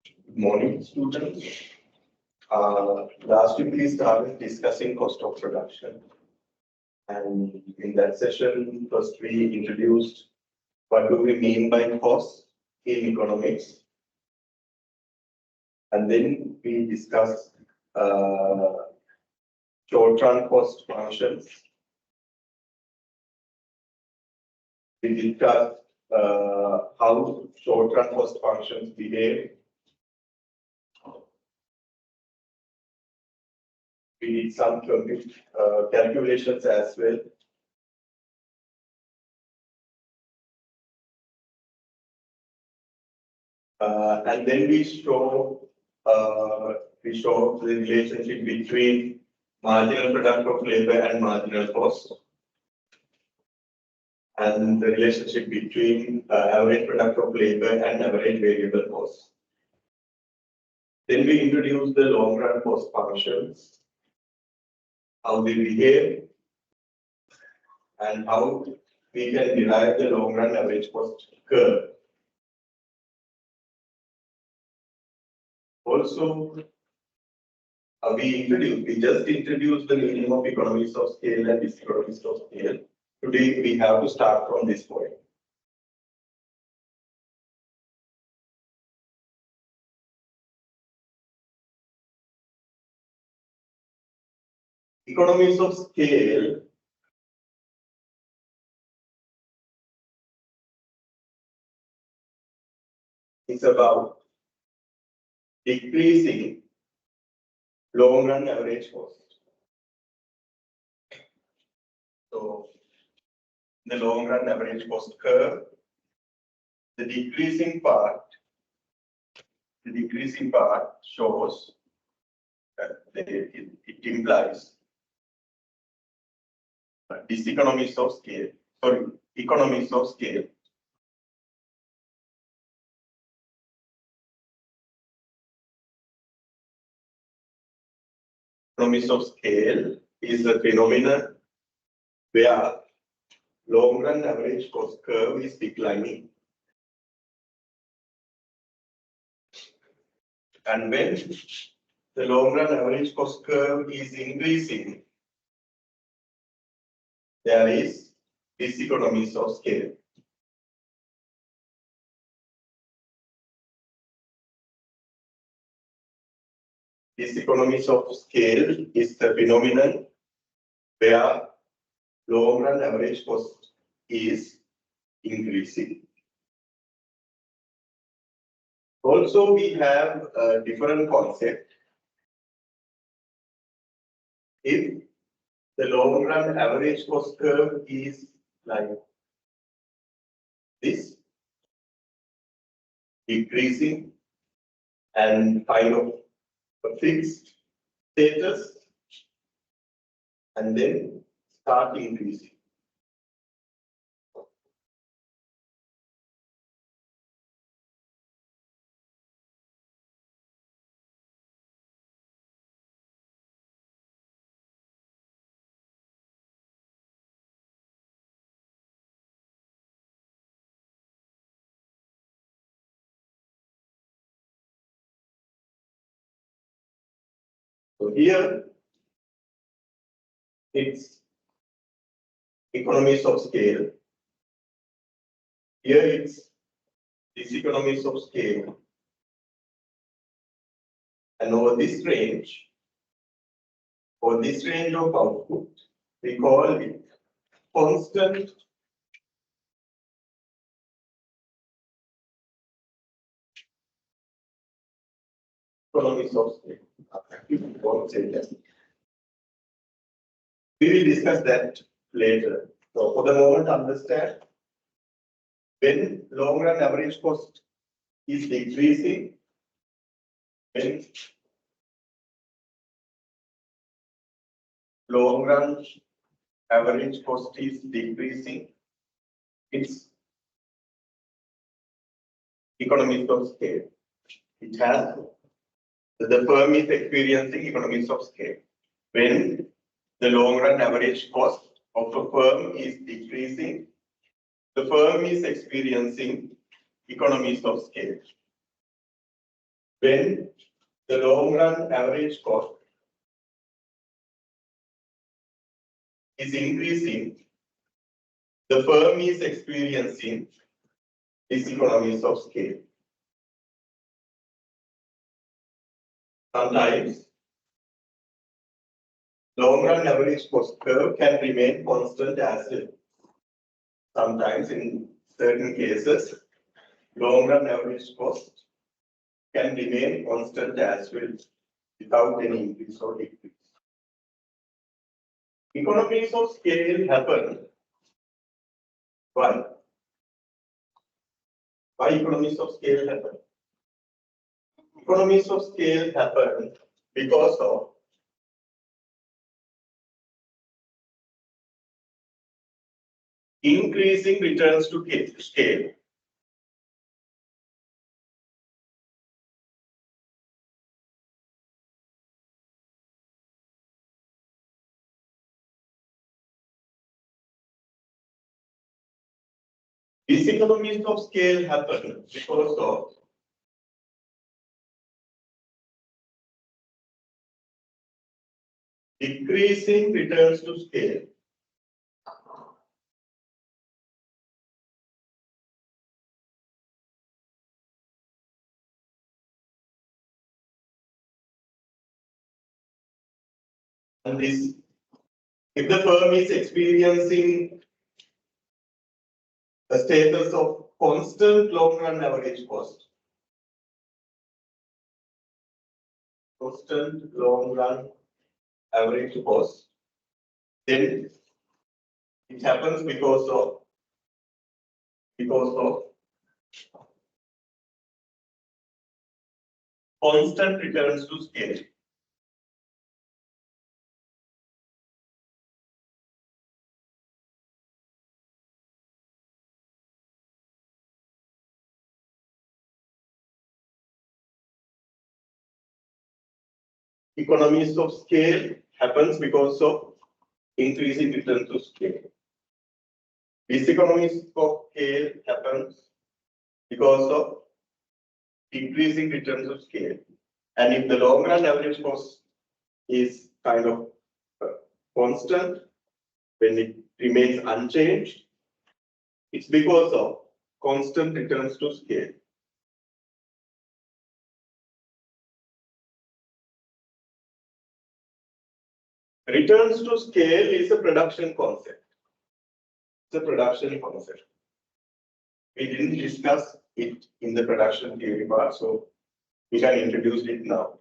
Good morning, students. Last week we started discussing cost of production. And in that session, first we introduced what do we mean by cost in economics. And then we discussed short-run cost functions. We discussed how short-run cost functions behave. We did some calculations as well. And then we show the relationship between marginal product of labor and marginal cost, and the relationship between average product of labor and average variable cost. Then we introduce the long run cost functions, how they behave, and how we can derive the long run average cost curve. Also, we just introduced the meaning of economies of scale and diseconomies of scale. Today, we have to start from this point. Economies of scale is about decreasing long run average cost. So, the long run average cost curve, the decreasing part shows that it implies diseconomies of scale, economies of scale. Economies of scale is a phenomenon where long run average cost curve is declining. And when the long run average cost curve is increasing, there is diseconomies of scale. Diseconomies of scale is the phenomenon where long run average cost is increasing. Also, we have a different concept. If the long run average cost curve is like this, decreasing and kind of a fixed status, and then start increasing. So here it's economies of scale. Here it's diseconomies of scale. And over this range, for this range of output, we call it constant economies of scale. We will discuss that later. So for the moment, understand when long run average cost is decreasing, when long run average cost is decreasing, it's economies of scale. It has the firm is experiencing economies of scale. When the long run average cost of a firm is decreasing, the firm is experiencing economies of scale. when the long run average cost is increasing, the firm is experiencing diseconomies of scale. Sometimes, long run average cost curve can remain constant as well. Sometimes, in certain cases, long run average cost can remain constant as well without any increase or decrease. Economies of scale happen. Why? Why economies of scale happen? Economies of scale happen because of increasing returns to scale. These economies of scale happen because of decreasing returns to scale. And this, if the firm is experiencing a status of constant long run average cost, constant long run average cost, then it happens because of constant returns to scale. Economies of scale happens because of increasing returns to scale. This economies of scale happens because of increasing returns of scale. And if the long run average cost is kind of constant, when it remains unchanged, it's because of constant returns to scale. Returns to scale is a production concept. It's a production concept. We didn't discuss it in the production theory part, so we can introduce it now.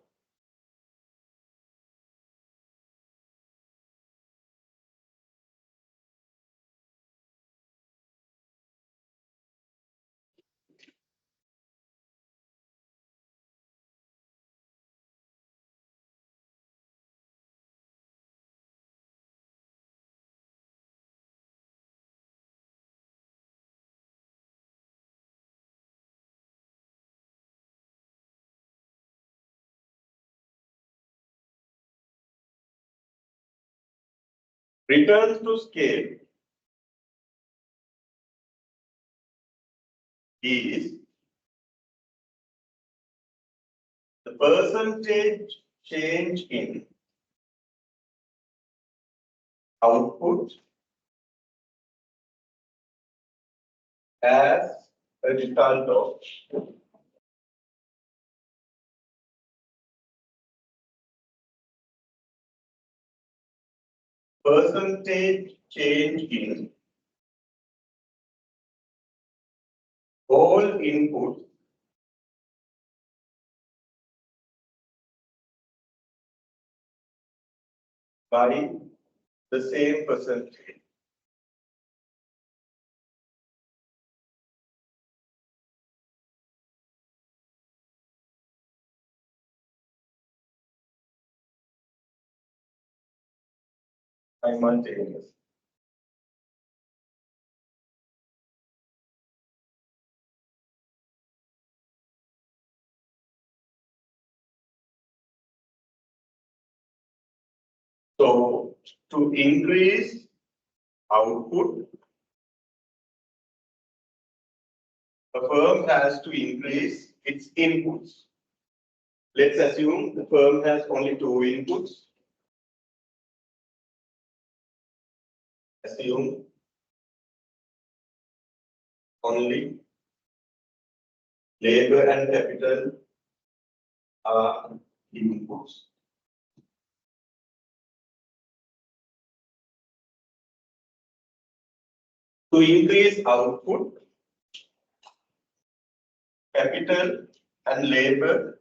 Returns to scale is the percentage change in output as a result of percentage change in all inputs by the same percentage. Simultaneous. So to increase output, the firm has to increase its inputs. Let's assume the firm has only two inputs. Assume only labor and capital are inputs. To increase output, capital and labor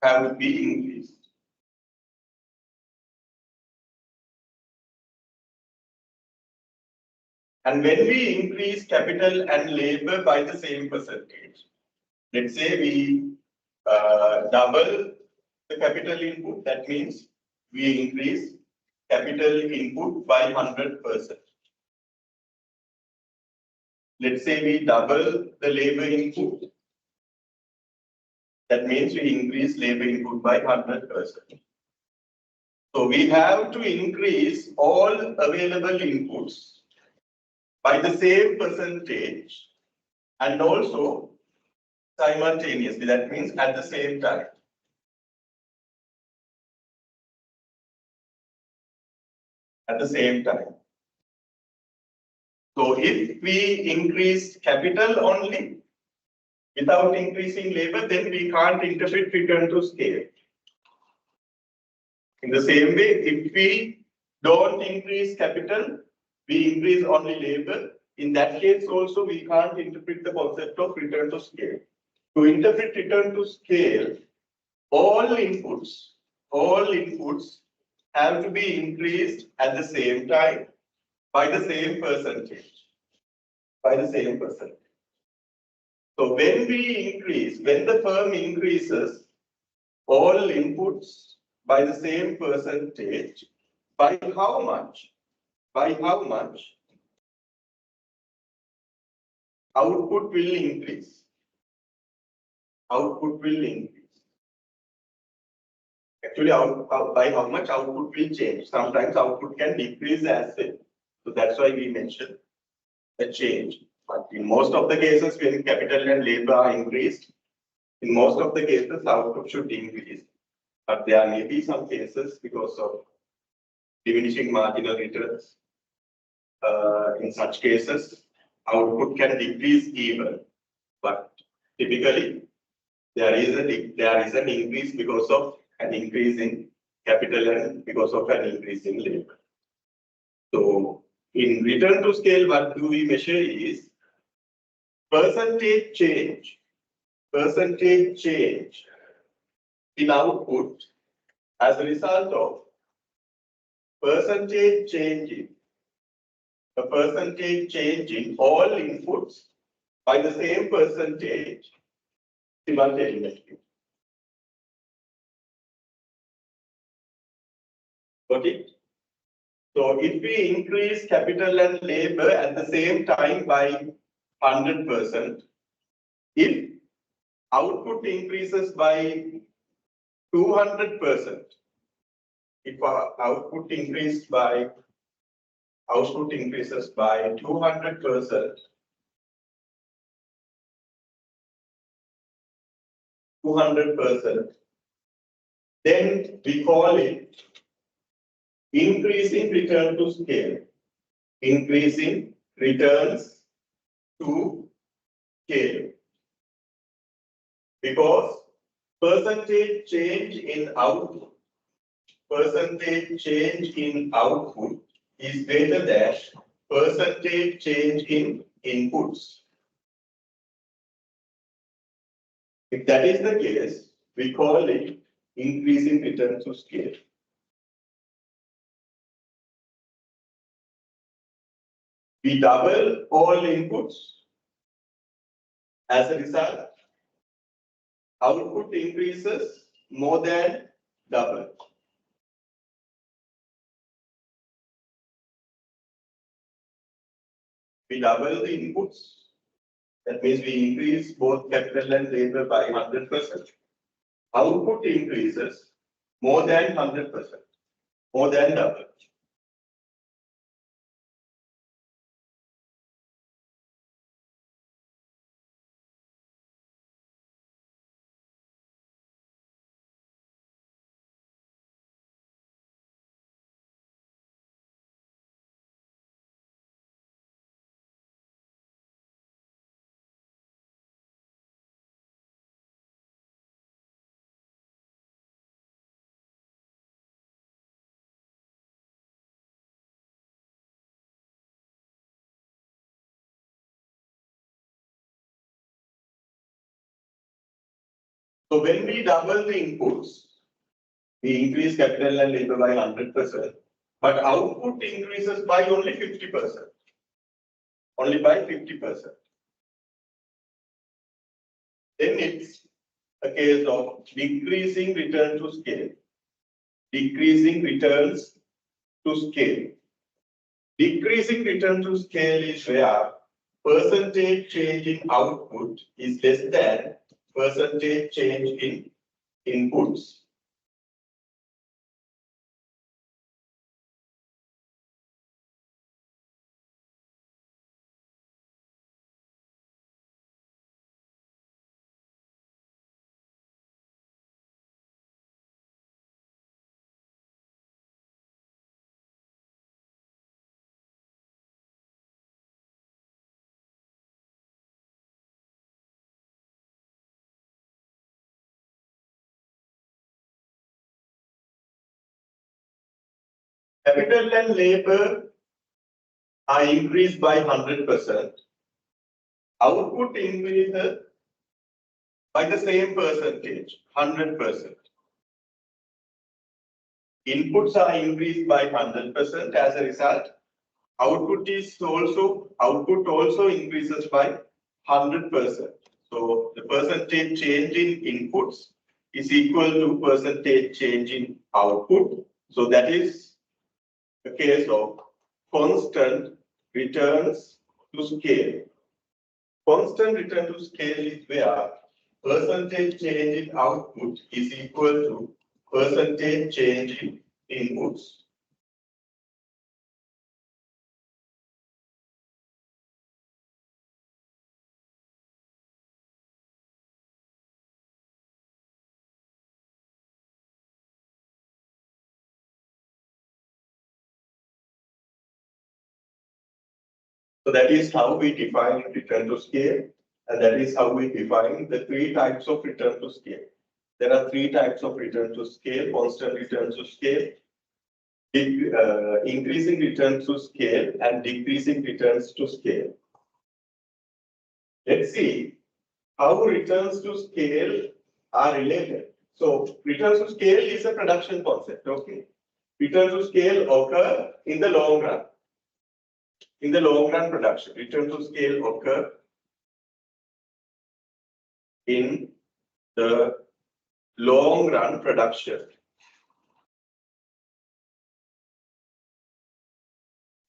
have to be increased. And when we increase capital and labor by the same percentage, let's say we double the capital input, that means we increase capital input by 100%. Let's say we double the labor input, that means we increase labor input by 100%. So we have to increase all available inputs by the same percentage and also simultaneously, that means at the same time. At the same time. So if we increase capital only without increasing labor, then we can't interpret return to scale. In the same way, if we don't increase capital, we increase only labor. In that case also, we can't interpret the concept of return to scale. To interpret return to scale, all inputs have to be increased at the same time by the same percentage. So when the firm increases all inputs by the same percentage, by how much? Output will increase. Actually, by how much output will change. Sometimes output can decrease as well. So that's why we mentioned a change. But in most of the cases, when capital and labor are increased, in most of the cases, output should increase. But there may be some cases because of diminishing marginal returns. In such cases, output can decrease even. But typically, there is an increase because of an increase in capital and because of an increase in labor. So in return to scale, what do we measure is percentage change in output as a result of percentage change in all inputs by the same percentage simultaneously. Got it? So if we increase capital and labor at the same time by 100%, if output increases by 200%, if our output increases by 200%, then we call it increasing return to scale. Increasing returns to scale. Because percentage change in output is greater than percentage change in inputs. If that is the case, we call it increasing return to scale. We double all inputs. As a result, output increases more than double. We double the inputs. That means we increase both capital and labor by 100%. Output increases more than 100%, more than double. So when we double the inputs, we increase capital and labor by 100%, but output increases by only 50%. Only by 50%. Then it's a case of decreasing return to scale. Decreasing returns to scale. Decreasing return to scale is where percentage change in output is less than percentage change in inputs. Capital and labor are increased by 100%. Output increases by the same percentage, 100%. Inputs are increased by 100%. As a result, output also increases by 100%. So the percentage change in inputs is equal to percentage change in output. So that is a case of constant returns to scale. Constant return to scale is where percentage change in output is equal to percentage change in inputs. So that is how we define return to scale, and that is how we define the three types of return to scale. There are three types of return to scale: constant return to scale, increasing returns to scale, and decreasing returns to scale. Let's see how returns to scale are related. So returns to scale is a production concept, okay? Return to scale occur in the long run. In the long run production, return to scale occur in the long run production.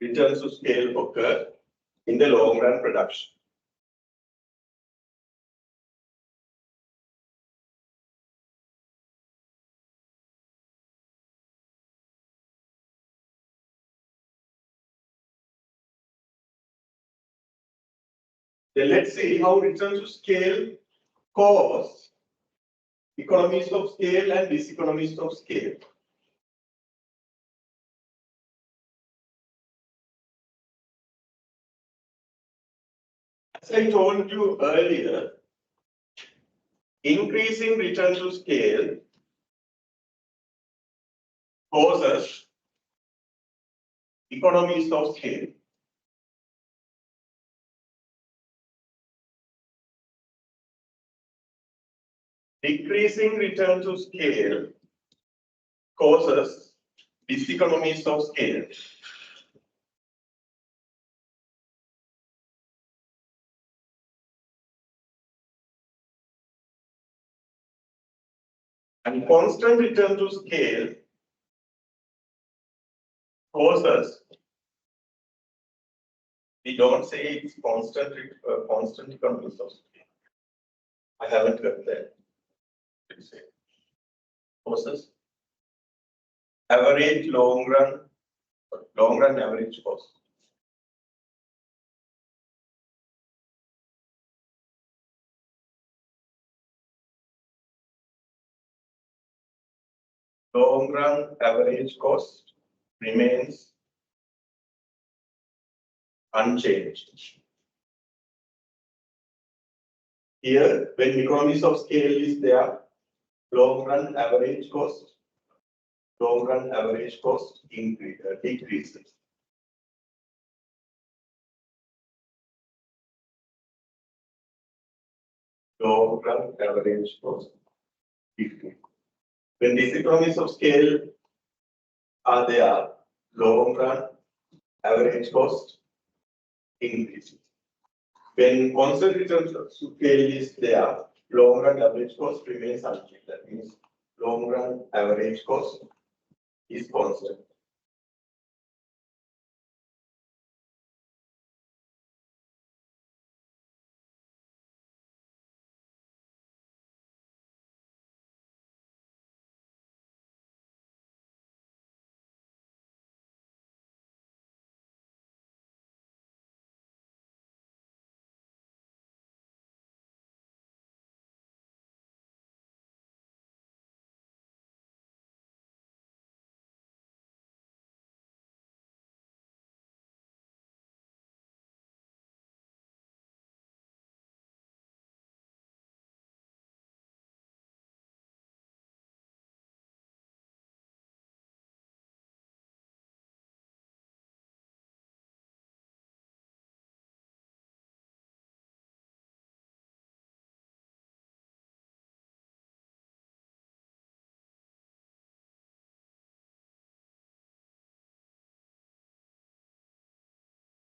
Returns to scale occur in the long run production. Then let's see how return to scale cause economies of scale and diseconomies of scale. As I told you earlier, increasing return to scale causes economies of scale. Decreasing return to scale causes diseconomies of scale. And constant return to scale causes, we don't say it's constant economies of scale. I haven't got that. Causes average long run average cost. Long run average cost remains unchanged. Here, when economies of scale is there, long run average cost decreases. Long run average cost When these economies of scale are there, long run average cost increases. When constant return scale is there, long run average cost remains unchanged. That means long run average cost is constant.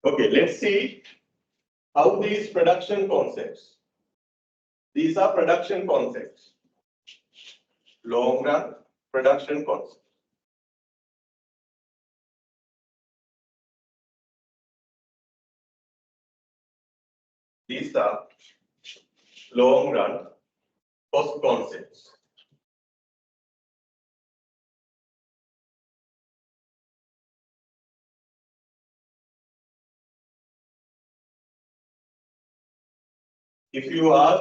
Okay, let's see how these production concepts. These are production concepts. Long run production concepts. These are long run cost concepts. If you are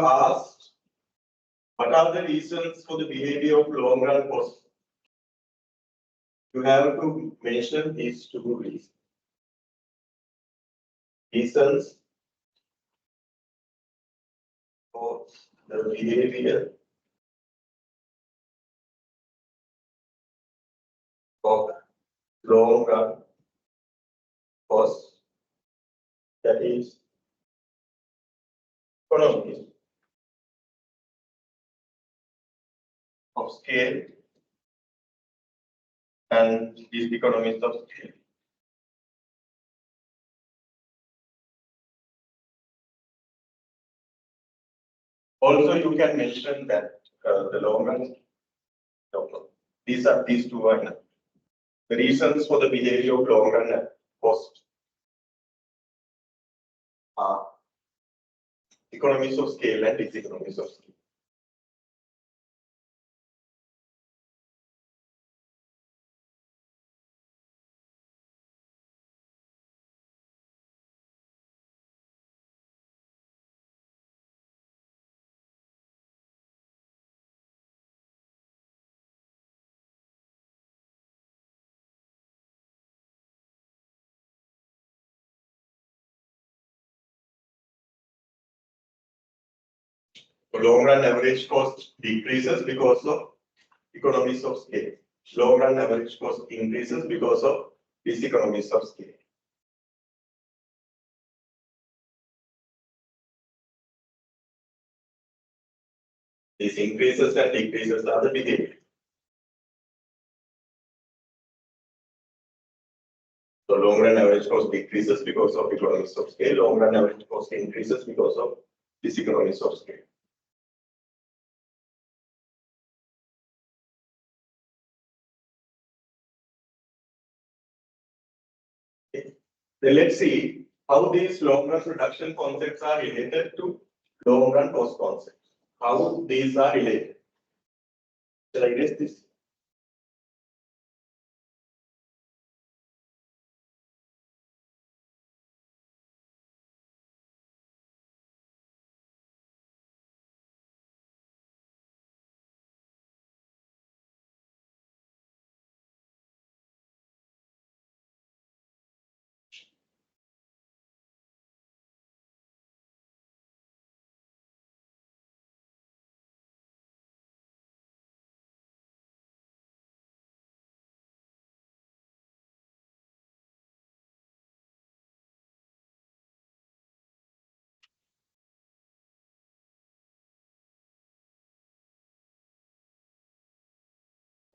asked, what are the reasons for the behavior of long run cost? You have to mention these two reasons. Reasons for the behavior of long run cost, that is economies of scale and these economies of scale. Also, you can mention that the long run, these two are enough. The reasons for the behavior of long run cost are economies of scale and diseconomies of scale. So long run average cost decreases because of economies of scale. Long run average cost increases because of diseconomies of scale. These increases and decreases are the behavior. So long run average cost decreases because of economies of scale. Long run average cost increases because of diseconomies of scale. Okay. Then let's see how these long run production concepts are related to long run cost concepts. How these are related. Shall I erase this?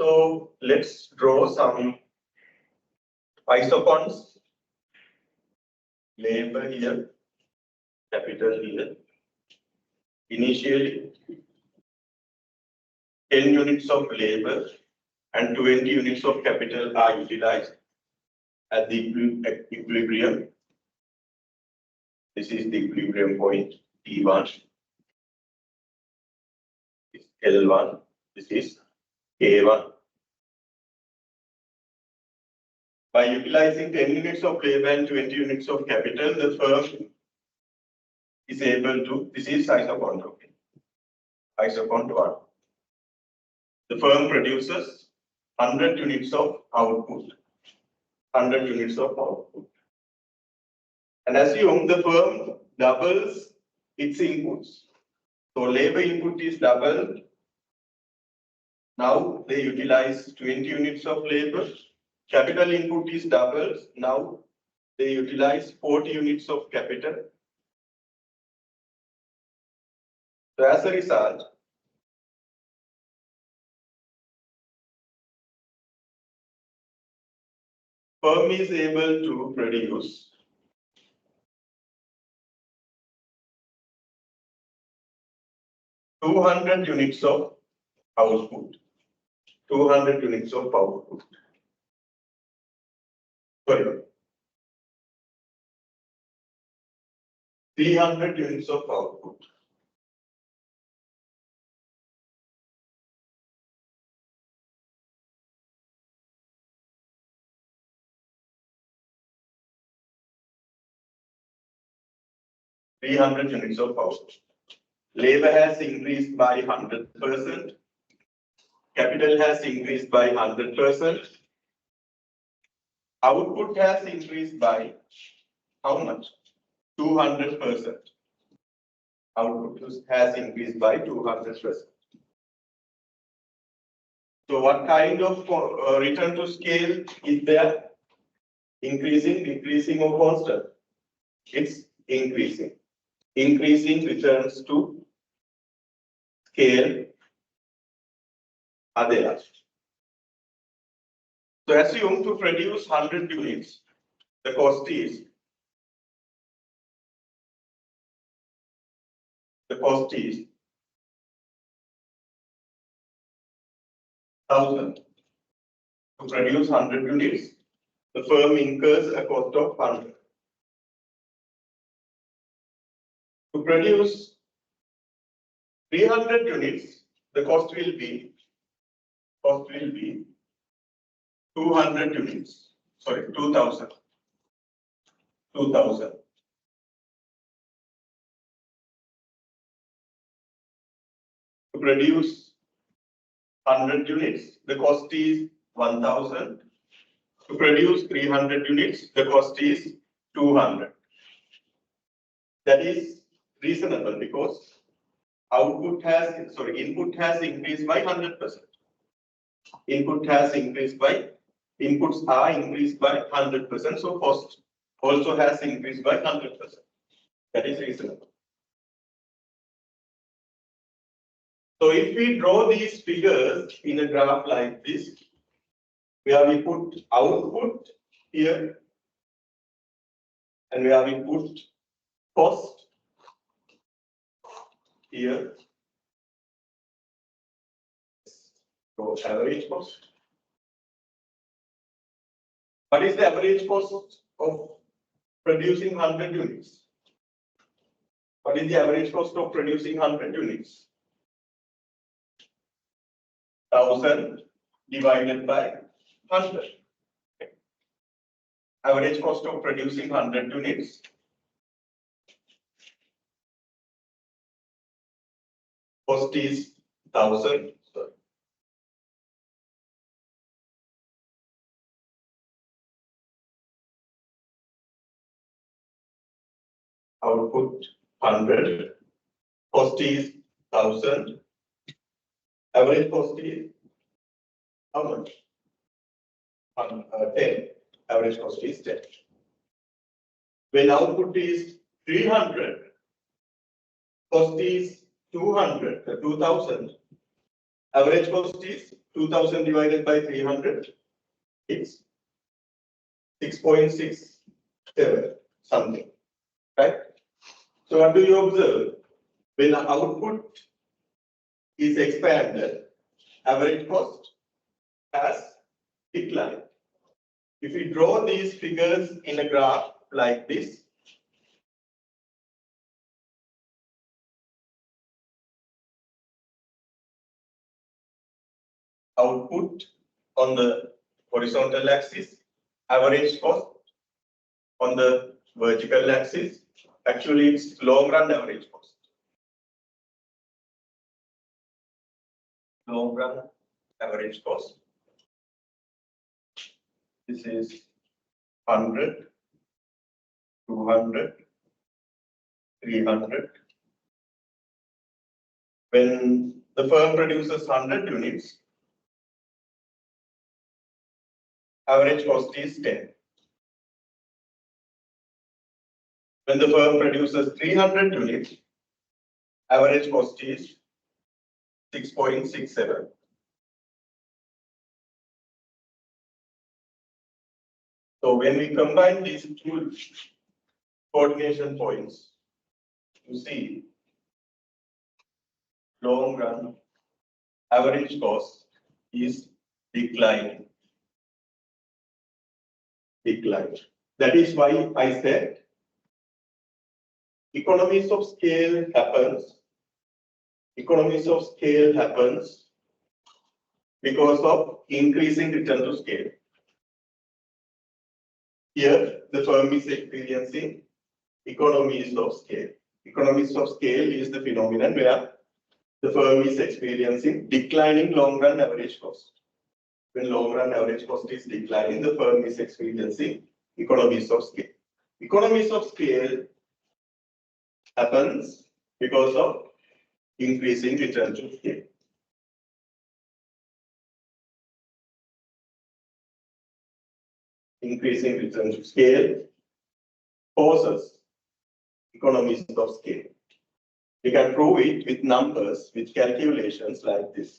So let's draw some isocons. Labor here, capital here. Initially, 10 units of labor and 20 units of capital are utilized at the equilibrium. This is the equilibrium point T1. This is L1. This is K1. By utilizing 10 units of labor and 20 units of capital, the firm is able to, this is isocont, okay. Isocont 1. The firm produces 100 units of output. 100 units of output. And assume the firm doubles its inputs. So labor input is doubled. Now they utilize 20 units of labor. Capital input is doubled. Now they utilize 40 units of capital. So as a result, firm is able to produce 200 units of output. 200 units of output. Sorry. 300 units of output. Units of output. Labor has increased by 100%. Capital has increased by 100%. Output has increased by how much? 200%. Output has increased by 200%. So what kind of return to scale is there? Increasing, decreasing, or constant? It's increasing. Increasing returns to scale are there. So assume to produce 100 units, the cost is 1,000. To produce 100 units, the firm incurs a cost of 100. To produce 300 units, the cost will be 200 units. Sorry, 2,000. 2,000. To produce 100 units, the cost is 1,000. To produce 300 units, the cost is 200. That is reasonable because input has increased by 100%. Inputs are increased by 100%. So cost also has increased by 100%. That is reasonable. So if we draw these figures in a graph like this, where we put output here and where we put cost here, so average cost. What is the average cost of producing 100 units? What is the average cost of producing 100 units? 1,000 divided by 100. Average cost of producing 100 units. Cost is 1,000. Output 100. Cost is 1,000. Average cost is how much? 10. Average cost is 10. When output is 300, cost is 200, 2,000. Average cost is 2000 divided by 300. It's 6.67 something, right? So what do you observe? When the output is expanded, average cost has declined. If we draw these figures in a graph like this, output on the horizontal axis, average cost on the vertical axis, actually it's long run average cost. Long run average cost. This is 100, 200, 300. When the firm produces 100 units, average cost is 10. When the firm produces 300 units, average cost is 6.67. So when we combine these two coordination points, you see long run average cost is declining. That is why I said economies of scale happens. Economies of scale happens because of increasing return to scale. Here, the firm is experiencing economies of scale. Economies of scale is the phenomenon where the firm is experiencing declining long-run average cost. When long-run average cost is declining, the firm is experiencing economies of scale. Economies of scale happens because of increasing return to scale. Increasing return to scale causes economies of scale. We can prove it with numbers, with calculations like this.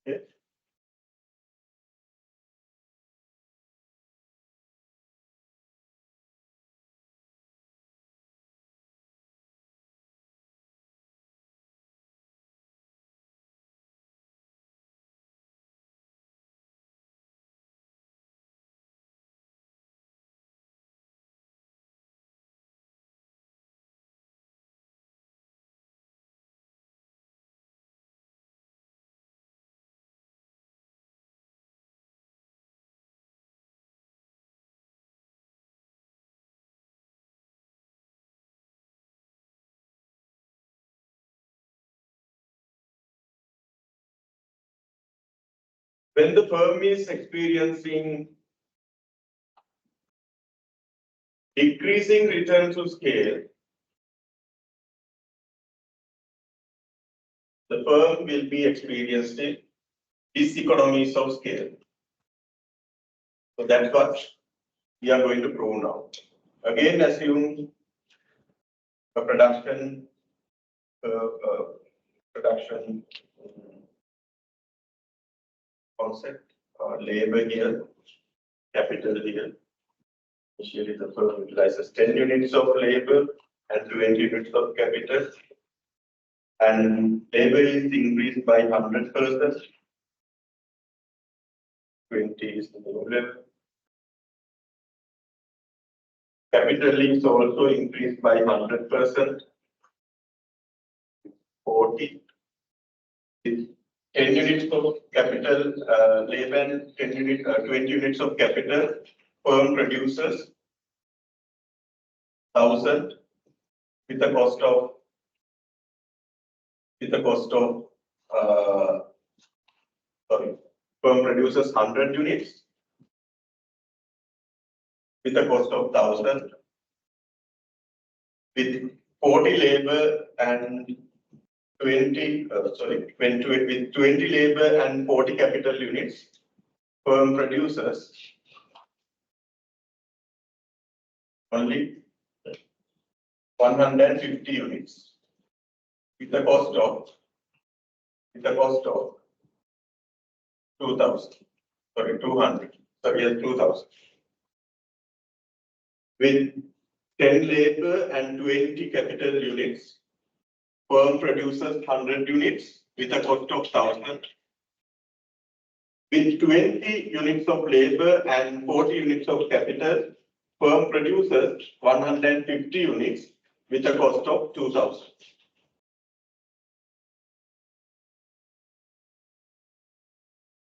Okay. When the firm is experiencing decreasing return to scale, the firm will be experiencing diseconomies of scale. So that's what we are going to prove now. Again, assume a production concept, labor here, capital here. Initially, the firm utilizes 10 units of labor and 20 units of capital. And labor is increased by 100%. 20 is the new level. Capital is also increased by 100%. 40 is 10 units of capital, labor and 20 units of capital. Firm produces 1,000 with the cost of firm produces 100 units with the cost of 1,000 with 40 labor and 20 with 20 labor and 40 capital units. Firm produces only 150 units with the cost of 2,000. 200. Yes, 2,000. With 10 labor and 20 capital units, firm produces 100 units with a cost of 1,000. With 20 units of labor and 40 units of capital, firm produces 150 units with a cost of 2,000.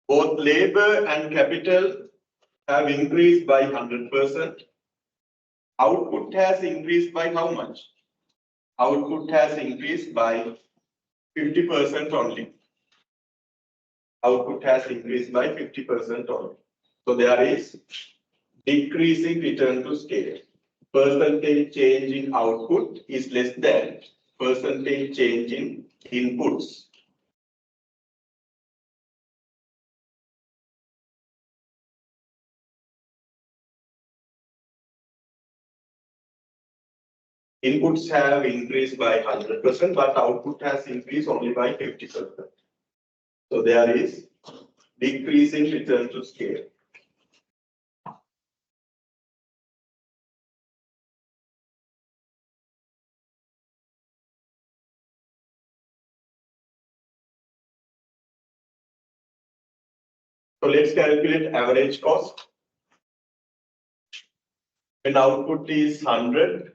Both labor and capital have increased by 100%. Output has increased by how much? Output has increased by 50% only. Output has increased by 50% only. So there is decreasing return to scale. Percentage change in output is less than percentage change in inputs. Inputs have increased by 100%, but output has increased only by 50%. So there is decreasing return to scale. So let's calculate average cost. When output is 100,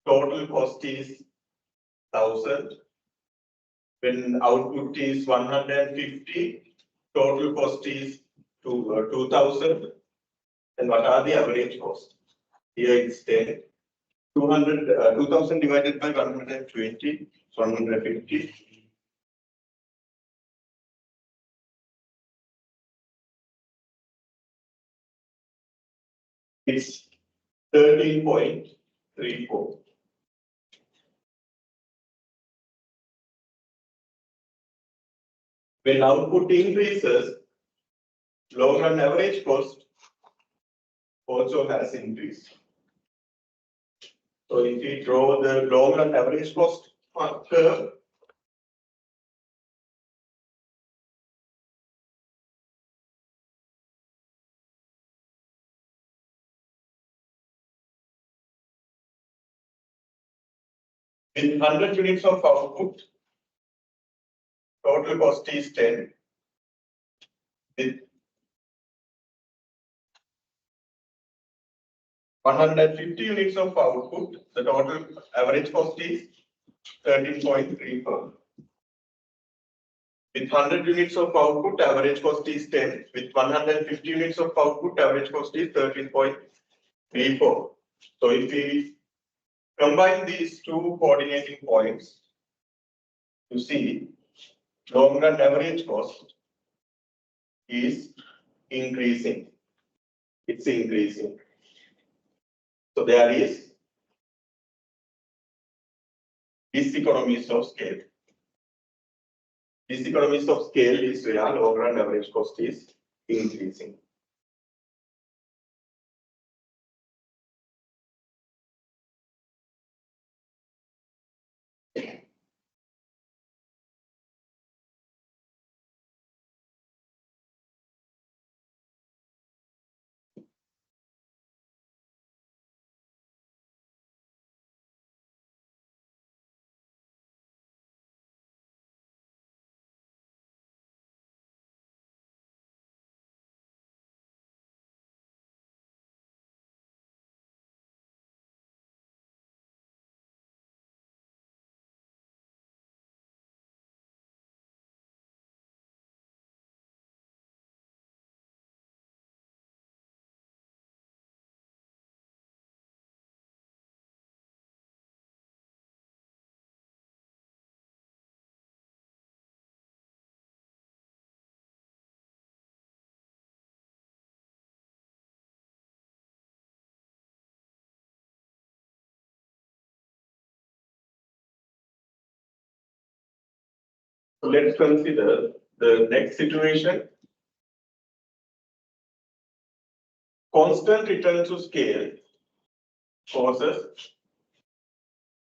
total cost is 1,000. When output is 150, total cost is 2,000. And what are the average costs? Here it's 10. 2,000 divided by 120, 150. It's 13.34. When output increases, long run average cost also has increased. So if we draw the long run average cost curve, with 100 units of output, total cost is 10. With 150 units of output, the total average cost is 13.34. With 100 units of output, average cost is 10. With 150 units of output, average cost is 13.34. So if we combine these two coordinating points, you see long run average cost is increasing. It's increasing. So there is diseconomies of scale. Diseconomies of scale is where long run average cost is increasing. So let's consider the next situation. Constant return to scale causes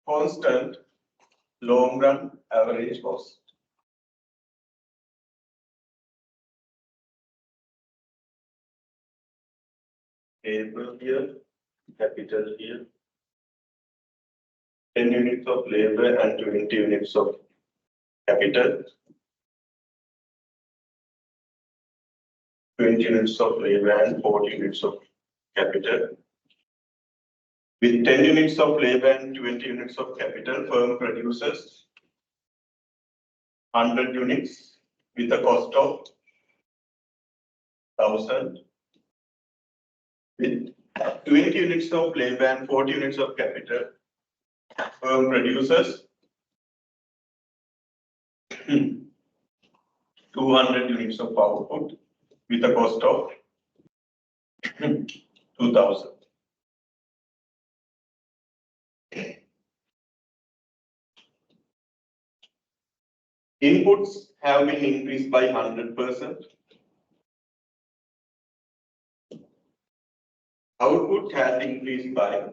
constant long run average cost. Table here, capital here, 10 units of labor and 20 units of capital, 20 units of labor and 40 units of capital. With 10 units of labor and 20 units of capital, firm produces 100 units with a cost of 1,000. With 20 units of labor and 40 units of capital, firm produces 200 units of output with a cost of 2,000. Inputs have been increased by 100%. Output has increased by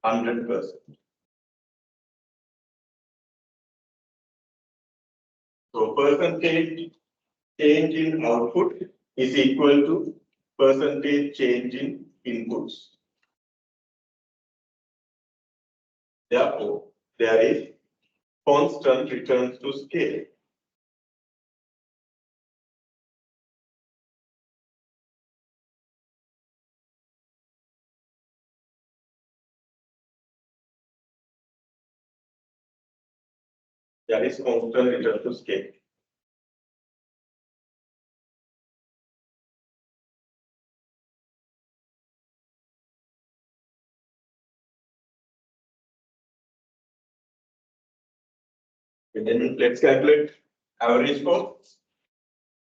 100%. So percentage change in output is equal to percentage change in inputs. Therefore, there is constant returns to scale. There is constant return to scale. And then let's calculate average cost.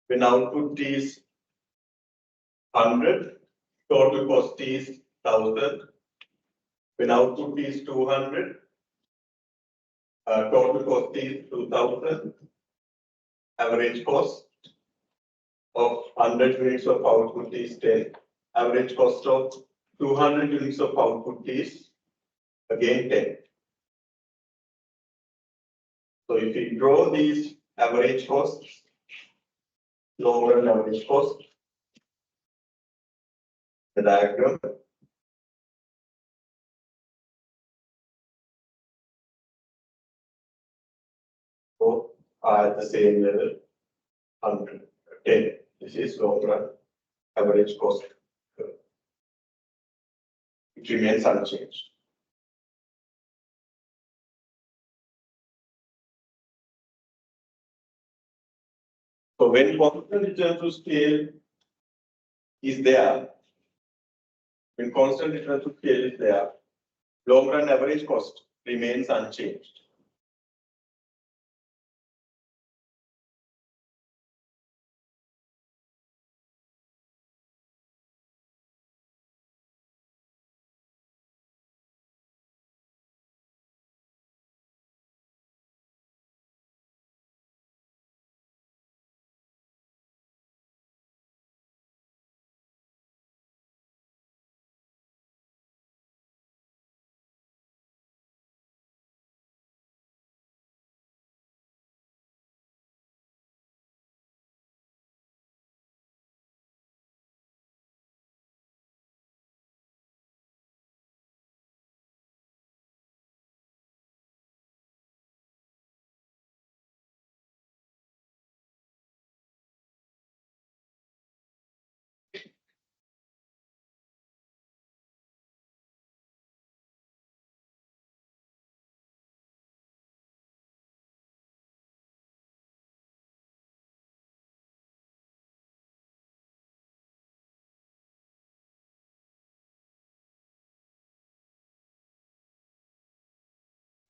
When output is 100, total cost is 1,000. When output is 200, total cost is 2,000. Average cost of 100 units of output is 10. Average cost of 200 units of output is again 10. So if we draw these average costs, long run average cost, the diagram. Both are at the same level, 100, 10. This is long run average cost. It remains unchanged. So when constant return to scale is there, when constant return to scale is there, long run average cost remains unchanged.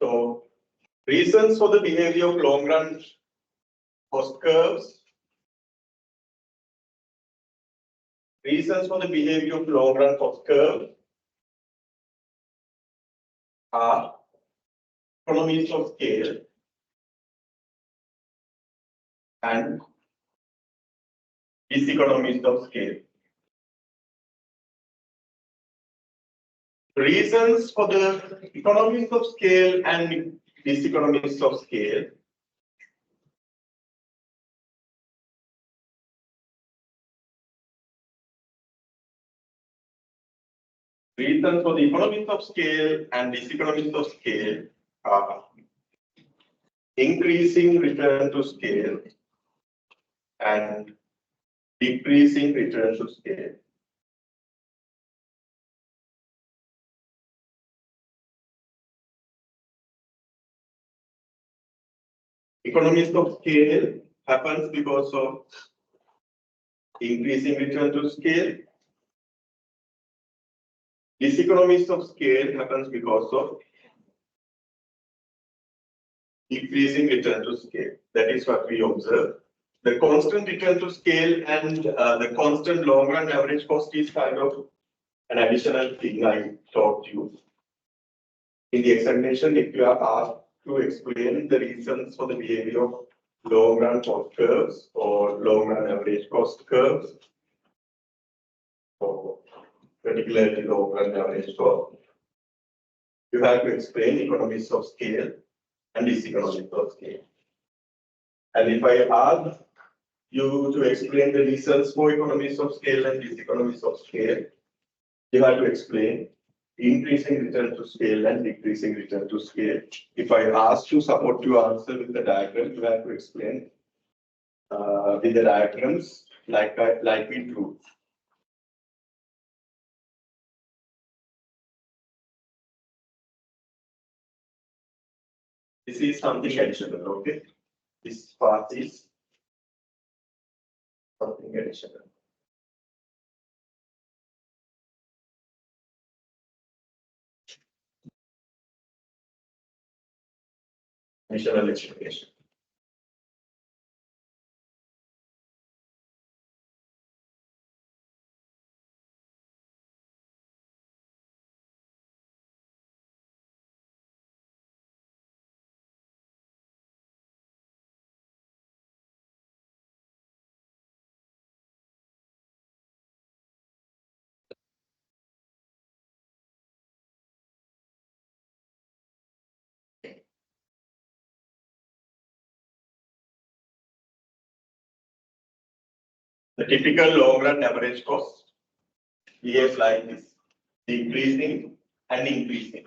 So reasons for the behavior of long run cost curves. Reasons for the behavior of long run cost curve are economies of scale and diseconomies of scale. Reasons for the economies of scale and diseconomies of scale. Reasons for the economies of scale and diseconomies of scale are increasing return to scale and decreasing return to scale. Economies of scale happens because of increasing return to scale. Diseconomies of scale happens because of decreasing return to scale. That is what we observe. The constant return to scale and the constant long run average cost is kind of an additional thing I taught you. In the examination, if you are asked to explain the reasons for the behavior of long run cost curves or long run average cost curves, or particularly long run average cost, you have to explain economies of scale and diseconomies of scale. And if I ask you to explain the reasons for economies of scale and diseconomies of scale, you have to explain increasing return to scale and decreasing return to scale. If I ask to support your answer with the diagram, you have to explain with the diagrams like we do. This is something additional, okay? This part is something additional. Additional explanation. The typical long run average cost behaves like this, decreasing and increasing.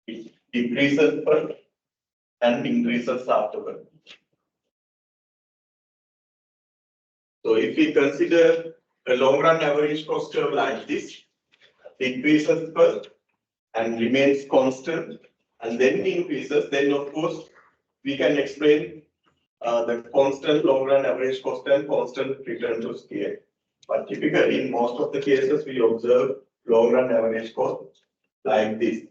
It decreases first and increases afterward. So if we consider a long run average cost curve like this, decreases first and remains constant and then increases, then of course we can explain the constant long run average cost and constant return to scale. But typically in most of the cases we observe long run average cost like this.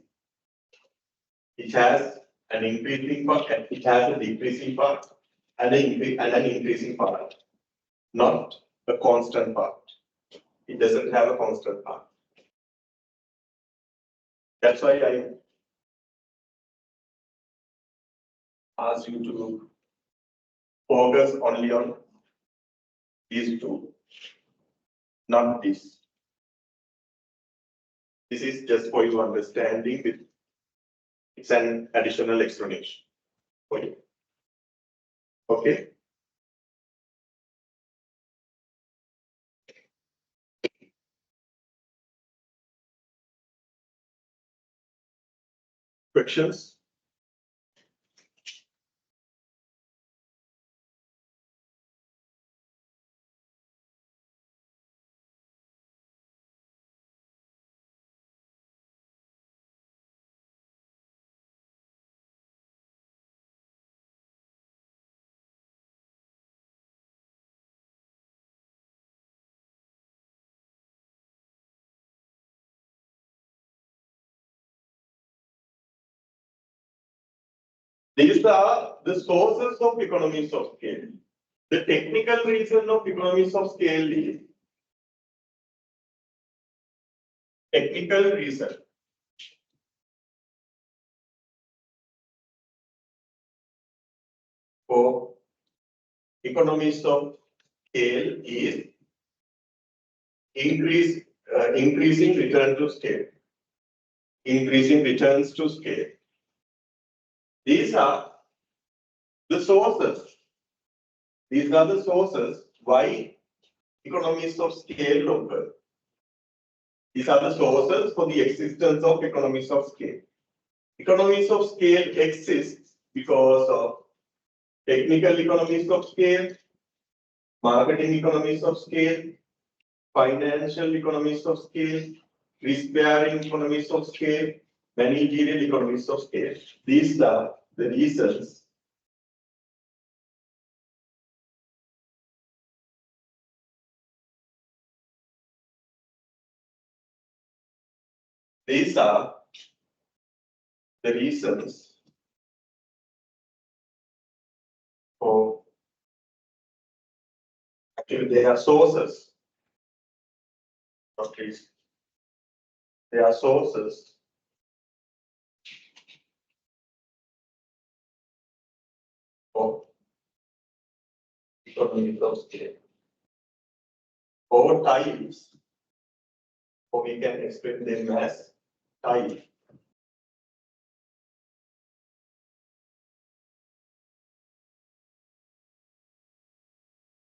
It has an increasing part, it has a decreasing part and an increasing part, not a constant part. It doesn't have a constant part. That's why I ask you to focus only on these two, not this. This is just for your understanding. It's an additional explanation for you. Okay. Questions? These are the sources of economies of scale. The technical reason of economies of scale is technical reason for economies of scale is increasing return to scale, increasing returns to scale. These are the sources. These are the sources why economies of scale occur. These are the sources for the existence of economies of scale. Economies of scale exists because of technical economies of scale, marketing economies of scale, financial economies of scale, risk-bearing economies of scale, managerial economies of scale. These are the reasons these are the reasons for actually they are sources, not least. They are sources of economies of scale. Or types, or we can explain them as type.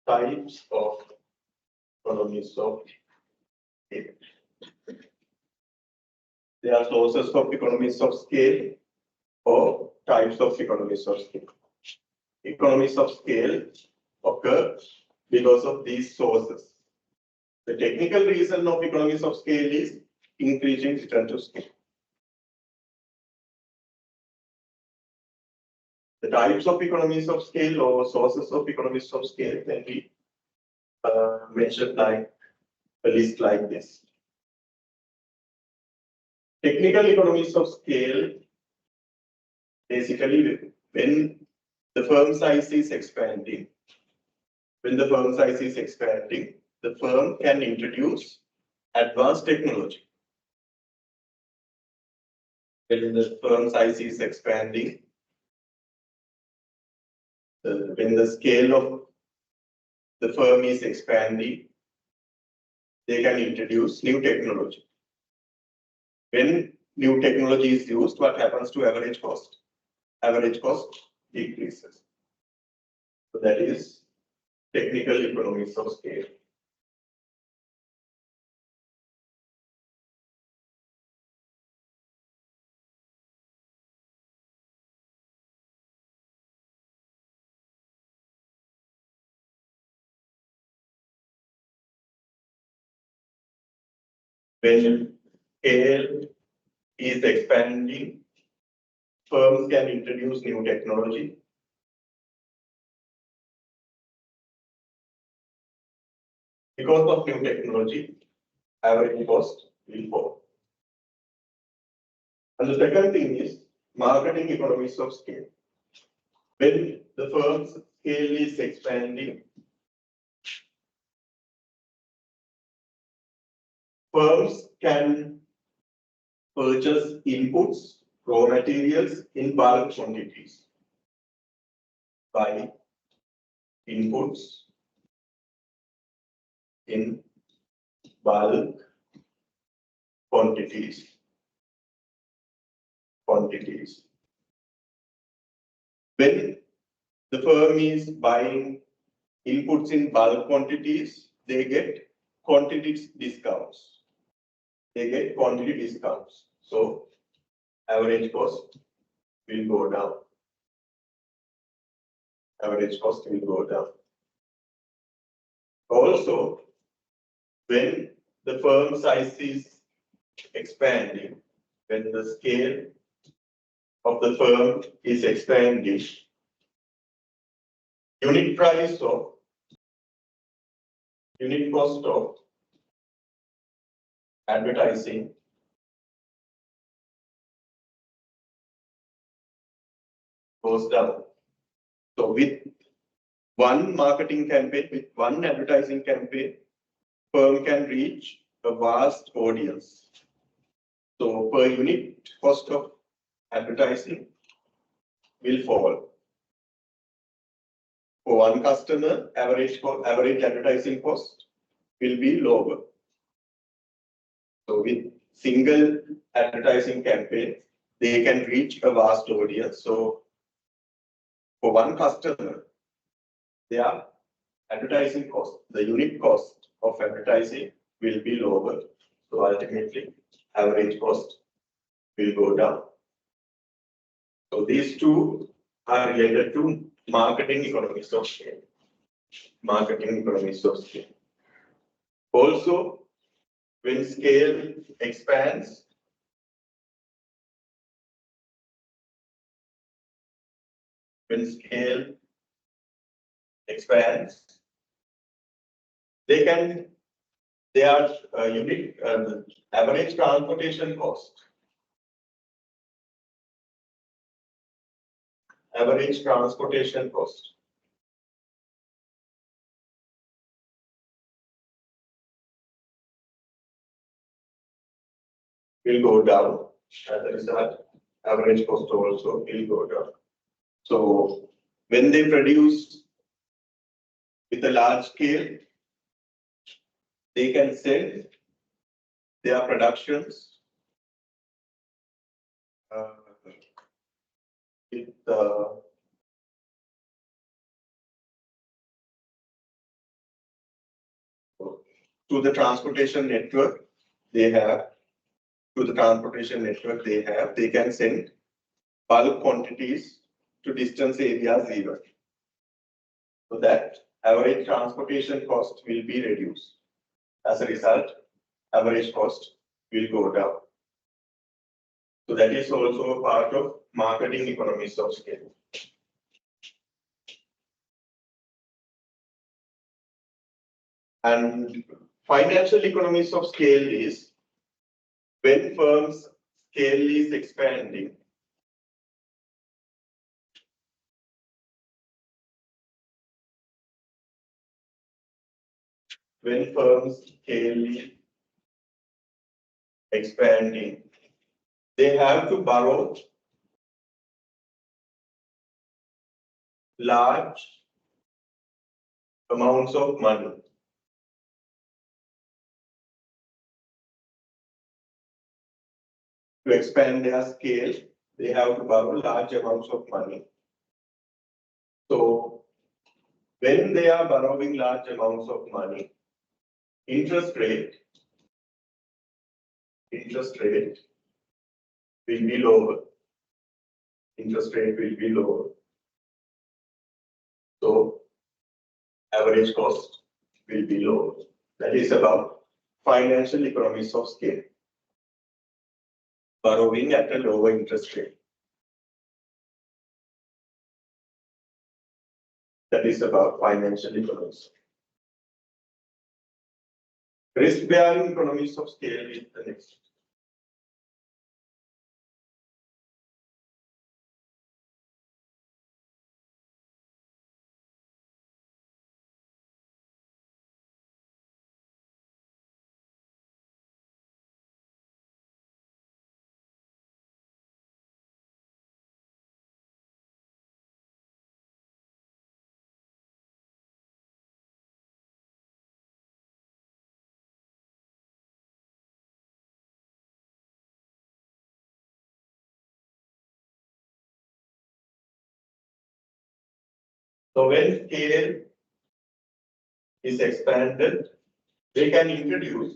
Types of economies of scale. They are sources of economies of scale or types of economies of scale. Economies of scale occur because of these sources. The technical reason of economies of scale is increasing return to scale. The types of economies of scale or sources of economies of scale can be mentioned like a list like this. Technical economies of scale, basically when the firm size is expanding, the firm can introduce advanced technology. When the firm size is expanding, when the scale of the firm is expanding, they can introduce new technology. When new technology is used, what happens to average cost? Average cost decreases. So that is technical economies of scale. When scale is expanding, firms can introduce new technology. Because of new technology, average cost will fall. And the second thing is marketing economies of scale. When the firm's scale is expanding, firms can purchase inputs, raw materials in bulk quantities. Buy inputs in bulk quantities. When the firm is buying inputs in bulk quantities, they get quantity discounts. So average cost will go down. Also, when the firm size is expanding, when the scale of the firm is expanding, unit cost of advertising goes down. So with one marketing campaign, with one advertising campaign, firm can reach a vast audience. So per unit cost of advertising will fall. For one customer, average advertising cost will be lower. So with single advertising campaign, they can reach a vast audience. So for one customer, their advertising cost, the unit cost of advertising will be lower. So ultimately, average cost will go down. So these two are related to marketing economies of scale. Marketing economies of scale. Also, when scale expands, they are unit average transportation cost. Average transportation cost will go down. As a result, average cost also will go down. So when they produce with a large scale, they can sell their productions with to the transportation network they have. They can send bulk quantities to distance areas even. So that average transportation cost will be reduced. As a result, average cost will go down. So that is also a part of marketing economies of scale. And financial economies of scale is when firms' scale is expanding. When firms' scale is expanding, they have to borrow large amounts of money. To expand their scale, they have to borrow large amounts of money. So when they are borrowing large amounts of money, interest rate will be lower. Interest rate will be lower. So average cost will be lower. That is about financial economies of scale. Borrowing at a lower interest rate. That is about financial economies. Risk-bearing economies of scale is the next. So when scale is expanded, they can introduce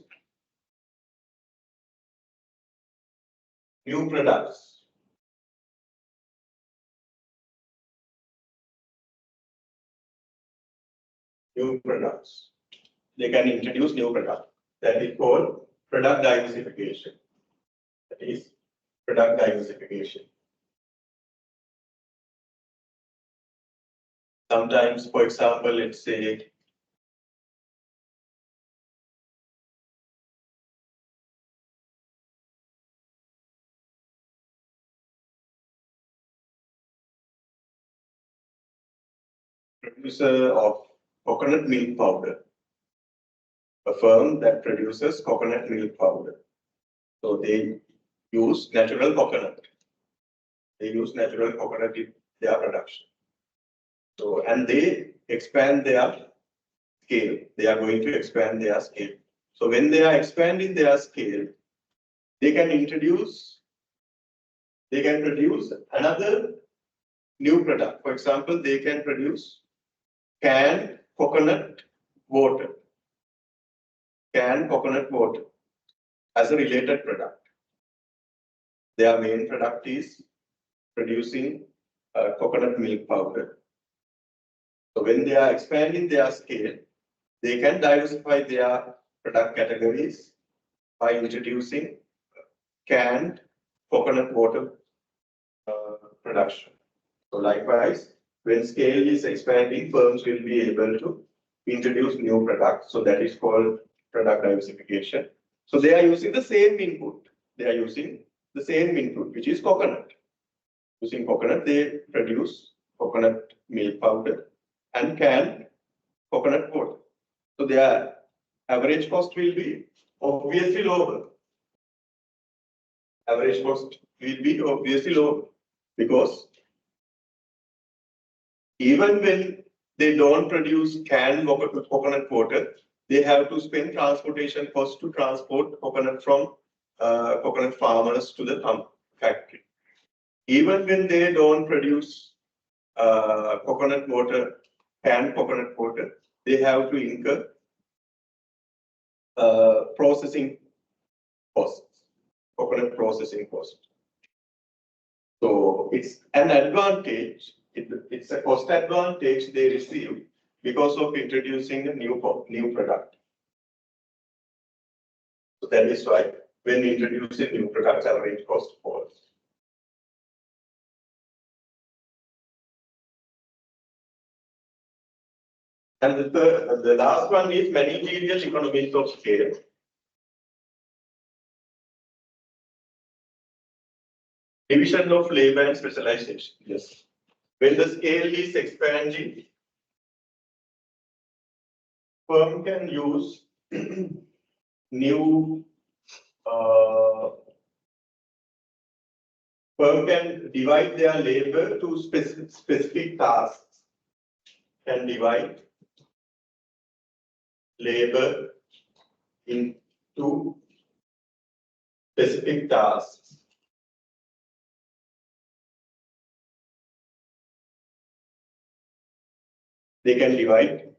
new products. They can introduce new products. That is called product diversification. Sometimes, for example, let's say producer of coconut milk powder, a firm that produces coconut milk powder. So they use natural coconut. They use natural coconut in their production. So, and they expand their scale. They are going to expand their scale. So when they are expanding their scale, they can produce another new product. For example, they can produce canned coconut water. Canned coconut water as a related product. Their main product is producing coconut milk powder. So when they are expanding their scale, they can diversify their product categories by introducing canned coconut water production. So likewise, when scale is expanding, firms will be able to introduce new products. So that is called product diversification. So they are using the same input. They are using the same input, which is coconut. Using coconut, they produce coconut milk powder and canned coconut water. So their average cost will be obviously lower. Average cost will be obviously lower because even when they don't produce canned coconut water, they have to spend transportation costs to transport coconut from coconut farmers to the factory. Even when they don't produce coconut water, canned coconut water, they have to incur processing costs, coconut processing costs. So it's an advantage. It's a cost advantage they receive because of introducing a new product. So that is why when introducing new products, average cost falls. And the last one is managerial economies of scale. Division of labor and specialization. Yes. When the scale is expanding, firm can use new firm can divide their labor to specific tasks. Can divide labor into specific tasks. They can divide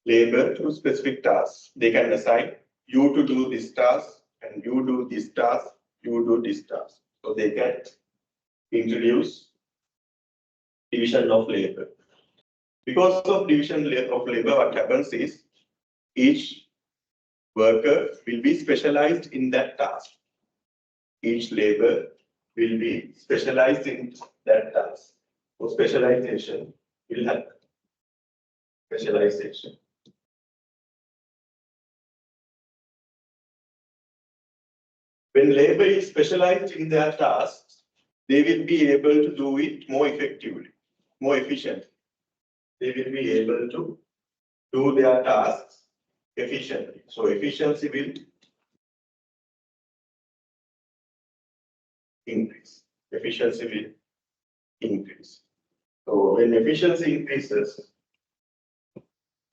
labor to specific tasks. They can assign you to do this task and you do this task, you do this task. So they can introduce division of labor. Because of division of labor, what happens is each worker will be specialized in that task. Each labor will be specialized in that task. So specialization will happen. Specialization. When labor is specialized in their tasks, they will be able to do it more effectively, more efficiently. They will be able to do their tasks efficiently. So efficiency will increase. Efficiency will increase. So when efficiency increases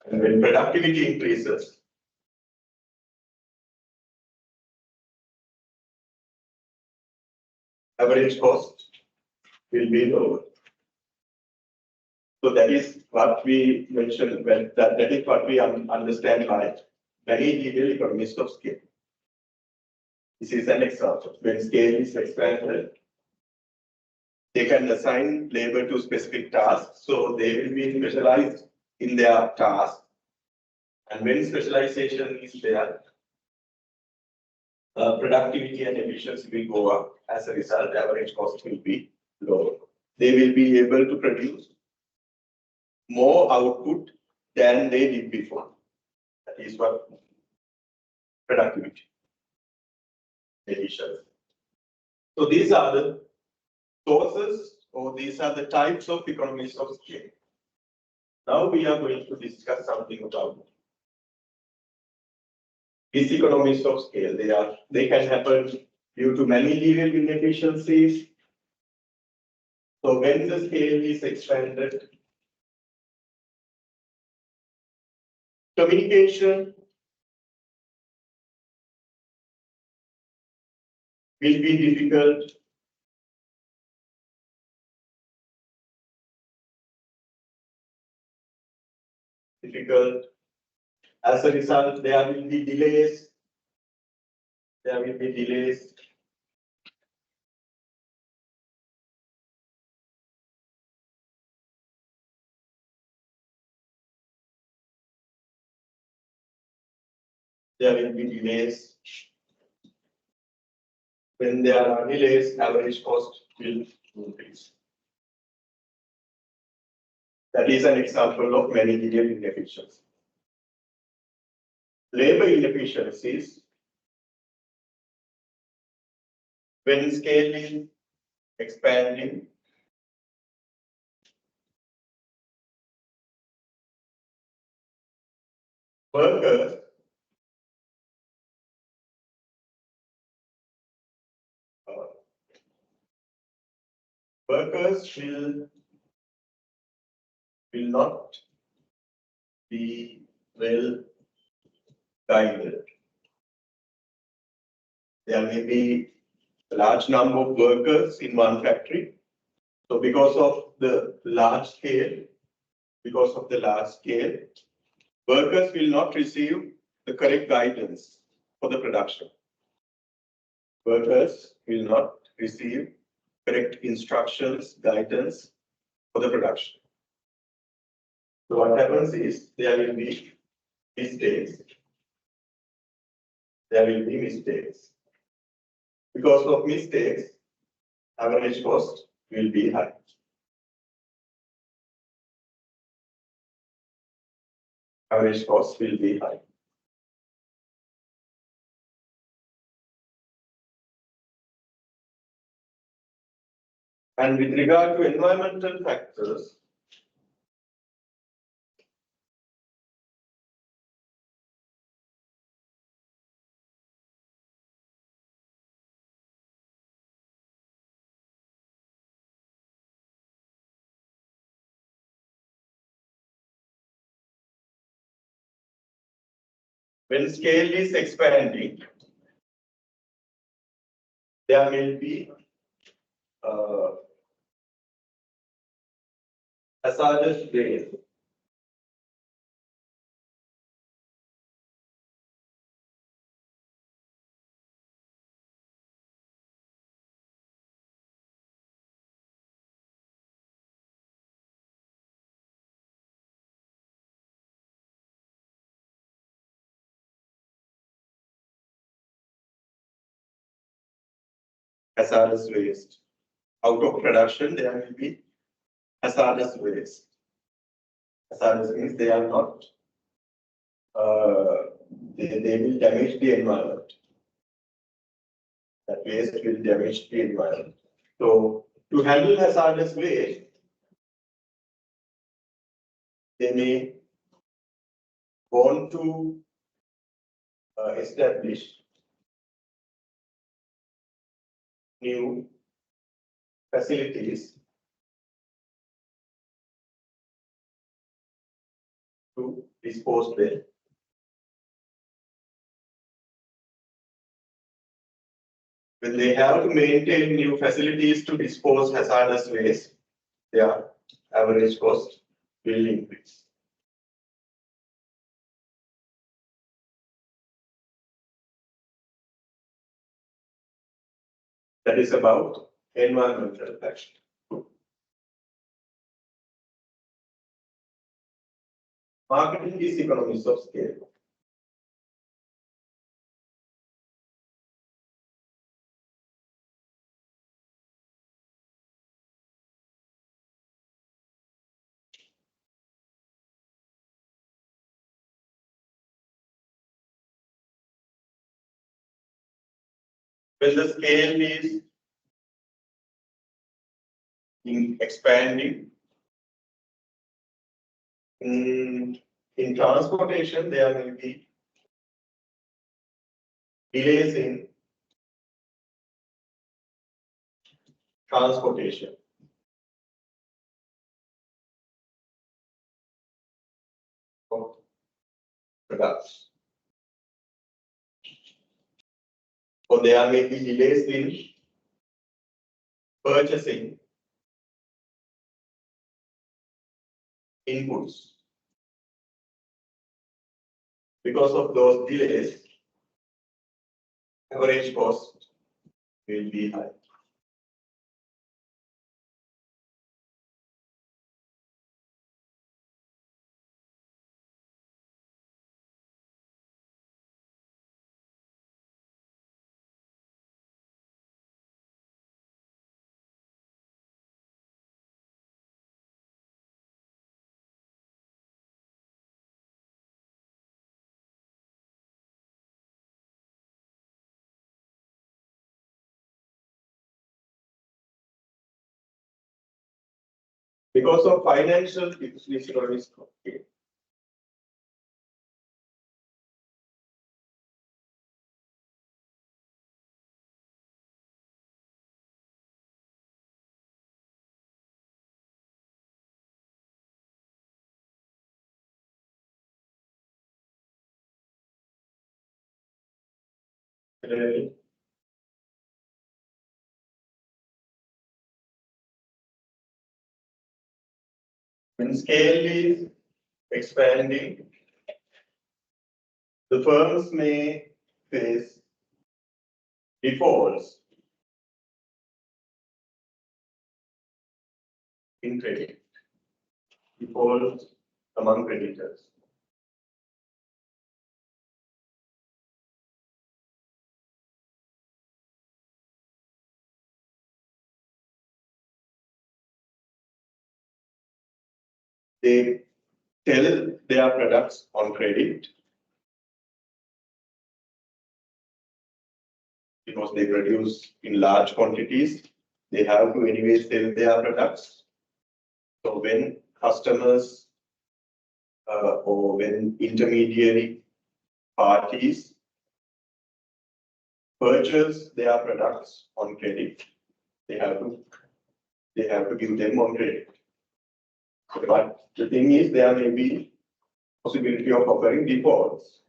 and when productivity increases, average cost will be lower. So that is what we mentioned, when that is what we understand by managerial economies of scale. This is an example. When scale is expanded, they can assign labor to specific tasks, so they will be specialized in their task. And when specialization is there, productivity and efficiency will go up. As a result, average cost will be lower. They will be able to produce more output than they did before. That is what productivity, efficiency. So these are the sources, or these are the types of economies of scale. Now we are going to discuss something about these economies of scale. They can happen due to managerial inefficiencies. So when the scale is expanded, communication will be difficult. As a result, there will be delays. There will be delays. There will be delays. When there are delays, average cost will increase. That is an example of managerial inefficiency. Labor inefficiencies, when scale is expanding, workers will not be well guided. There may be a large number of workers in one factory. So because of the large scale, workers will not receive the correct guidance for the production. Workers will not receive correct instructions, guidance for the production. So what happens is there will be mistakes. Because of mistakes, average cost will be high. Average cost will be high. And with regard to environmental factors, when scale is expanding, there will be hazardous waste. Hazardous waste. Out of production, there will be hazardous waste. Hazardous means they are not, they will damage the environment. That waste will damage the environment. So to handle hazardous waste, they may want to establish new facilities to dispose them. When they have to maintain new facilities to dispose hazardous waste, their average cost will increase. That is about environmental action. Marketing is economies of scale. When the scale is expanding, In transportation, there may be delays in transportation. Of products. Or there may be delays in purchasing inputs. Because of those delays, average cost will be high. Because of financial economics. Okay. When scale is expanding, the firms may face defaults in credit, defaults among creditors. They sell their products on credit because they produce in large quantities. They have to anyway sell their products. So when customers or when intermediary parties purchase their products on credit, they have to give them on credit. But the thing is, there may be possibility of occurring defaults.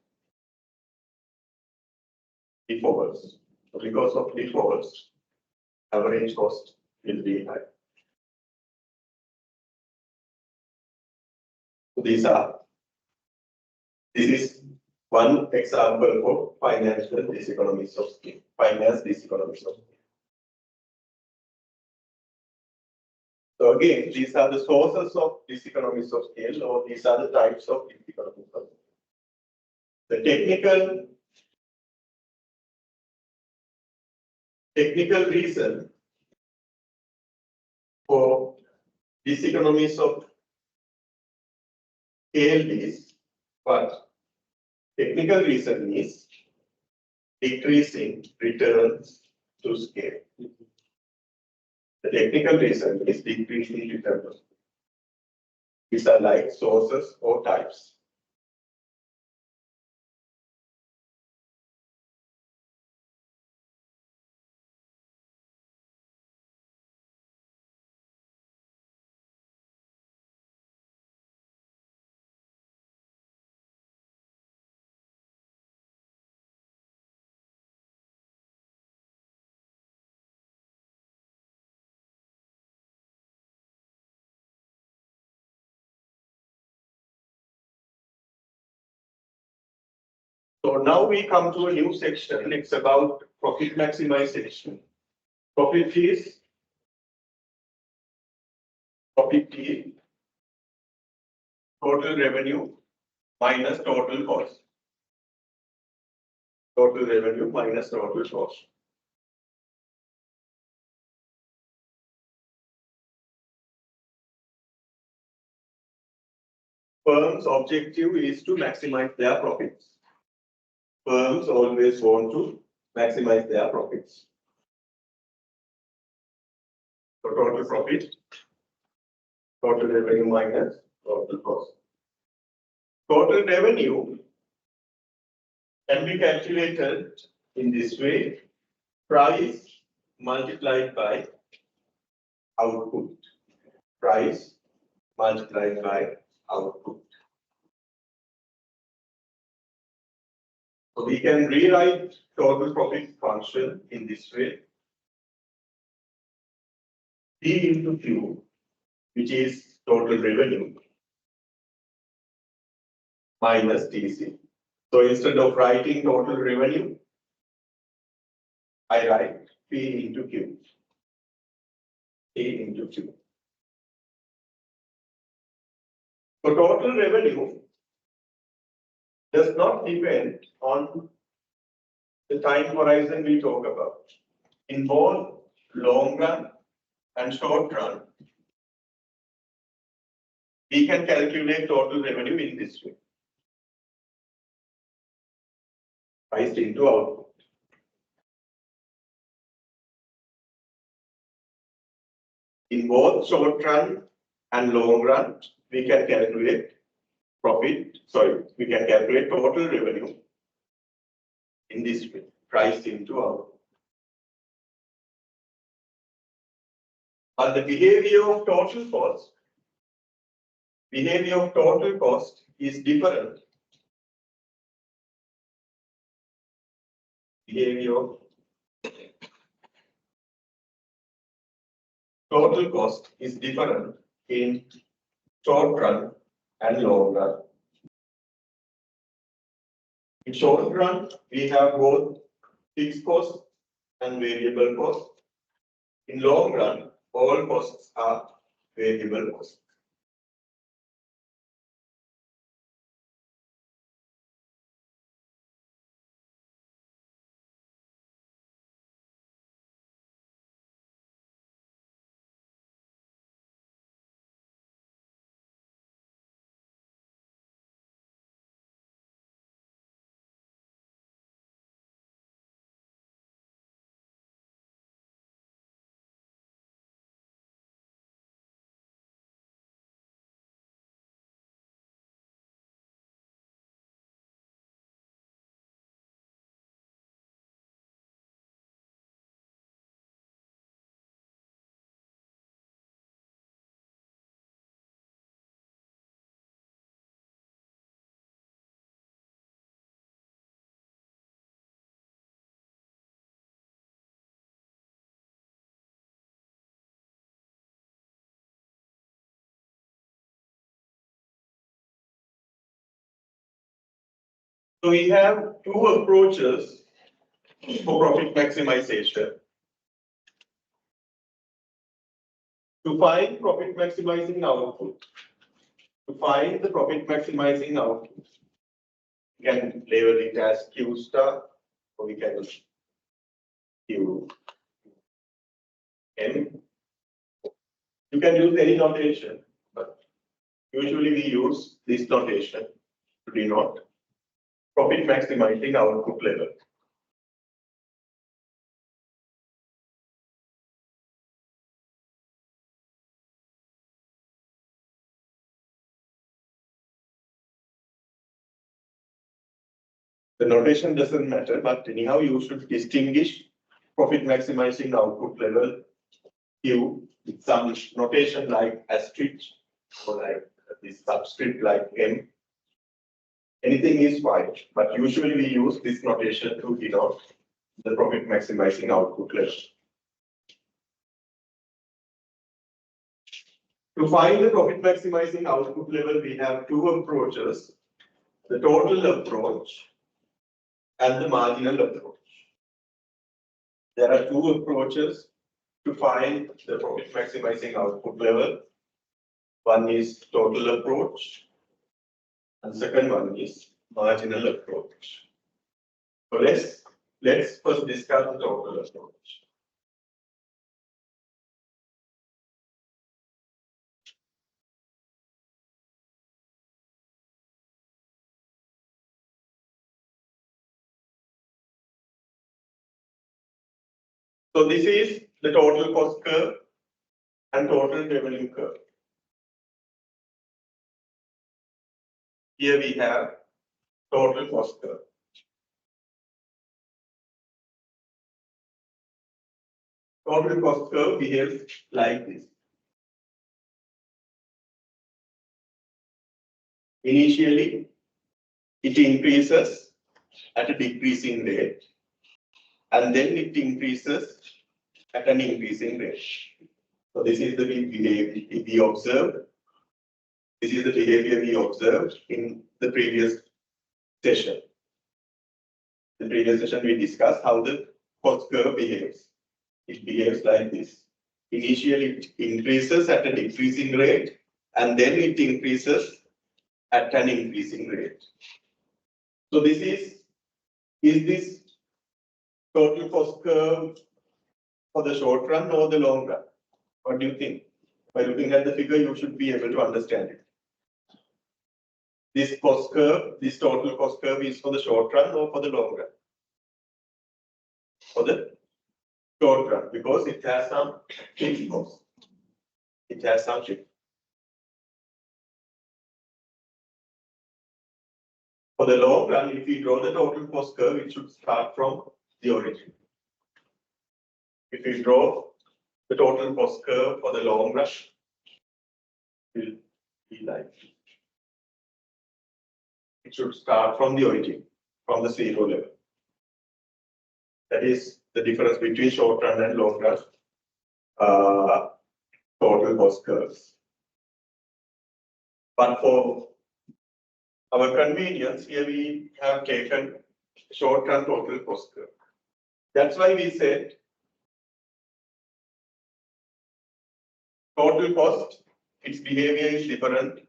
So because of defaults, average cost will be high. So this is one example of financial diseconomies of scale. Finance diseconomies of scale. So again, these are the sources of diseconomies of scale, or these are the types of diseconomies of scale. The technical reason for diseconomies of scale is what? Technical reason is decreasing returns to scale. The technical reason is decreasing returns. These are like sources or types. So now we come to a new section. It's about profit maximization. Profit is total revenue minus total cost. Total revenue minus total cost. Firm's objective is to maximize their profits. Firms always want to maximize their profits. So total profit, total revenue minus total cost. Total revenue can be calculated in this way: price multiplied by output. Price multiplied by output. So we can rewrite total profit function in this way: P into Q, which is total revenue, minus TC. So instead of writing total revenue, I write P into Q. P into Q. So total revenue does not depend on the time horizon we talk about. In both long run and short run, we can calculate total revenue in this way: price into output. In both short run and long run, we can calculate we can calculate total revenue in this way: price into output. But the behavior of total cost is different. Behavior of total cost is different in short run and long run. In short run, we have both fixed cost and variable cost. In long run, all costs are variable costs. So we have two approaches for profit maximization. To find profit maximizing output, we can label it as Q star, or we can Q M. You can use any notation, but usually we use this notation to denote profit maximizing output level. The notation doesn't matter, but anyhow you should distinguish profit maximizing output level Q with some notation like asterisk or like this subscript like M. Anything is fine, but usually we use this notation to denote the profit maximizing output level. To find the profit maximizing output level, we have two approaches: the total approach and the marginal approach. There are two approaches to find the profit maximizing output level. One is total approach, and second one is marginal approach. So let's first discuss the total approach. So this is the total cost curve and total revenue curve. Here we have total cost curve. Total cost curve behaves like this. Initially, it increases at a decreasing rate, and then it increases at an increasing rate. So this is the behavior we observed. This is the behavior we observed in the previous session. The previous session we discussed how the cost curve behaves. It behaves like this. Initially, it increases at a decreasing rate, and then it increases at an increasing rate. So this is this total cost curve for the short run or the long run? What do you think? By looking at the figure, you should be able to understand it. This cost curve, this total cost curve is for the short run or for the long run? For the short run, because it has some fixed cost. It has some shift. For the long run, if we draw the total cost curve, it should start from the origin. If we draw the total cost curve for the long run, it will be like it should start from the origin, from the zero level. That is the difference between short run and long run total cost curves. But for our convenience, here we have taken short run total cost curve. That's why we said total cost, its behavior is different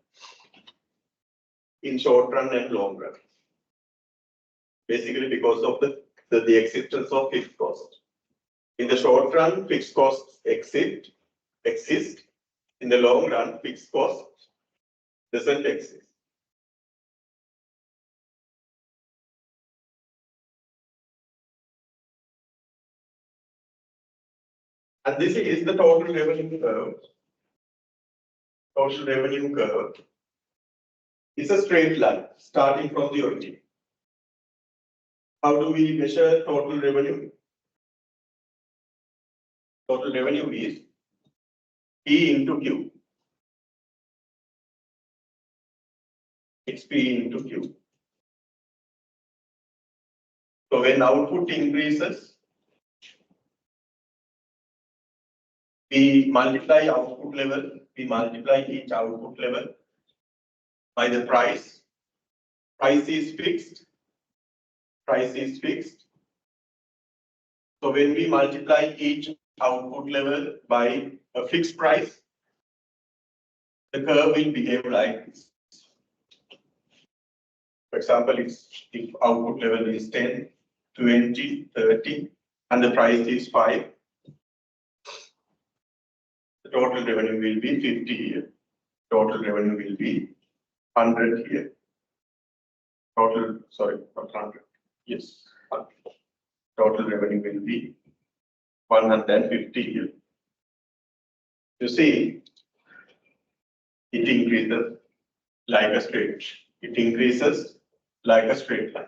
in short run and long run. Basically because of the existence of fixed cost. In the short run, fixed costs exist. In the long run, fixed cost doesn't exist. And this is the total revenue curve. Total revenue curve is a straight line starting from the origin. How do we measure total revenue? Total revenue is P into Q. It's P into Q. So when output increases, we multiply output level, we multiply each output level by the price. Price is fixed. Price is fixed. So when we multiply each output level by a fixed price, the curve will behave like this. For example, if output level is 10, 20, 30, and the price is 5, the total revenue will be 50 here. Total revenue will be 100 here. Total, sorry, not 100. Yes, 100. Total revenue will be 150 here. You see, it increases like a straight. It increases like a straight line.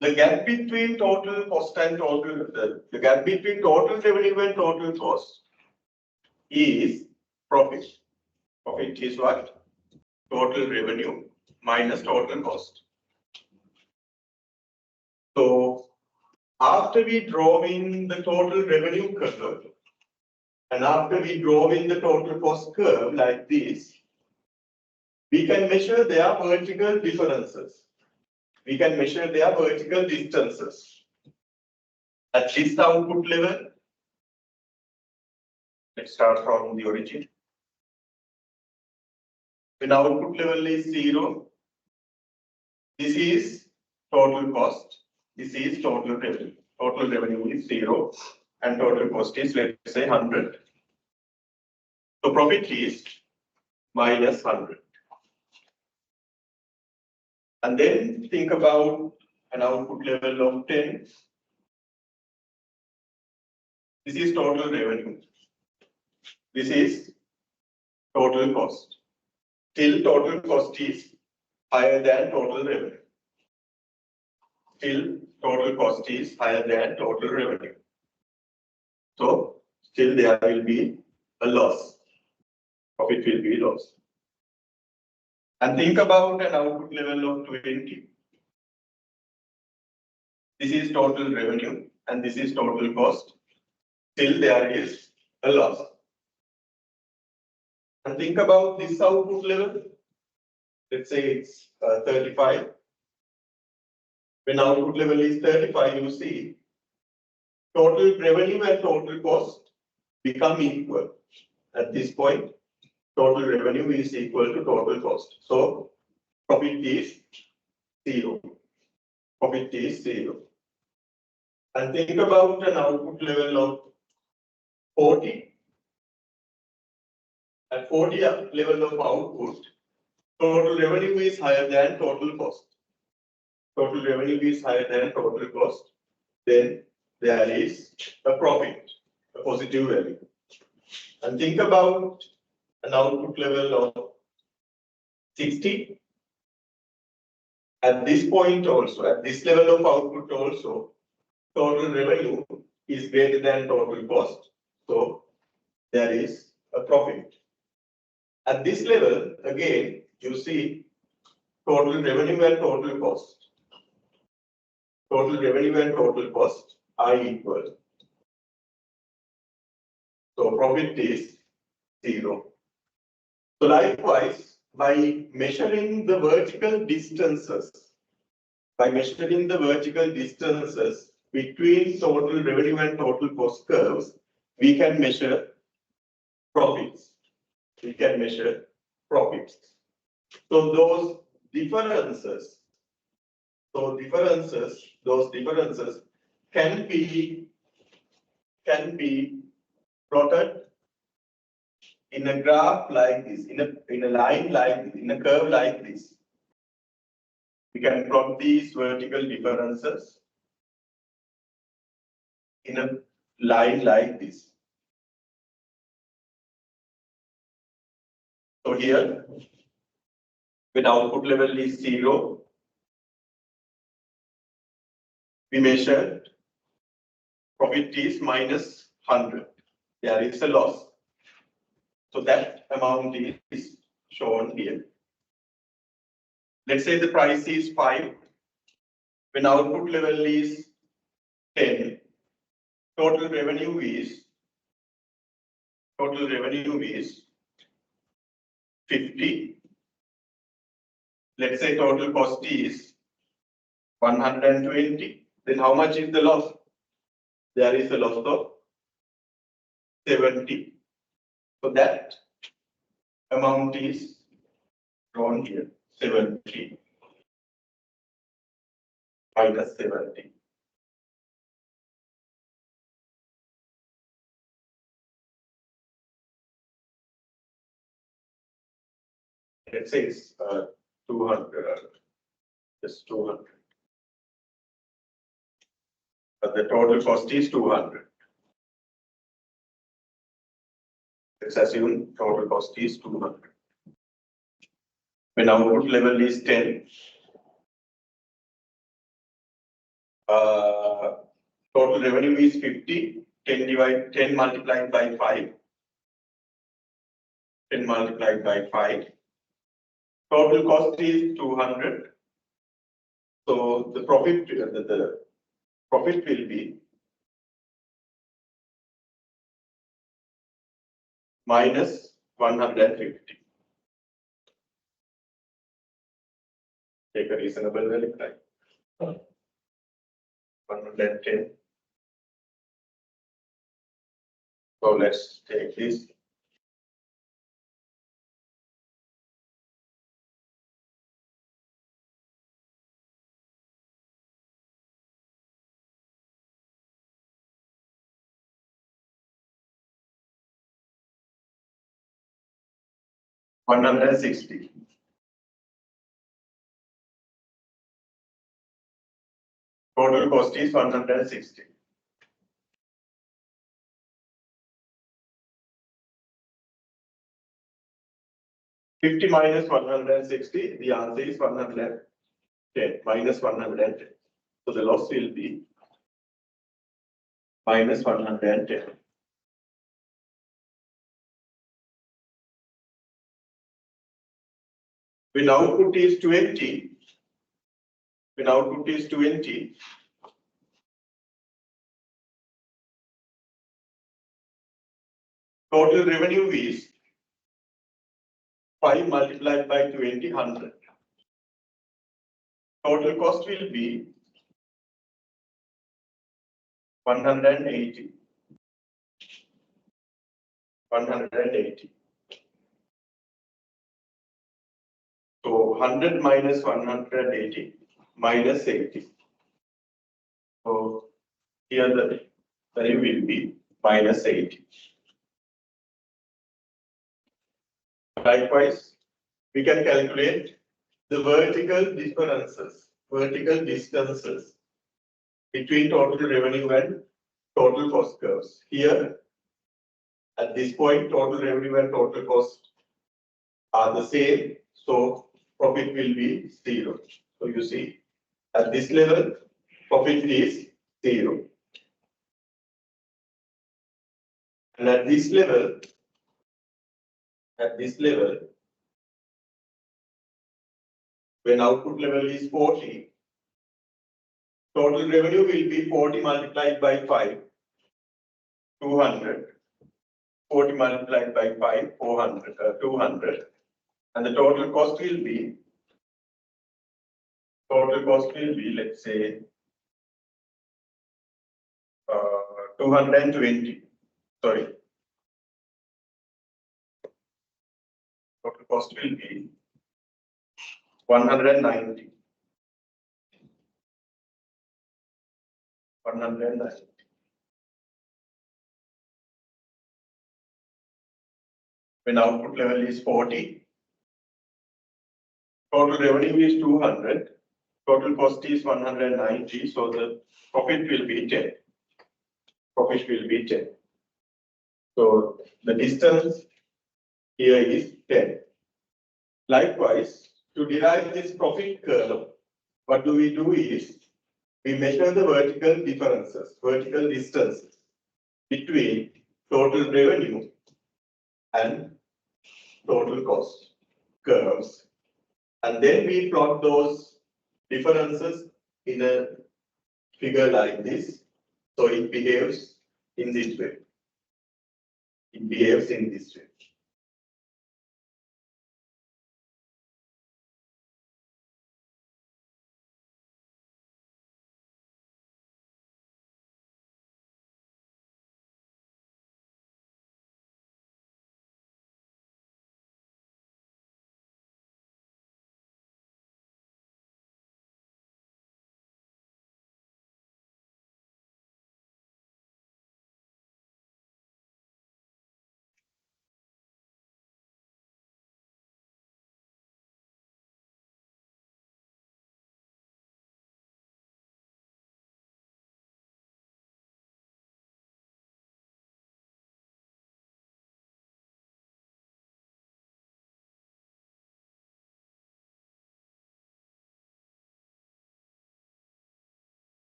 The gap between total cost and the gap between total revenue and total cost is profit. Profit is what? Total revenue minus total cost. So after we draw in the total revenue curve and after we draw in the total cost curve like this, we can measure their vertical differences. We can measure their vertical distances. At this output level, let's start from the origin. when output level is 0, this is total cost, this is total revenue. Total revenue is 0 and total cost is, let's say, 100. So profit is minus 100. And then think about an output level of 10. This is total revenue. This is total cost. Still total cost is higher than total revenue. Still total cost is higher than total revenue. So still there will be a loss. Profit will be loss. And think about an output level of 20. This is total revenue and this is total cost. Still there is a loss. And think about this output level. Let's say it's 35. When output level is 35, you see total revenue and total cost become equal. At this point, total revenue is equal to total cost. So profit is 0. Profit is 0. And think about an output level of 40. At 40 level of output, total revenue is higher than total cost. Total revenue is higher than total cost. Then there is a profit, a positive value. And think about an output level of 60. At this point also, at this level of output also, total revenue is greater than total cost. So there is a profit. At this level, again, you see total revenue and total cost. Total revenue and total cost are equal. So profit is 0. So likewise, by measuring the vertical distances, between total revenue and total cost curves, we can measure profits. So those differences can be plotted in a graph like this, in a line like this, in a curve like this. We can plot these vertical differences in a line like this. So here, when output level is 0, we measured profit is minus 100. There is a loss. So that amount is shown here. Let's say the price is 5. When output level is 10, total revenue is 50. Let's say total cost is 120. Then how much is the loss? There is a loss of 70. So that amount is drawn here, 70 minus 70. Let's say it's 200, just 200. But the total cost is 200. Let's assume total cost is 200. When output level is 10, total revenue is 50. 10 multiplied by 5. 10 multiplied by 5. Total cost is 200. So the profit will be minus 150. Take a reasonable value, right? 110. So let's take this. 160. Total cost is 160. $50 minus 160, the answer is 110, minus 110. So the loss will be minus 110. When output is 20, total revenue is 5 multiplied by 20, 100. Total cost will be 180. 180. So 100 minus 180 minus 80. So here the value will be minus 80. Likewise, we can calculate the vertical distances between total revenue and total cost curves. Here, at this point, total revenue and total cost are the same, so profit will be 0. So you see, at this level, profit is 0. And at this level, when output level is 40, total revenue will be 40 multiplied by 5, 200. 40 multiplied by 5, 400, 200. And the total cost will be, let's say, 220. Sorry. Total cost will be 190. 190. When output level is 40, total revenue is 200, total cost is 190, so the profit will be 10. Profit will be 10. So the distance here is 10. Likewise, to derive this profit curve, what do we do is, we measure the vertical distances between total revenue and total cost curves. And then we plot those differences in a figure like this. So it behaves in this way. It behaves in this way.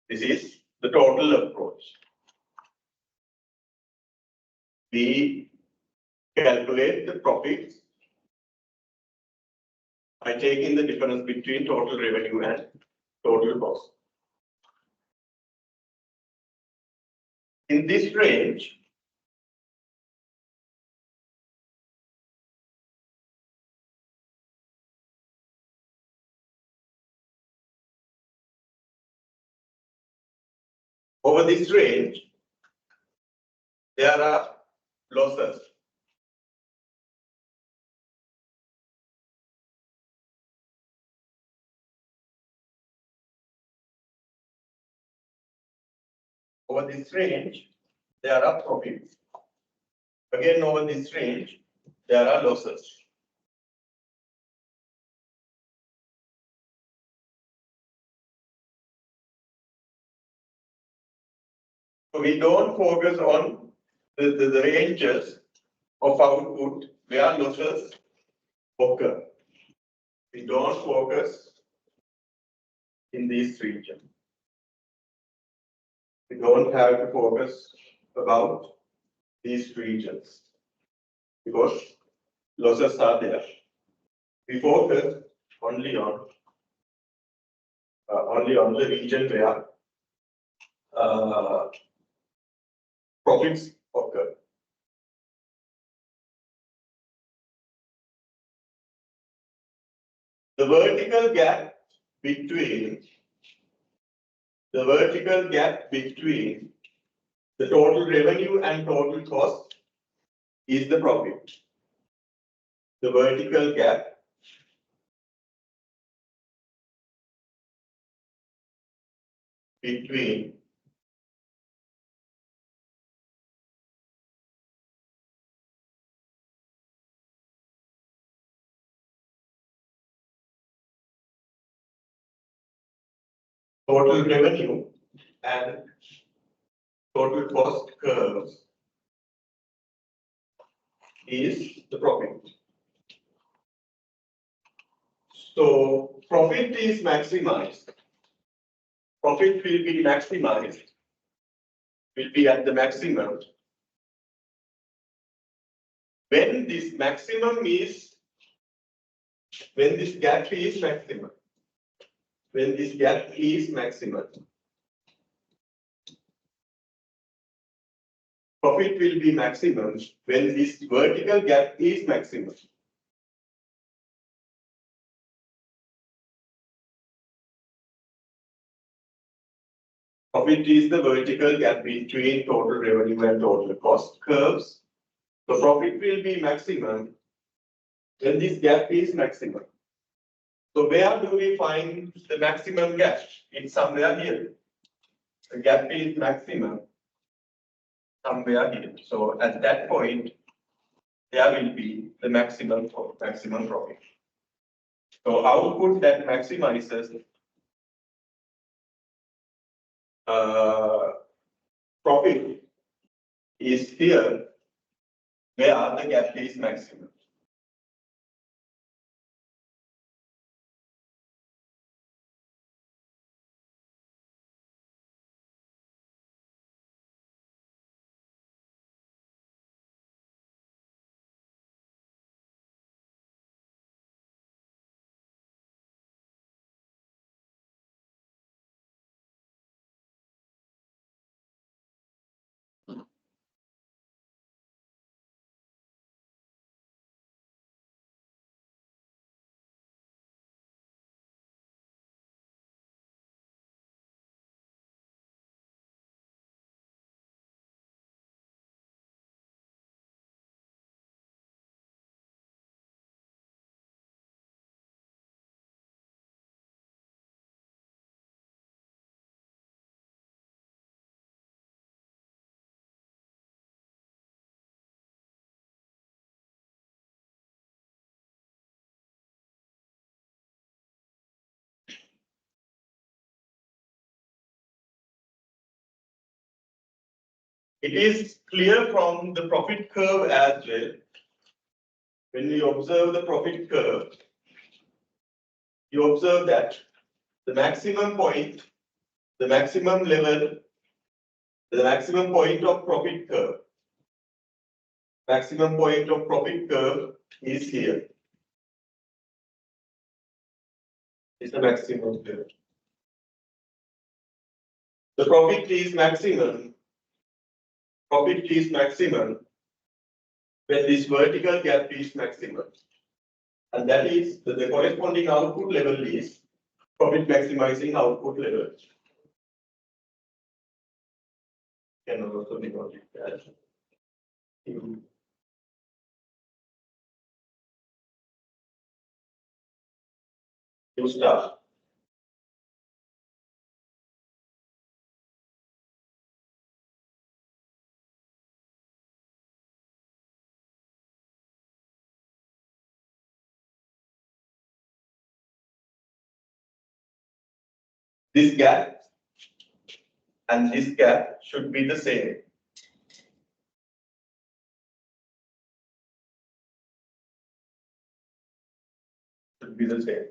This is the total approach. We calculate the profits by taking the difference between total revenue and total cost. In this range, over this range, there are losses. Over this range, there are profits. Again, over this range, there are losses. So we don't focus on the ranges of output where losses occur. We don't focus in this region. We don't have to focus about these regions because losses are there. We focus only on the region where profits occur. The vertical gap between the total revenue and total cost is the profit. The vertical gap between total revenue and total cost curves is the profit. So profit is maximized. Profit will be maximized, will be at the maximum when this maximum is, when this gap is maximum. When this gap is maximum. Profit will be maximum when this vertical gap is maximum. Profit is the vertical gap between total revenue and total cost curves. So profit will be maximum when this gap is maximum. So where do we find the maximum gap? It's somewhere here. The gap is maximum somewhere here. So at that point, there will be the maximum profit. So output that maximizes profit is here where the gap is maximum. It is clear from the profit curve as well. When we observe the profit curve, you observe that the maximum point the maximum level, the maximum point of profit curve. Maximum point of profit curve is here. Is the maximum curve. The profit is maximum. Profit is maximum when this vertical gap is maximum. And that is the corresponding output level is profit maximizing output level. Can also denote it as Q. Q star. This gap and this gap should be the same. Should be the same.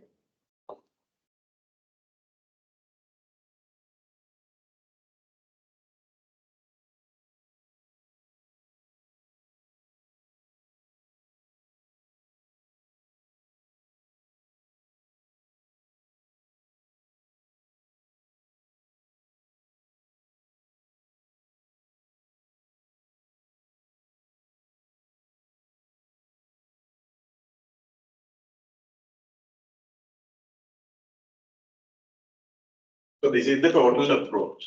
So this is the total approach.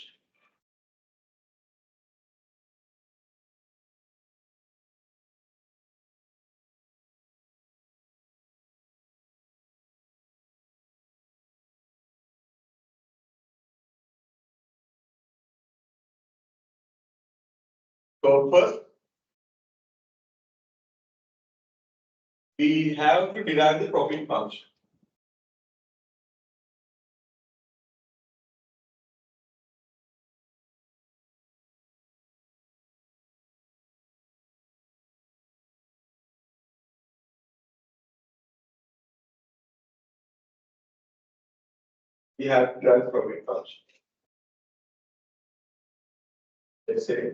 So first, we have to derive the profit function. We have to derive profit function. Let's say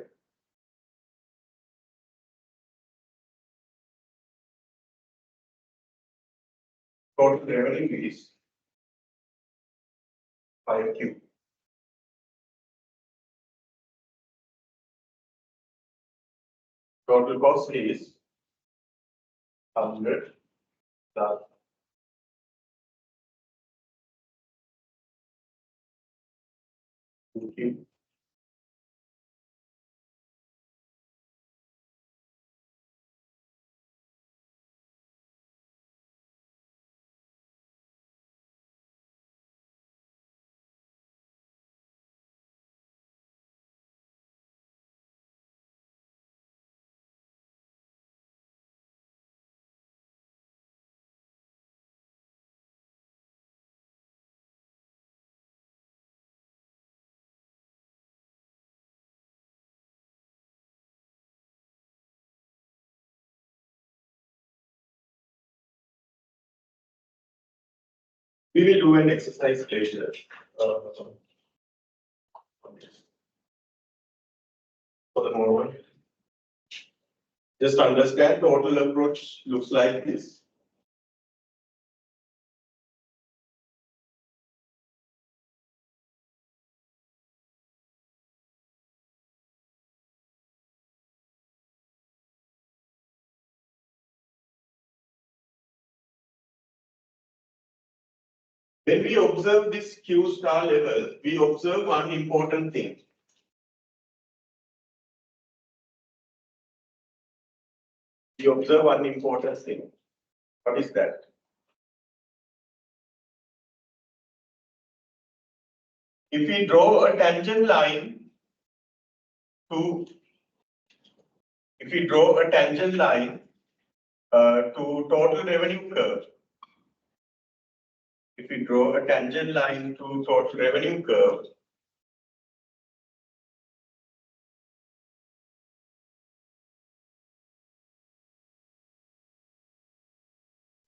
total revenue is 5Q. Total cost is 100 plus 2Q. We will do an exercise later. For the moment, just understand total approach looks like this. When we observe this Q star level, we observe one important thing. We observe one important thing. What is that? If we draw a tangent line to, to total revenue curve, if we draw a tangent line to total revenue curve,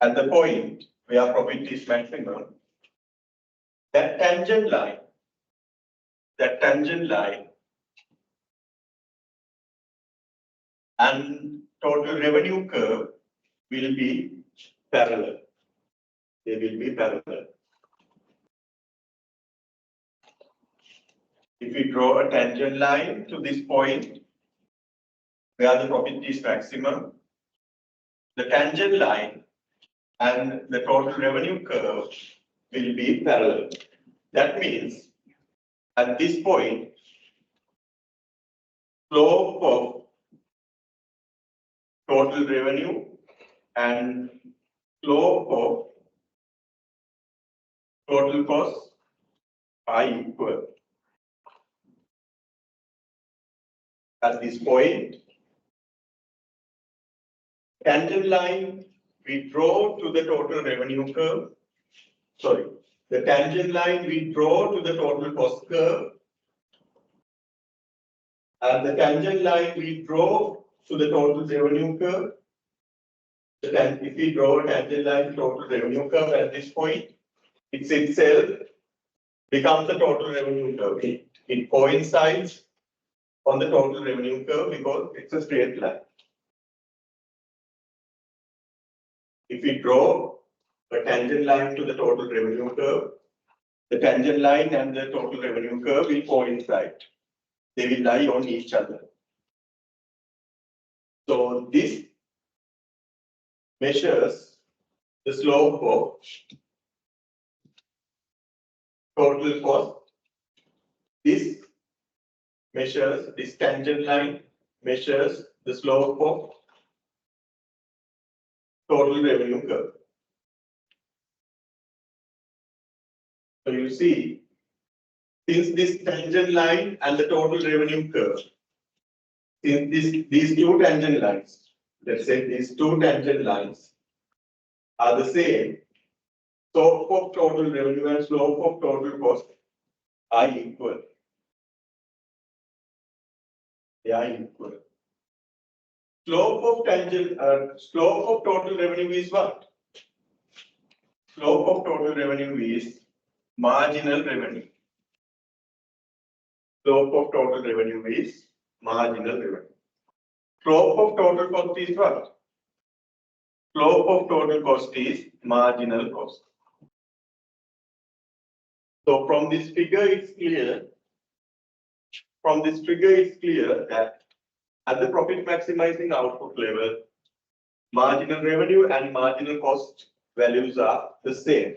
at the point where profit is maximum, that tangent line that tangent line and total revenue curve will be parallel. They will be parallel. If we draw a tangent line to this point, where the profit is maximum, the tangent line and the total revenue curve will be parallel. That means at this point, slope of total revenue and slope of total cost are equal. At this point, tangent line we draw to the total revenue curve. Sorry, the tangent line we draw to the total cost curve, and the tangent line we draw to the total revenue curve. If we draw a tangent line to total revenue curve at this point, it itself becomes the total revenue curve. It coincides on the total revenue curve because it's a straight line. If we draw a tangent line to the total revenue curve, the tangent line and the total revenue curve will coincide. They will lie on each other. So this measures the slope of total cost. This tangent line measures the slope of total revenue curve. So you see, since this tangent line and the total revenue curve, since these two tangent lines, let's say these two tangent lines are the same, slope of total revenue and slope of total cost are equal. They are equal. Slope of total revenue is what? Slope of total revenue is marginal revenue. Slope of total revenue is marginal revenue. Slope of total cost is what? Slope of total cost is marginal cost. So from this figure, it's clear. From this figure, it's clear that at the profit maximizing output level, marginal revenue and marginal cost values are the same.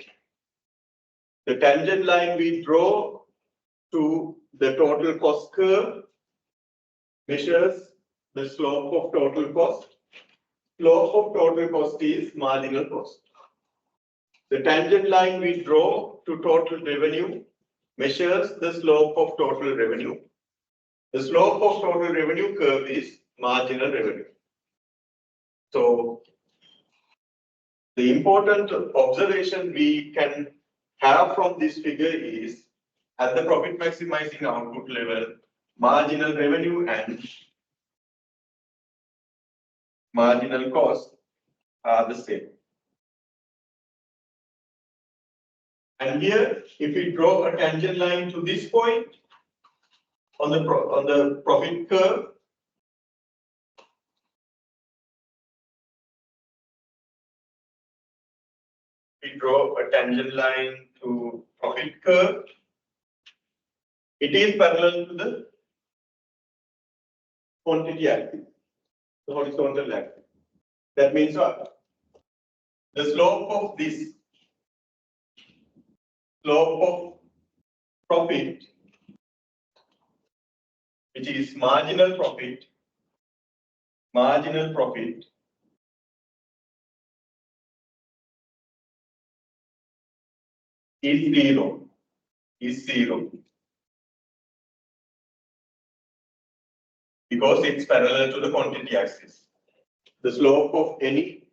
The tangent line we draw to the total cost curve measures the slope of total cost. Slope of total cost is marginal cost. The tangent line we draw to total revenue measures the slope of total revenue. The slope of total revenue curve is marginal revenue. So the important observation we can have from this figure is at the profit maximizing output level, marginal revenue and marginal cost are the same. And here, if we draw a tangent line to this point on the profit curve, we draw a tangent line to profit curve. It is parallel to the quantity axis, the horizontal axis. That means what? The slope of this, slope of profit, which is marginal profit, is zero. Because it's parallel to the quantity axis. The slope of any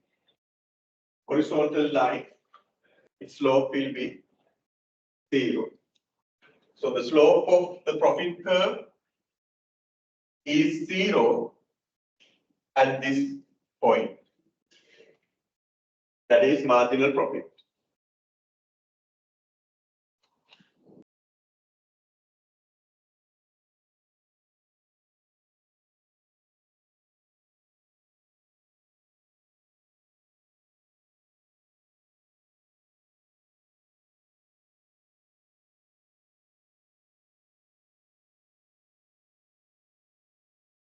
horizontal line, its slope will be zero. So the slope of the profit curve is zero at this point. That is marginal profit.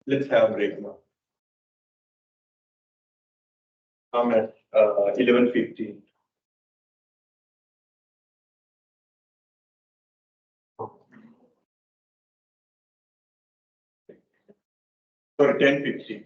Let's have a break now. I'm at 11:50. Sorry, 10:50.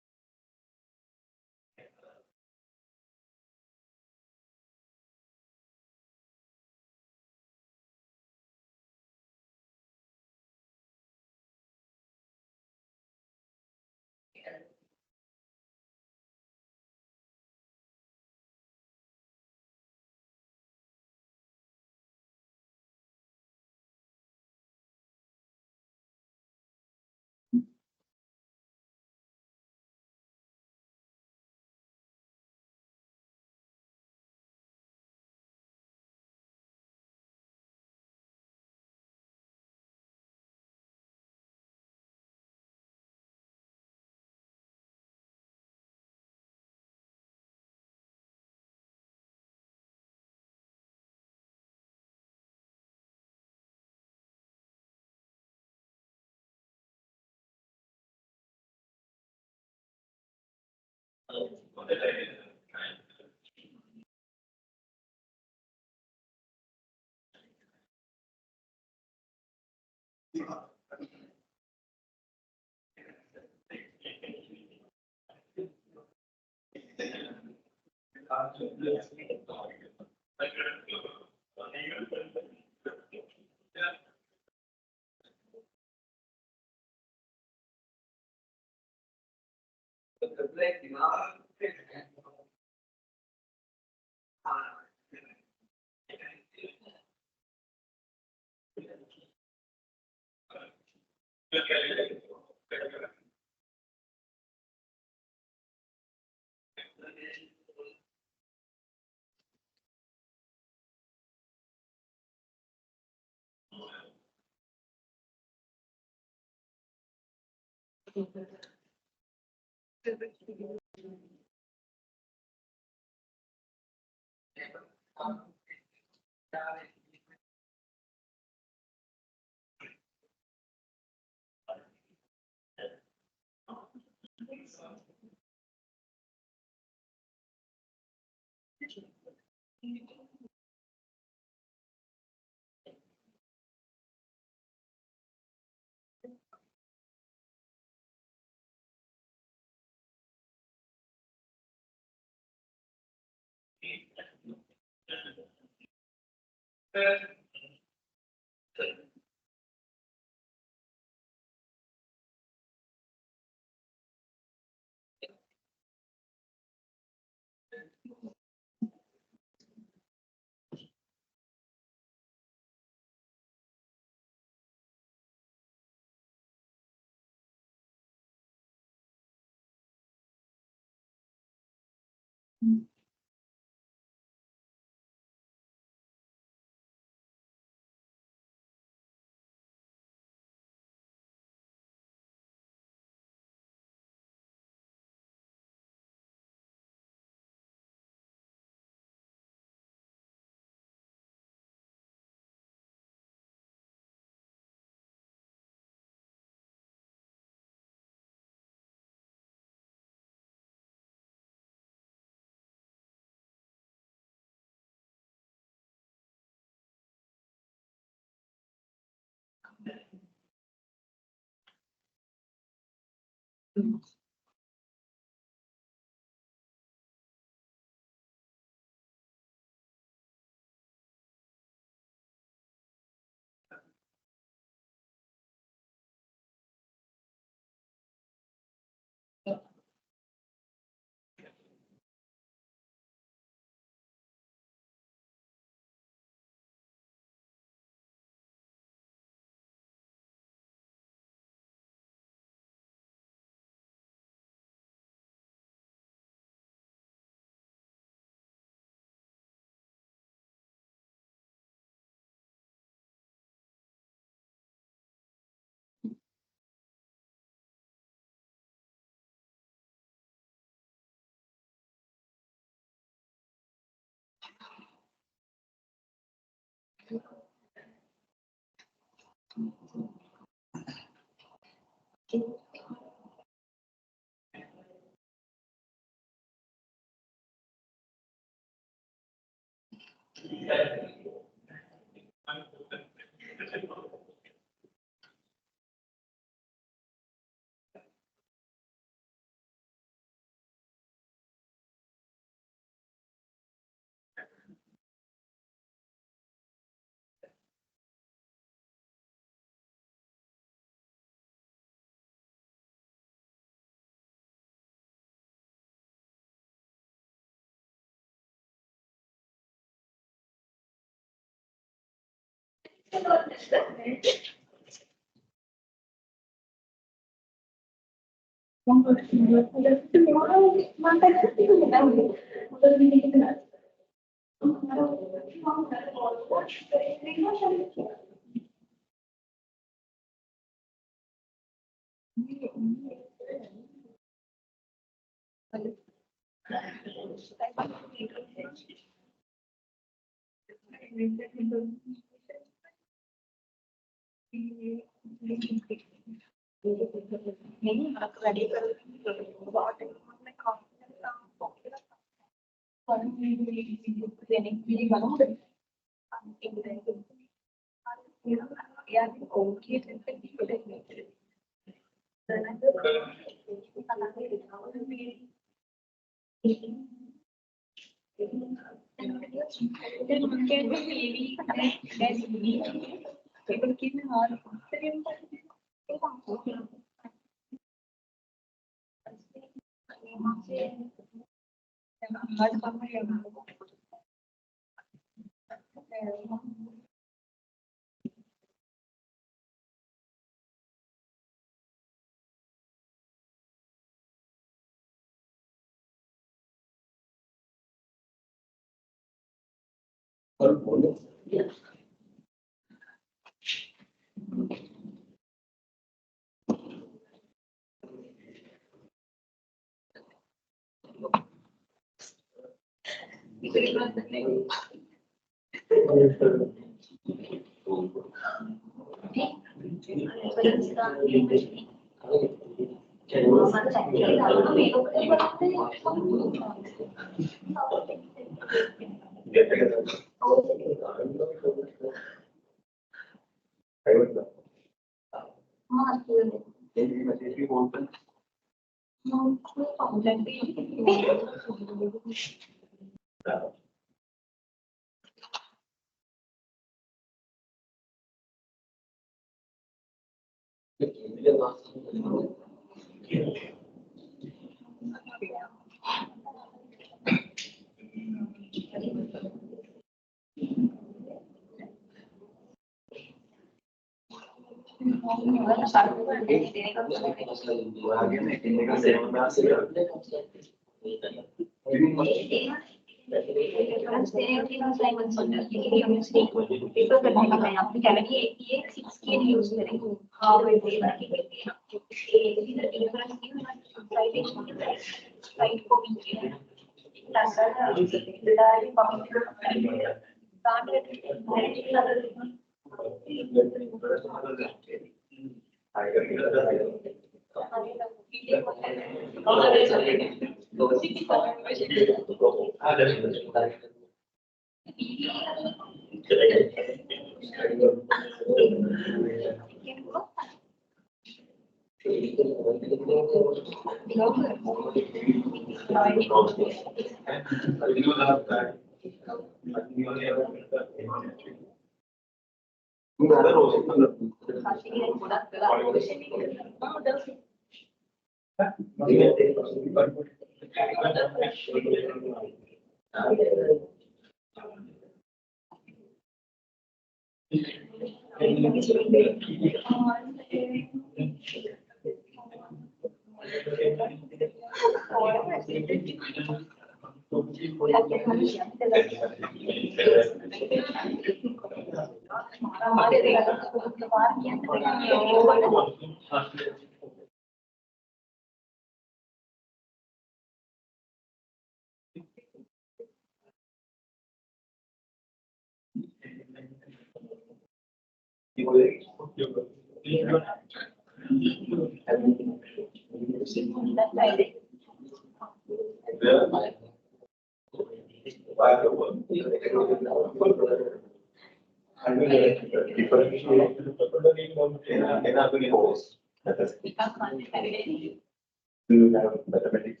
Do you have mathematics?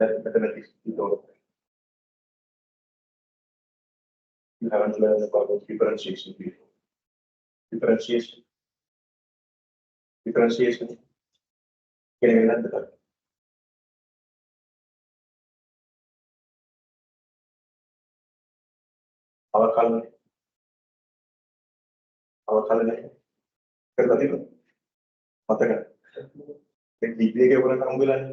Mathematics, you don't. You haven't learned about differentiation before. Differentiation. Differentiation. Can you learn that? Our color. Our color. Kan tadi tuh. Mata kan. Di dia kayak orang kamu bilang.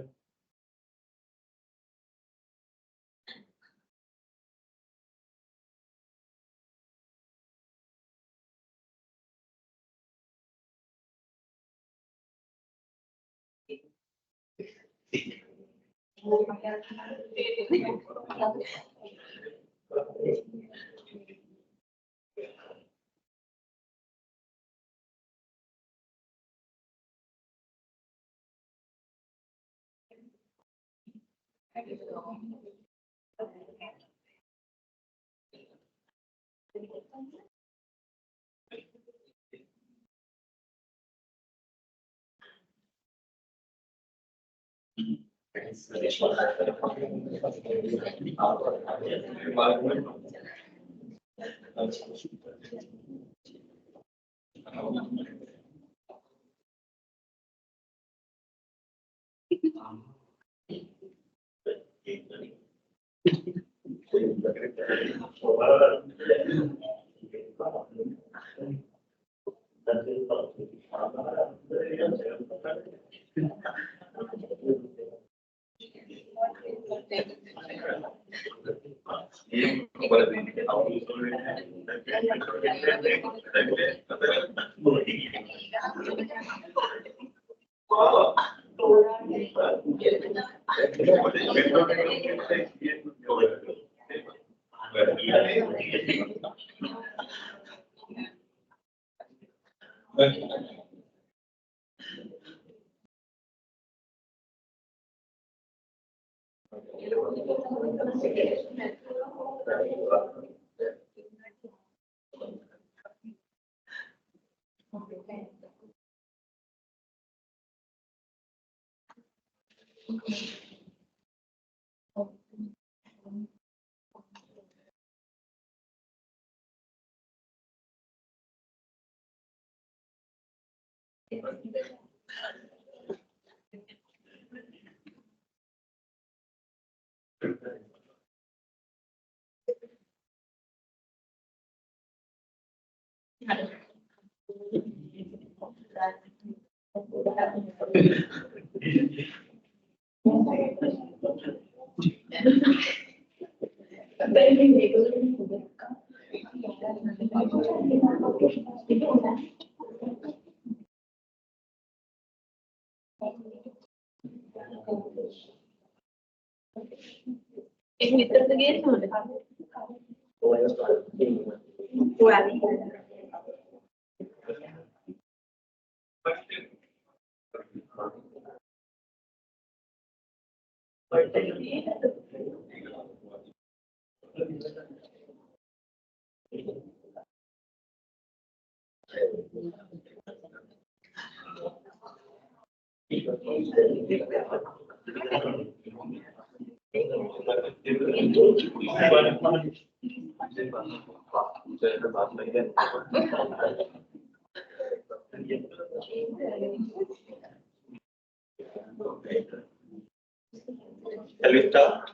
Shall we start?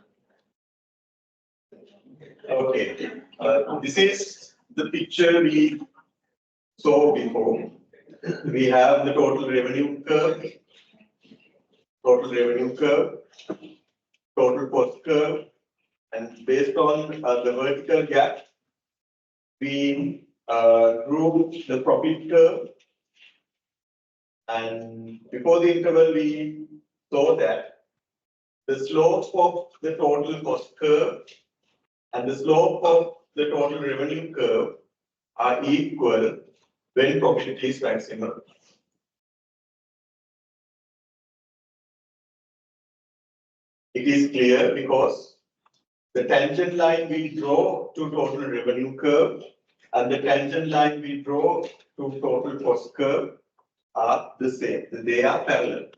Okay. This is the picture we saw before. We have the total revenue curve, total cost curve, and based on the vertical gap, we drew the profit curve. And before the interval, we saw that the slope of the total cost curve and the slope of the total revenue curve are equal when profit is maximum. It is clear because the tangent line we draw to total revenue curve and the tangent line we draw to total cost curve are the same. They are parallel.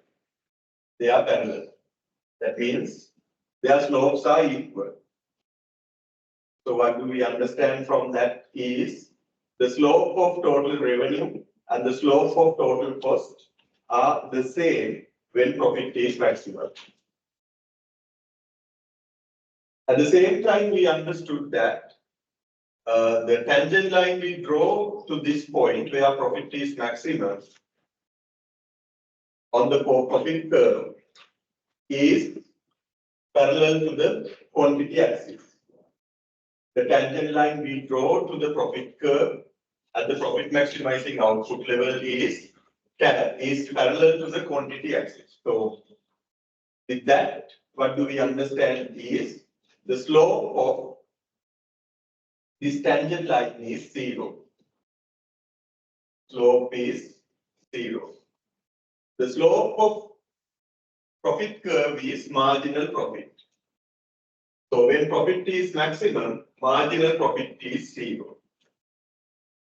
That means their slopes are equal. So what do we understand from that is the slope of total revenue and the slope of total cost are the same when profit is maximum. At the same time, we understood that the tangent line we draw to this point where profit is maximum on the profit curve is parallel to the quantity axis. The tangent line we draw to the profit curve at the profit maximizing output level is parallel to the quantity axis. So with that, what do we understand is the slope of this tangent line is 0. Slope is 0. The slope of profit curve is marginal profit. So when profit is maximum, marginal profit is zero.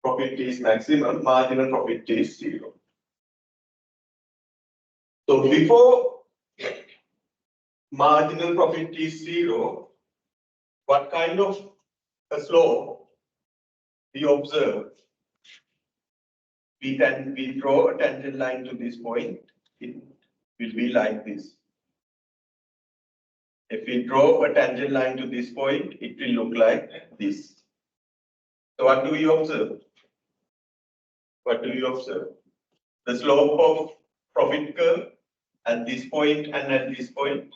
Profit is maximum, marginal profit is zero. So before marginal profit is zero, what kind of a slope we observe? We draw a tangent line to this point. It will be like this. If we draw a tangent line to this point, it will look like this. So what do we observe? What do you observe? The slope of profit curve at this point and at this point,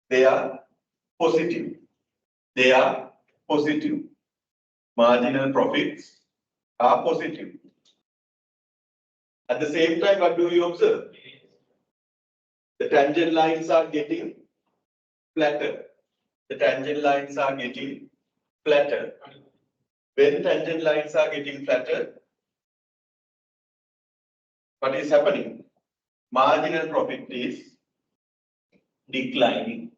they are positive. They are positive. Marginal profits are positive. At the same time, what do you observe? The tangent lines are getting flatter. The tangent lines are getting flatter. When tangent lines are getting flatter, what is happening? Marginal profit is declining.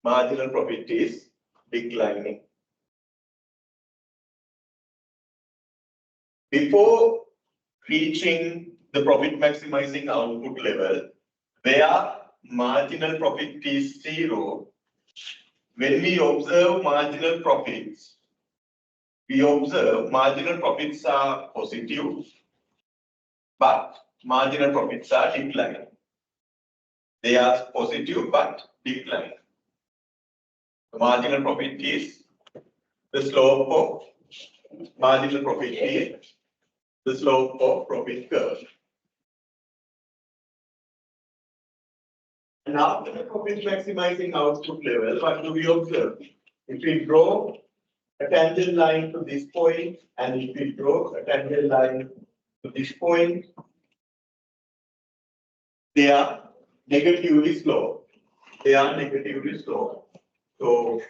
Marginal profit is declining. Before reaching the profit maximizing output level, where marginal profit is zero, when we observe marginal profits, we observe marginal profits are positive, but marginal profits are declining. They are positive but declining. The marginal profit is the slope of marginal profit is the slope of profit curve. And after the profit maximizing output level, what do we observe? If we draw a tangent line to this point, and if we draw a tangent line to this point, they are negatively slope. They are negatively slope. So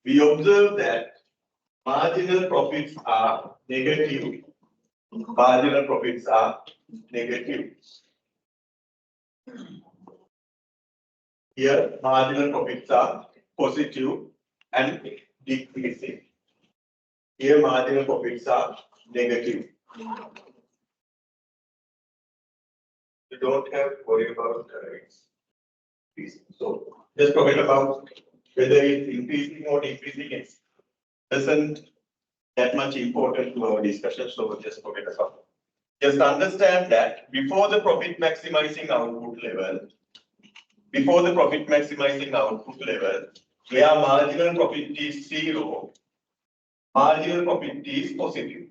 we observe that marginal profits are negative. Marginal profits are negative. Here, marginal profits are positive and decreasing. Here, marginal profits are negative. You don't have to worry about increasing. So just forget about whether it's increasing or decreasing. It isn't that much important to our discussion, so just forget about it. Just understand that before the profit maximizing output level, where marginal profit is zero, marginal profit is positive.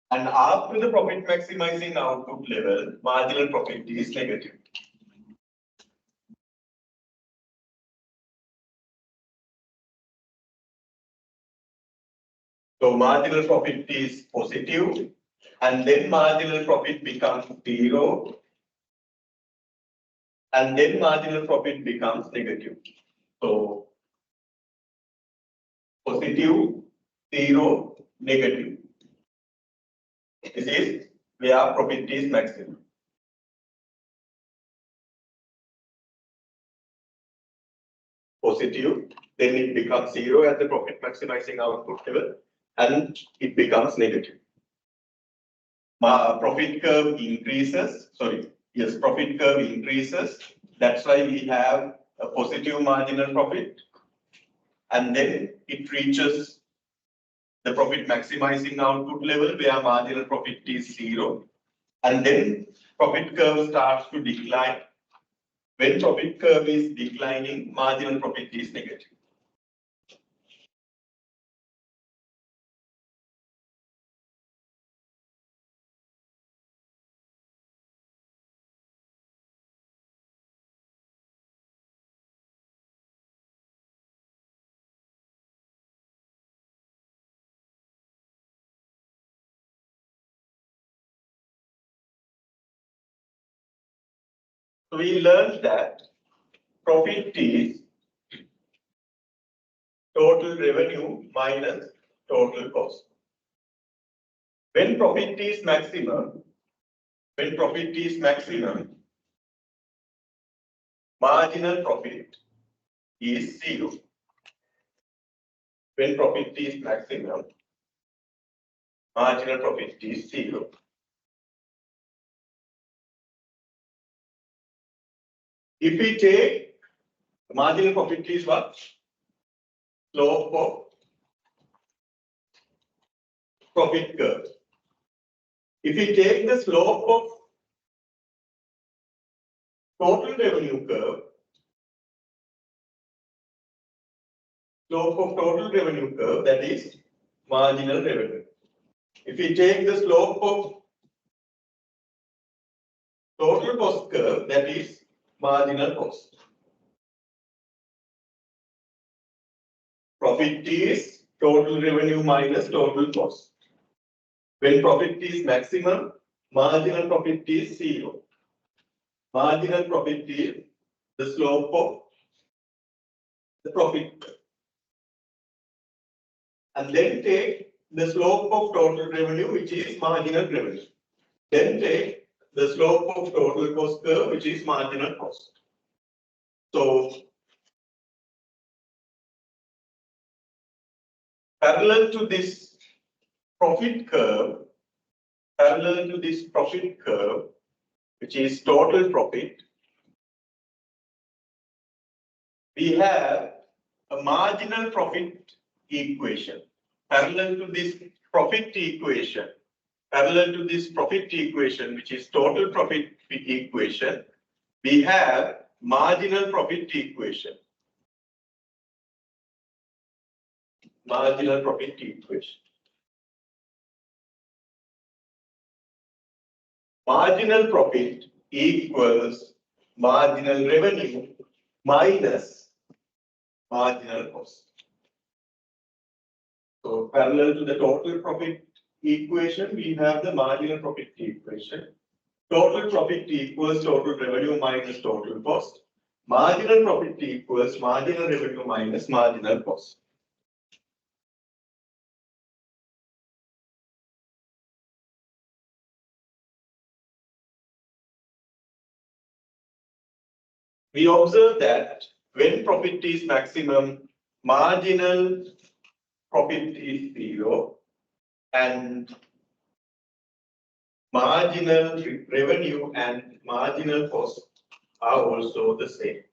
And after the profit maximizing output level, marginal profit is negative. So marginal profit is positive, and then marginal profit becomes zero, and then marginal profit becomes negative. So positive, zero, negative. This is where profit is maximum. Positive, then it becomes zero at the profit maximizing output level, and it becomes negative. Profit curve increases. Profit curve increases. That's why we have a positive marginal profit, and then it reaches the profit maximizing output level where marginal profit is zero, and then profit curve starts to decline. When profit curve is declining, marginal profit is negative. So we learned that profit is total revenue minus total cost. When profit is maximum, marginal profit is 0. When profit is maximum, marginal profit is 0. If we take marginal profit is what? Slope of profit curve. If we take the slope of total revenue curve, that is marginal revenue. If we take the slope of total cost curve, that is marginal cost. Profit is total revenue minus total cost. When profit is maximum, marginal profit is 0. Marginal profit is the slope of the profit curve. And then take the slope of total revenue, which is marginal revenue. Then take the slope of total cost curve, which is marginal cost. So, parallel to this profit curve, which is total profit, we have a marginal profit equation. Parallel to this profit equation, which is total profit equation, we have marginal profit equation. Marginal profit equation. Marginal profit equals marginal revenue minus marginal cost. So parallel to the total profit equation, we have the marginal profit equation. Total profit equals total revenue minus total cost. Marginal profit equals marginal revenue minus marginal cost. We observe that when profit is maximum, marginal profit is 0 and marginal revenue and marginal cost are also the same.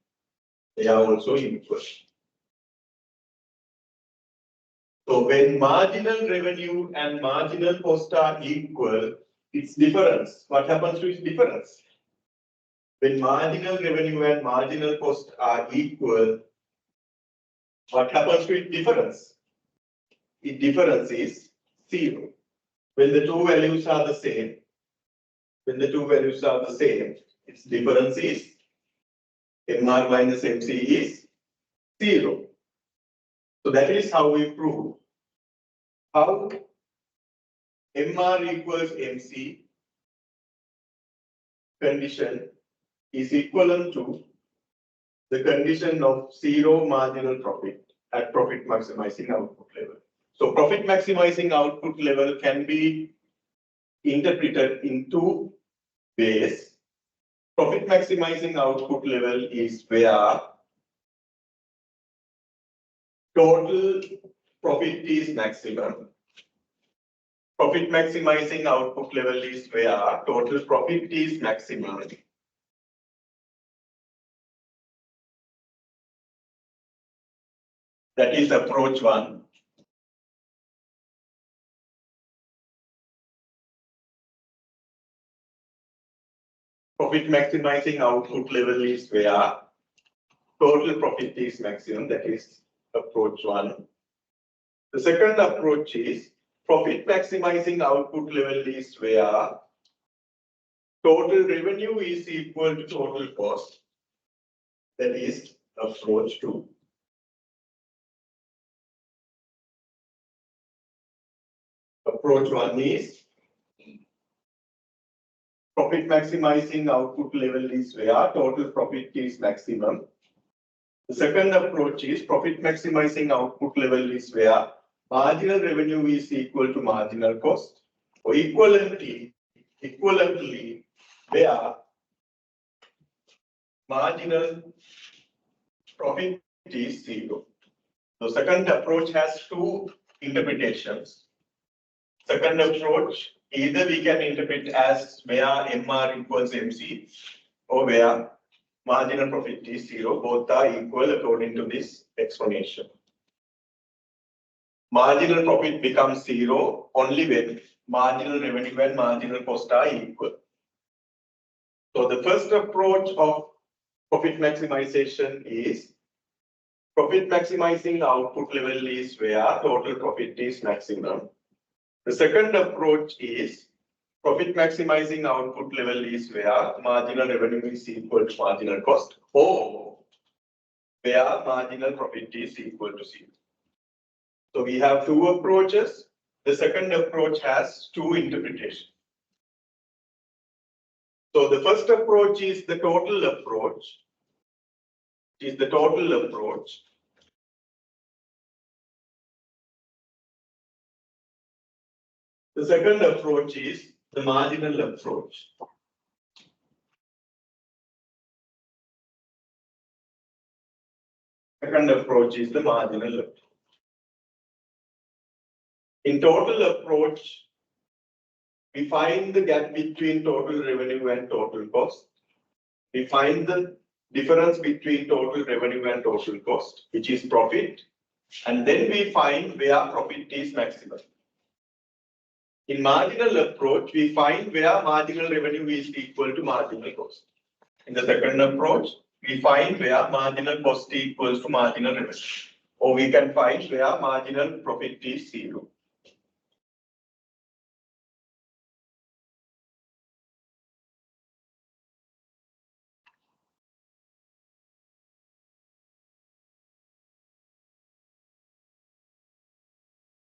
They are also equal. So when marginal revenue and marginal cost are equal, its difference. What happens to its difference? When marginal revenue and marginal cost are equal, what happens to its difference? Its difference is 0. When the two values are the same, its difference is MR minus MC is 0. So that is how we prove how MR equals MC condition is equivalent to the condition of 0 marginal profit at profit maximizing output level. So profit maximizing output level can be interpreted in two ways. Profit maximizing output level is where total profit is maximum. Profit maximizing output level is where total profit is maximum. That is approach 1. Profit maximizing output level is where total profit is maximum. That is approach 1. The second approach is profit maximizing output level is where total revenue is equal to total cost. That is approach 2. Approach 1 is profit maximizing output level is where total profit is maximum. The second approach is profit maximizing output level is where marginal revenue is equal to marginal cost, or equivalently where marginal profit is zero. The second approach has two interpretations. Second approach, either we can interpret as where MR equals MC or where marginal profit is zero. Both are equal according to this explanation. Marginal profit becomes zero only when marginal revenue and marginal cost are equal. So the first approach of profit maximization is profit maximizing output level is where total profit is maximum. The second approach is profit maximizing output level is where marginal revenue is equal to marginal cost or where marginal profit is equal to zero. So we have two approaches. The second approach has two interpretations. So the first approach is the total approach. The second approach is the marginal approach. Second approach is the marginal approach. In total approach, we find the gap between total revenue and total cost. We find the difference between total revenue and total cost, which is profit. And then we find where profit is maximum. In marginal approach, we find where marginal revenue is equal to marginal cost. In the second approach, we find where marginal cost equals to marginal revenue. Or we can find where marginal profit is zero.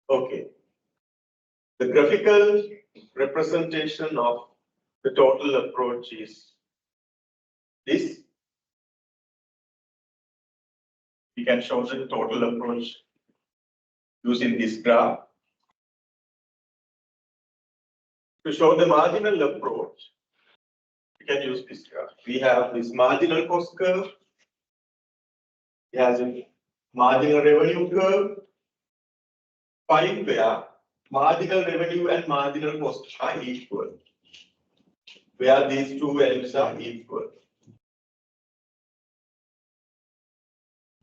Okay. The graphical representation of the total approach is this. We can show the total approach using this graph. To show the marginal approach, we can use this graph. We have this marginal cost curve. It has a marginal revenue curve. Find where marginal revenue and marginal cost are equal. Where these two values are equal.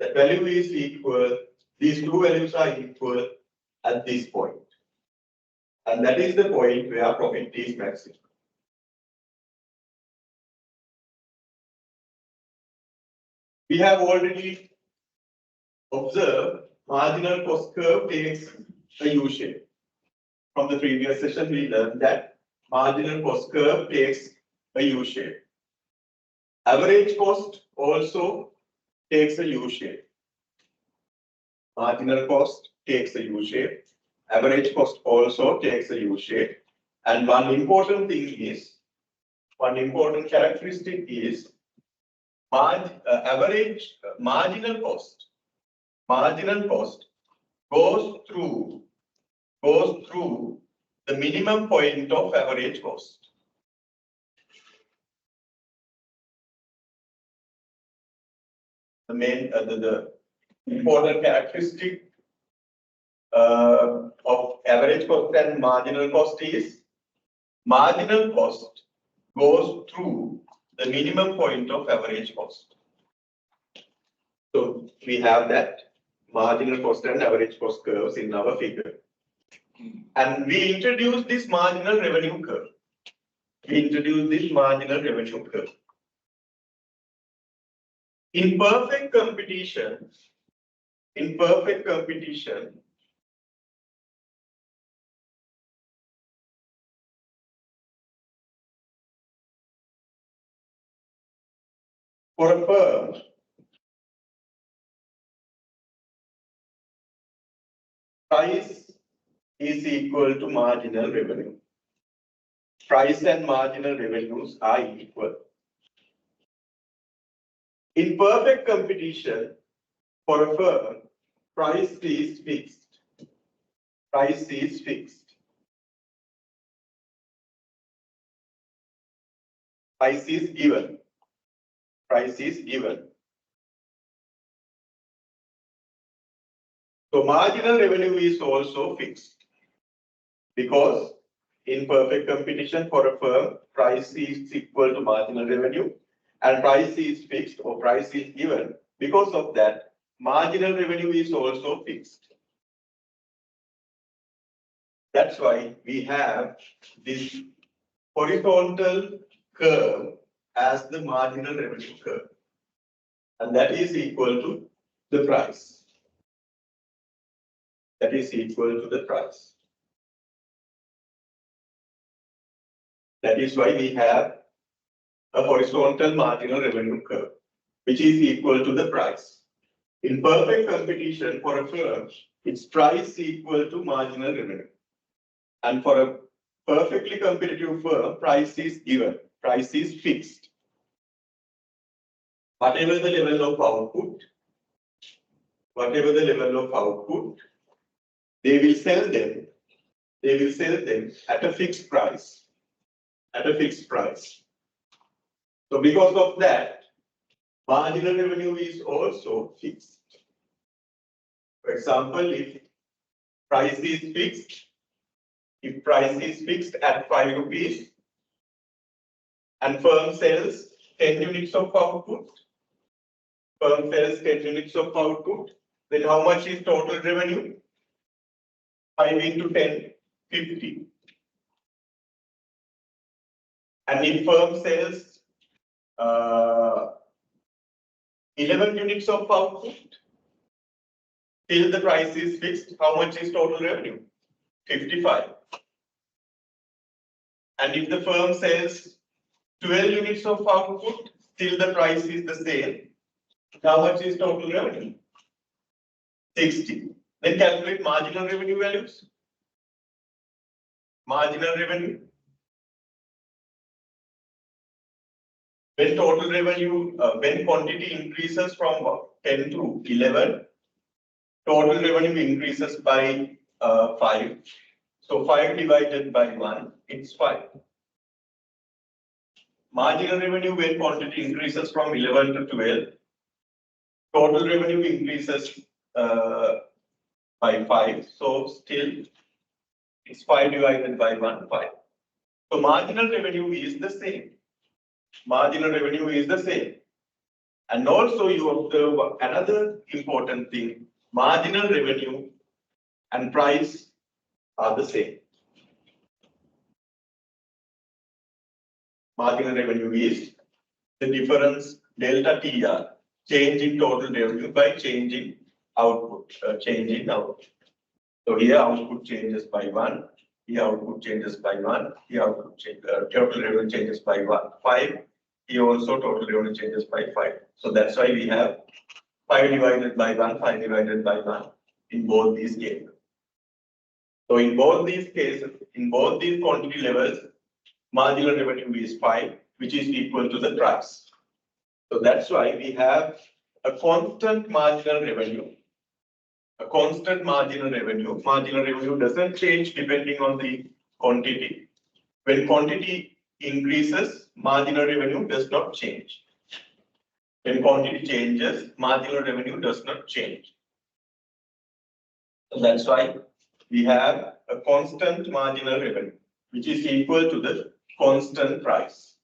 The value is equal. These two values are equal at this point. And that is the point where profit is maximum. We have already observed marginal cost curve takes a U shape. From the previous session, we learned that marginal cost curve takes a U shape. Average cost also takes a U shape. Marginal cost takes a U shape. Average cost also takes a U shape. And one important characteristic is marginal cost. Marginal cost goes through the minimum point of average cost. The important characteristic of average cost and marginal cost is marginal cost goes through the minimum point of average cost. So we have that marginal cost and average cost curves in our figure. And we introduce this marginal revenue curve. In perfect competition, for a firm, price is equal to marginal revenue. Price and marginal revenues are equal. In perfect competition, for a firm, price is fixed. Price is fixed. Price is given. price is given. So marginal revenue is also fixed because in perfect competition for a firm, price is equal to marginal revenue and price is fixed or price is given. Because of that, marginal revenue is also fixed. That's why we have this horizontal curve as the marginal revenue curve. And that is equal to the price. That is equal to the price. That is why we have a horizontal marginal revenue curve, which is equal to the price. In perfect competition for a firm, its price equal to marginal revenue. And for a perfectly competitive firm, price is given, price is fixed. Whatever the level of output, they will sell them at a fixed price. So because of that, marginal revenue is also fixed. For example, if price is fixed at 5 rupees and firm sells 10 units of output, then how much is total revenue? 5 into 10, 50. And if firm sells 11 units of output, till the price is fixed, how much is total revenue? 55. And if the firm sells 12 units of output, still the price is the same, how much is total revenue? 60. Then calculate marginal revenue values. Marginal revenue. When total revenue, when quantity increases from 10 to 11, total revenue increases by 5. So 5 divided by 1, it's 5. Marginal revenue when quantity increases from 11 to 12, total revenue increases by 5. So still it's 5 divided by 1, 5. So marginal revenue is the same. And also you observe another important thing. Marginal revenue and price are the same. Marginal revenue is the difference delta TR, change in total revenue by change in output, So here output changes by 1, here output changes by 1, here output total revenue changes by 5, here also total revenue changes by 5. So that's why we have 5 divided by 1, 5 divided by 1 in both these cases. So in both these cases, in both these quantity levels, marginal revenue is 5, which is equal to the price. So that's why we have a constant marginal revenue. Marginal revenue doesn't change depending on the quantity. When quantity increases, marginal revenue does not change. When quantity changes, marginal revenue does not change. So that's why we have a constant marginal revenue, which is equal to the constant price.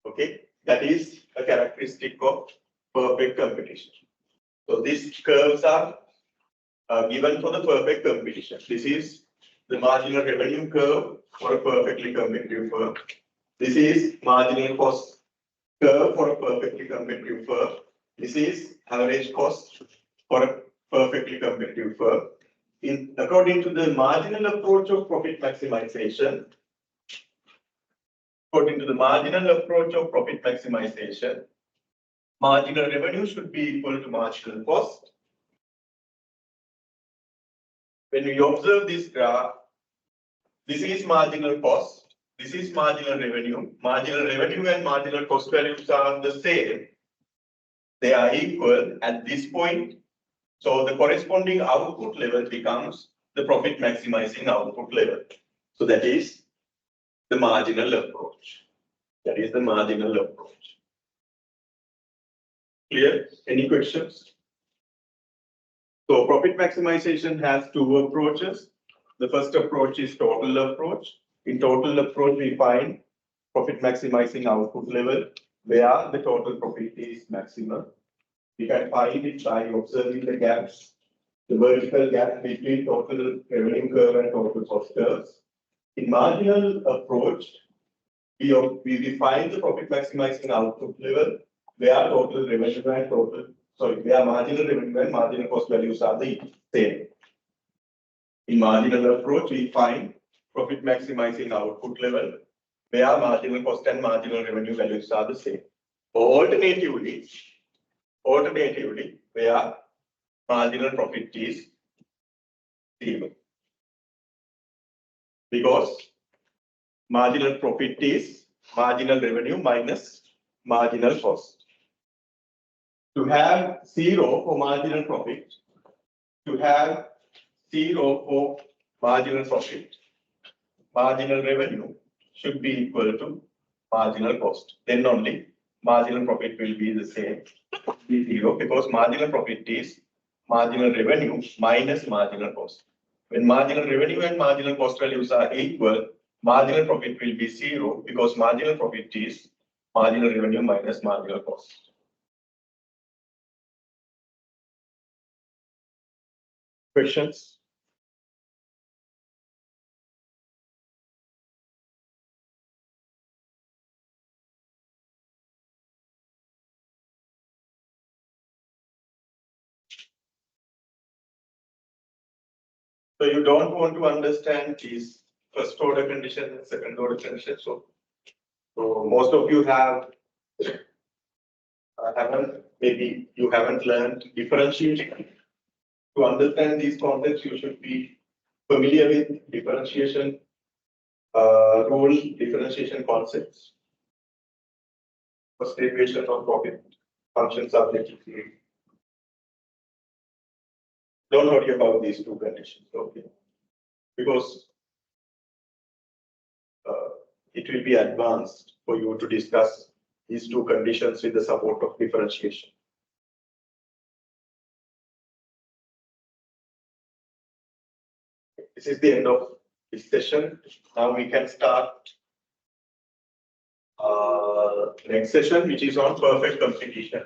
Okay, that is a characteristic of perfect competition. So these curves are given for the perfect competition. This is the marginal revenue curve for a perfectly competitive firm. This is marginal cost curve for a perfectly competitive firm. This is average cost for a perfectly competitive firm. According to the marginal approach of profit maximization, marginal revenue should be equal to marginal cost. When we observe this graph, this is marginal cost, this is marginal revenue. Marginal revenue and marginal cost values are the same. They are equal at this point. So the corresponding output level becomes the profit maximizing output level. So that is the marginal approach. That is the marginal approach. Clear? Any questions? So profit maximization has two approaches. The first approach is total approach. In total approach, we find profit maximizing output level where the total profit is maximum. We can find it by observing the gaps, the vertical gap between total revenue curve and total cost curves. In marginal approach, we find the profit maximizing output level where total revenue and where marginal revenue and marginal cost values are the same. In marginal approach, we find profit maximizing output level where marginal cost and marginal revenue values are the same. Alternatively, where marginal profit is zero. Because marginal profit is marginal revenue minus marginal cost. To have zero for marginal profit, marginal revenue should be equal to marginal cost. Then only marginal profit will be the same, be zero, because marginal profit is marginal revenue minus marginal cost. When marginal revenue and marginal cost values are equal, marginal profit will be zero because marginal profit is marginal revenue minus marginal cost. Questions? So you don't want to understand these first order conditions and second order conditions. So most of you maybe you haven't learned differentiation. To understand these concepts, you should be familiar with differentiation rule, differentiation concepts. First derivation of profit functions are necessary. Don't worry about these two conditions, okay? Because it will be advanced for you to discuss these two conditions with the support of differentiation. This is the end of this session. Now we can start next session, which is on perfect competition.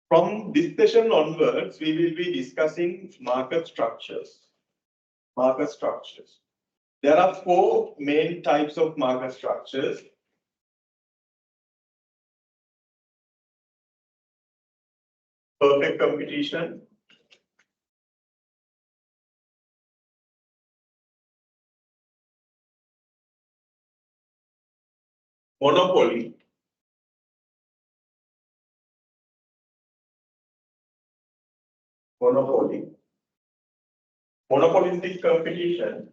From this session onwards, we will be discussing market structures. Market structures. There are four main types of market structures. Perfect competition, monopoly, monopolistic competition,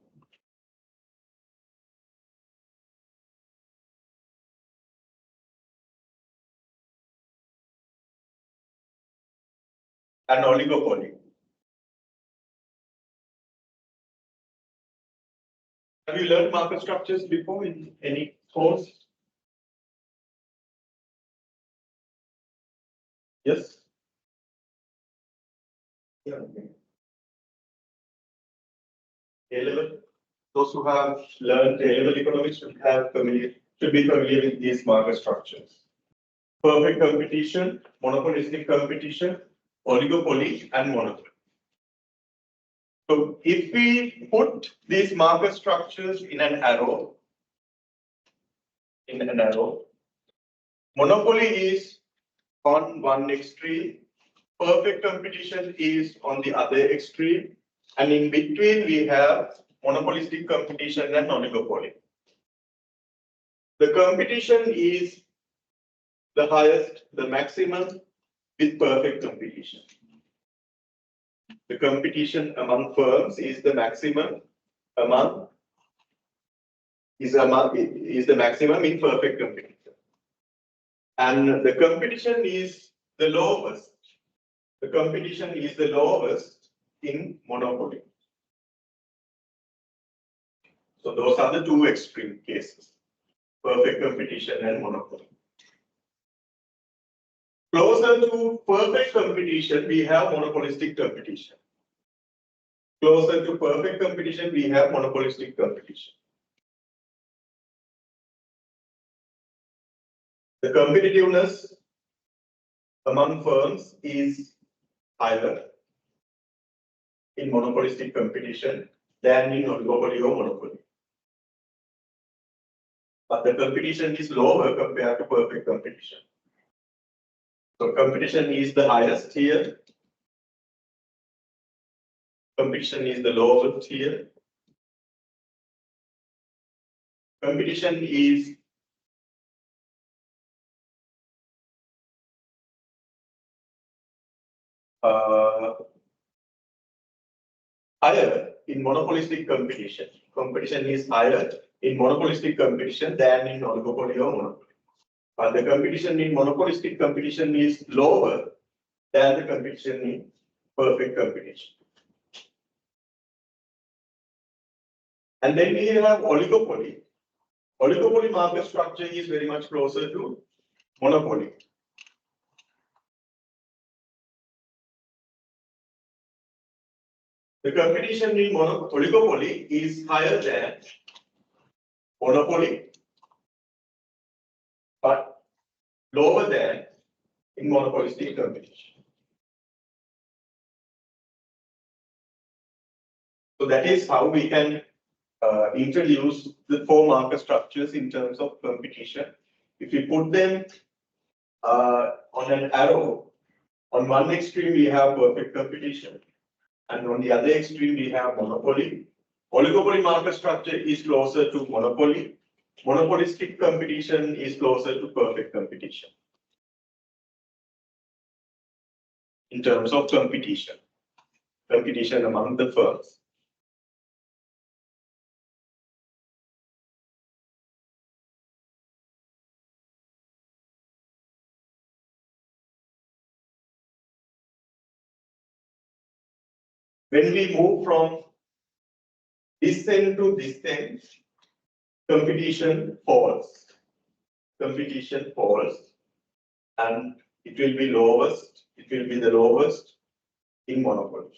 and oligopoly. Have you learned market structures before in any course? Yes. Yeah. A-level. Those who have learned A-level economics should be familiar with these market structures. Perfect competition, monopolistic competition, oligopoly, and monopoly. So if we put these market structures in an arrow, monopoly is on one extreme, perfect competition is on the other extreme, and in between we have monopolistic competition and oligopoly. The competition is the highest, the maximum with perfect competition. The competition among firms is the maximum is the maximum in perfect competition. And the competition is the lowest. The competition is the lowest in monopoly. So those are the two extreme cases, perfect competition and monopoly. Closer to perfect competition, we have monopolistic competition. Closer to perfect competition, we have monopolistic competition. The competitiveness among firms is higher in monopolistic competition than in oligopoly or monopoly. But the competition is lower compared to perfect competition. So competition is the highest here. Competition is the lowest here. Competition is higher in monopolistic competition. Competition is higher in monopolistic competition than in oligopoly or monopoly. But the competition in monopolistic competition is lower than the competition in perfect competition. And then we have oligopoly. Oligopoly market structure is very much closer to monopoly. The competition in oligopoly is higher than monopoly, but lower than in monopolistic competition. So that is how we can introduce the four market structures in terms of competition. If we put them on an arrow, on one extreme we have perfect competition, and on the other extreme we have monopoly. Oligopoly market structure is closer to monopoly. Monopolistic competition is closer to perfect competition in terms of competition among the firms. When we move from this end to this end, competition falls. Competition falls, and it will be lowest. It will be the lowest in monopoly.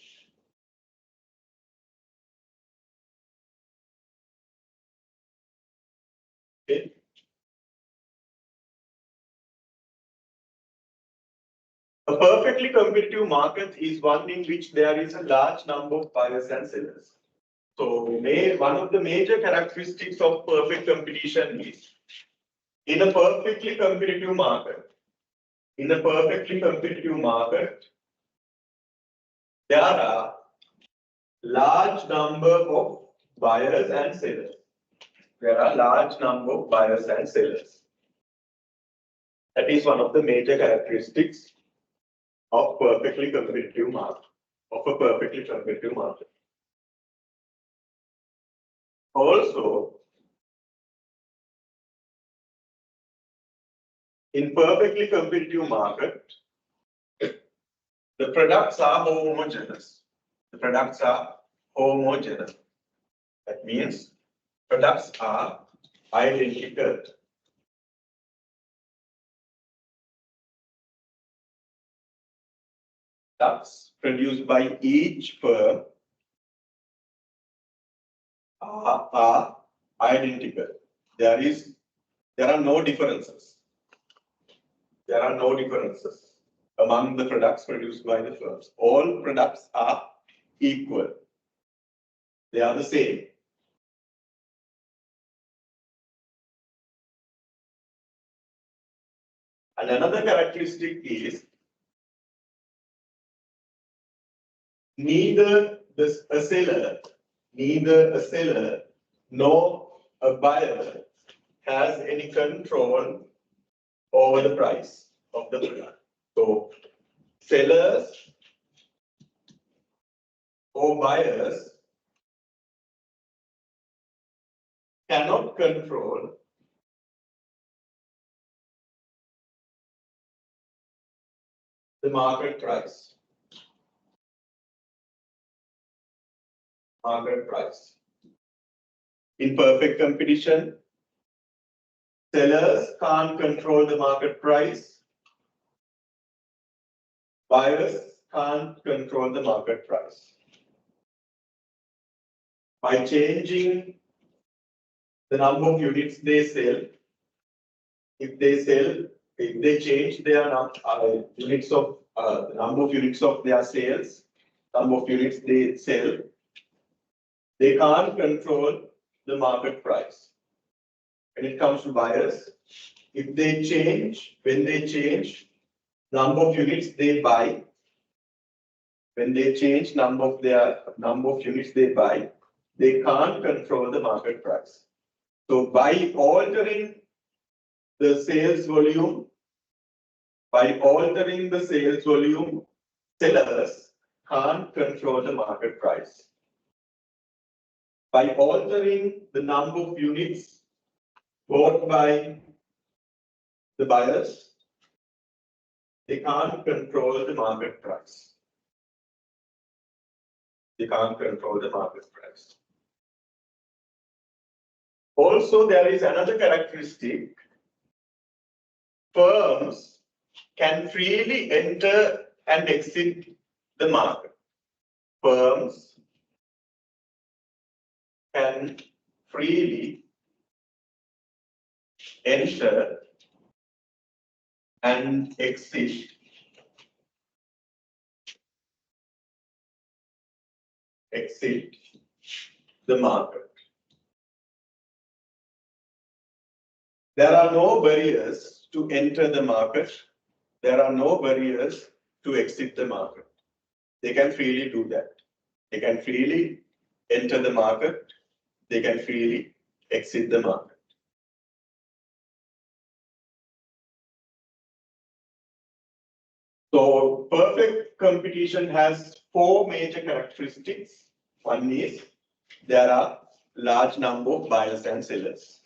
Okay. A perfectly competitive market is one in which there is a large number of buyers and sellers. So one of the major characteristics of perfect competition is in a perfectly competitive market, there are large number of buyers and sellers. That is one of the major characteristics of a perfectly competitive market. Also, in perfectly competitive market, the products are homogeneous. That means products are identical. Products produced by each firm are identical. There are no differences. There are no differences among the products produced by the firms. All products are equal. They are the same. And another characteristic is neither a seller nor a buyer has any control over the price of the product. So sellers or buyers cannot control the market price. In perfect competition, sellers can't control the market price. Buyers can't control the market price. By changing the number of units they sell, if they change their units of the number of units of their sales, number of units they sell, they can't control the market price. When it comes to buyers, when they change number of units they buy, when they change number of units they buy, they can't control the market price. So by altering the sales volume, sellers can't control the market price. By altering the number of units bought by the buyers, they can't control the market price. Also, there is another characteristic. Firms can freely enter and exit the market. Firms can freely enter and exit the market. There are no barriers to enter the market. There are no barriers to exit the market. They can freely do that. They can freely enter the market. They can freely exit the market. So perfect competition has four major characteristics. One is there are large number of buyers and sellers.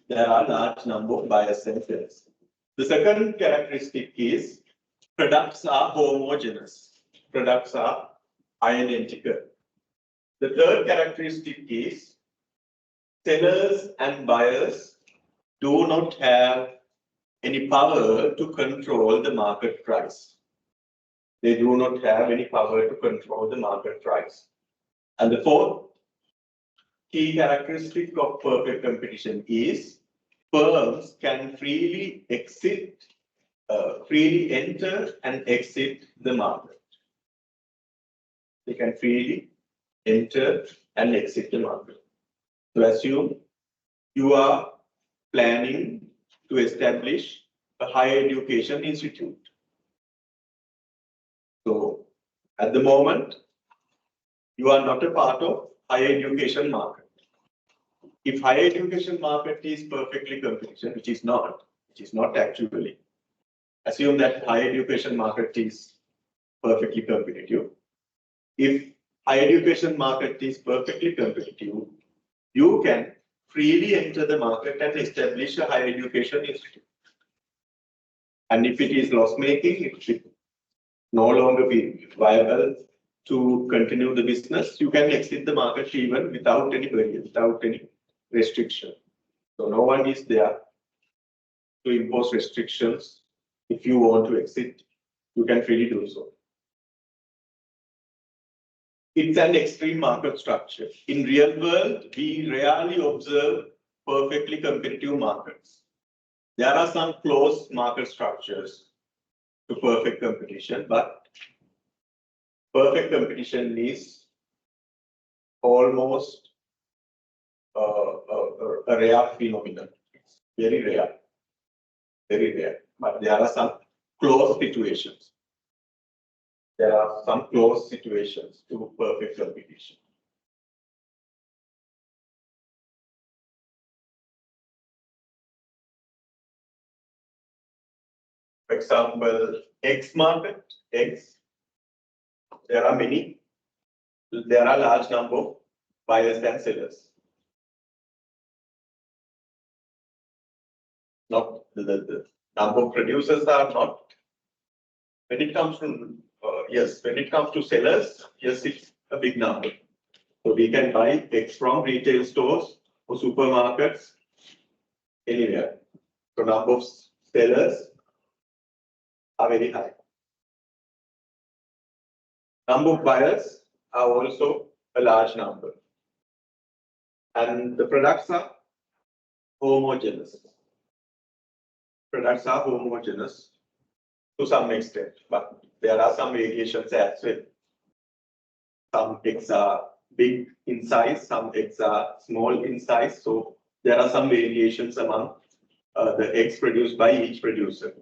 The second characteristic is products are homogeneous. Products are identical. The third characteristic is sellers and buyers do not have any power to control the market price. They do not have any power to control the market price. And the fourth key characteristic of perfect competition is firms can freely enter and exit the market. They can freely enter and exit the market. So assume you are planning to establish a higher education institute. So at the moment, you are not a part of higher education market. If higher education market is perfectly competition, which is not actually. Assume that higher education market is perfectly competitive. If higher education market is perfectly competitive, you can freely enter the market and establish a higher education institute. And if it is loss-making, it should no longer be viable to continue the business, you can exit the market even without any barrier, without any restriction. So no one is there to impose restrictions. If you want to exit, you can freely do so. It's an extreme market structure. In real world, we rarely observe perfectly competitive markets. There are some closed market structures to perfect competition, but perfect competition is almost a rare phenomenon. It's very rare, very rare. But there are some closed situations. There are some closed situations to perfect competition. For example, X market, X, there are many. There are large number of buyers and sellers. Not the number of producers are not. When it comes to when it comes to sellers, yes, it's a big number. So we can buy X from retail stores or supermarkets anywhere. So number of sellers are very high. Number of buyers are also a large number. And the products are homogeneous. Products are homogeneous to some extent, but there are some variations as well. Some eggs are big in size, some eggs are small in size. So there are some variations among the eggs produced by each producer.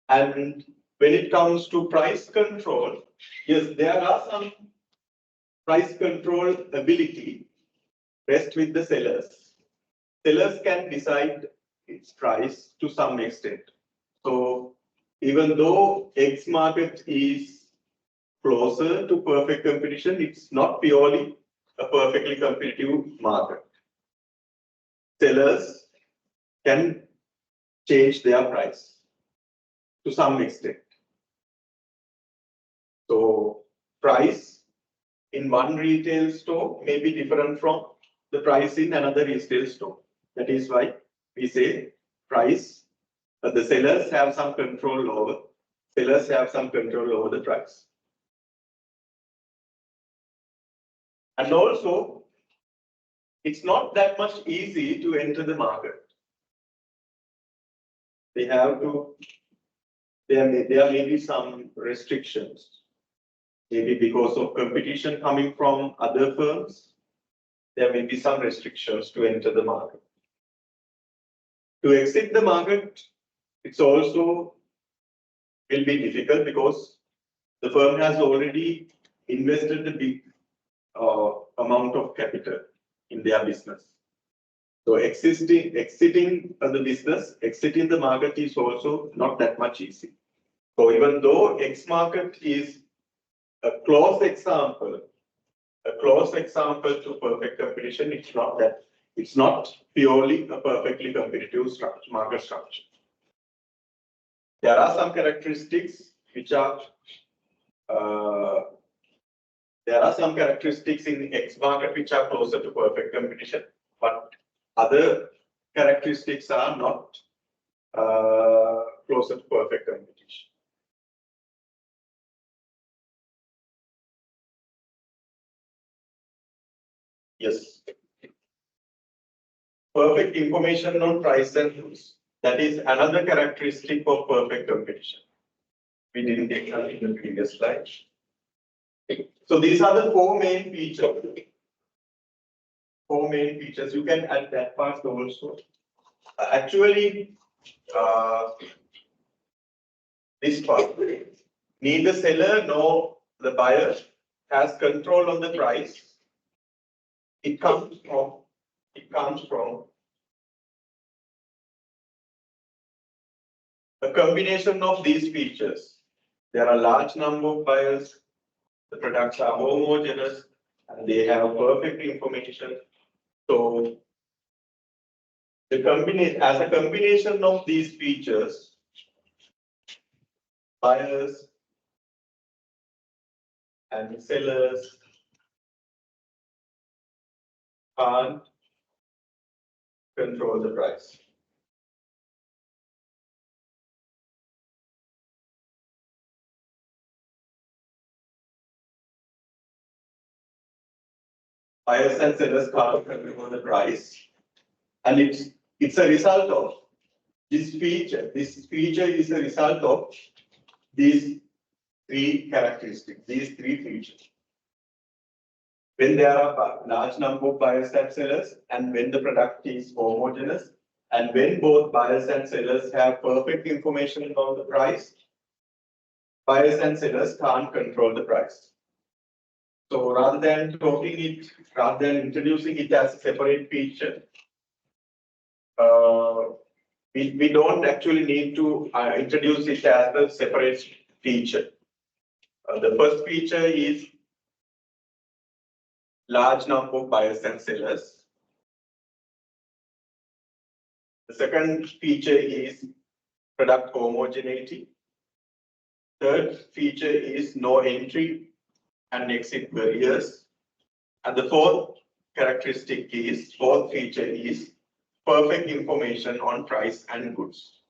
And when it comes to price control, yes, there are some price control ability rests with the sellers. Sellers can decide its price to some extent. So even though X market is closer to perfect competition, it's not purely a perfectly competitive market. Sellers can change their price to some extent. So price in one retail store may be different from the price in another retail store. That is why we say price, the sellers have some control over the price. And also, it's not that much easy to enter the market. There may be some restrictions, maybe because of competition coming from other firms. There may be some restrictions to enter the market. To exit the market, it's also will be difficult because the firm has already invested a big amount of capital in their business. So exiting the business, exiting the market is also not that much easy. So even though X market is a close example to perfect competition, it's not purely a perfectly competitive market structure. There are some characteristics which are in X market which are closer to perfect competition, but other characteristics are not closer to perfect competition. Yes. Perfect information on price and rules. That is another characteristic of perfect competition. We didn't take that in the previous slide. So these are the four main features. You can add that part also. Actually, this part, neither seller nor the buyer has control on the price. It comes from a combination of these features. There are a large number of buyers, the products are homogeneous, and they have perfect information. So as a combination of these features, buyers and sellers can't control the price. Buyers and sellers can't control the price, and it's a result of this feature. This feature is a result of these three characteristics, these three features. When there are a large number of buyers and sellers, and when the product is homogeneous, and when both buyers and sellers have perfect information about the price, buyers and sellers can't control the price. So rather than introducing it as a separate feature, we don't actually need to introduce it as a separate feature. The first feature is large number of buyers and sellers. The second feature is product homogeneity. Third feature is no entry and exit barriers. And the fourth feature is perfect information on price and goods.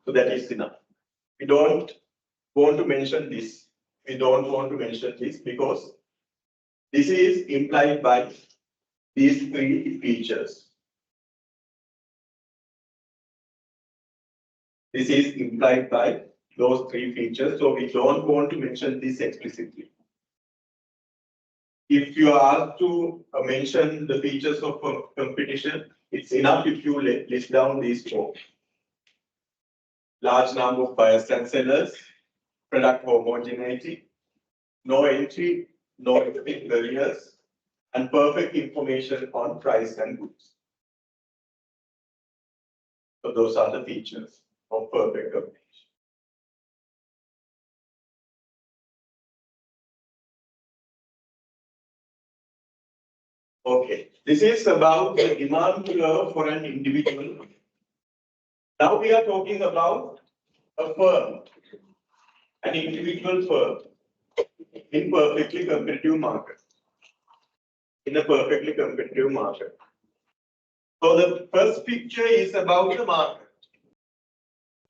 So that is enough. We don't want to mention this. We don't want to mention this because this is implied by these three features. This is implied by those three features, so we don't want to mention this explicitly. If you are asked to mention the features of competition, it's enough if you list down these four. Large number of buyers and sellers, product homogeneity, no entry, no exit barriers, and perfect information on price and goods. So those are the features of perfect competition. Okay, this is about the demand curve for an individual. Now we are talking about a firm, an individual firm in perfectly competitive market. In a perfectly competitive market. So the first picture is about the market.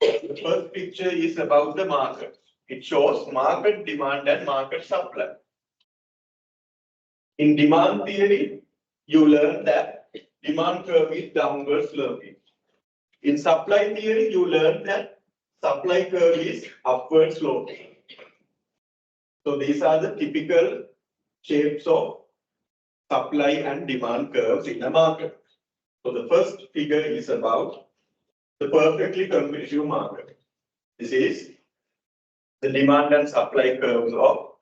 The first picture is about the market. It shows market demand and market supply. In demand theory, you learn that demand curve is downward sloping. In supply theory, you learn that supply curve is upward sloping. So these are the typical shapes of supply and demand curves in a market. So the first figure is about the perfectly competitive market. This is the demand and supply curves of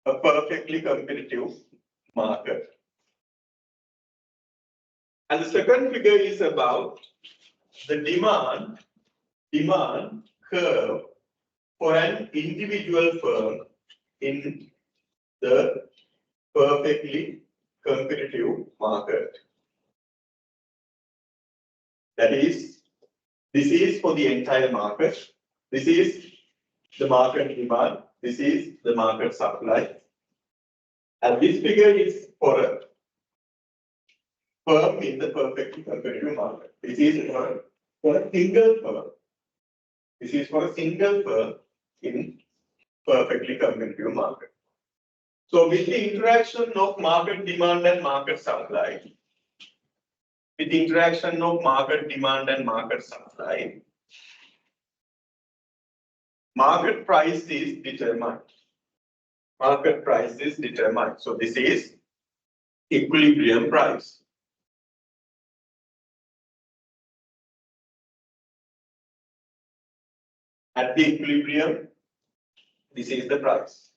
a perfectly competitive market. And the second figure is about the demand curve for an individual firm in the perfectly competitive market. That is, this is for the entire market. This is the market demand. This is the market supply. And this figure is for a firm in the perfectly competitive market. This is for a single firm. This is for a single firm in perfectly competitive market. So with the interaction of market demand and market supply, market price is determined. Market price is determined. So this is equilibrium price. At the equilibrium, this is the price.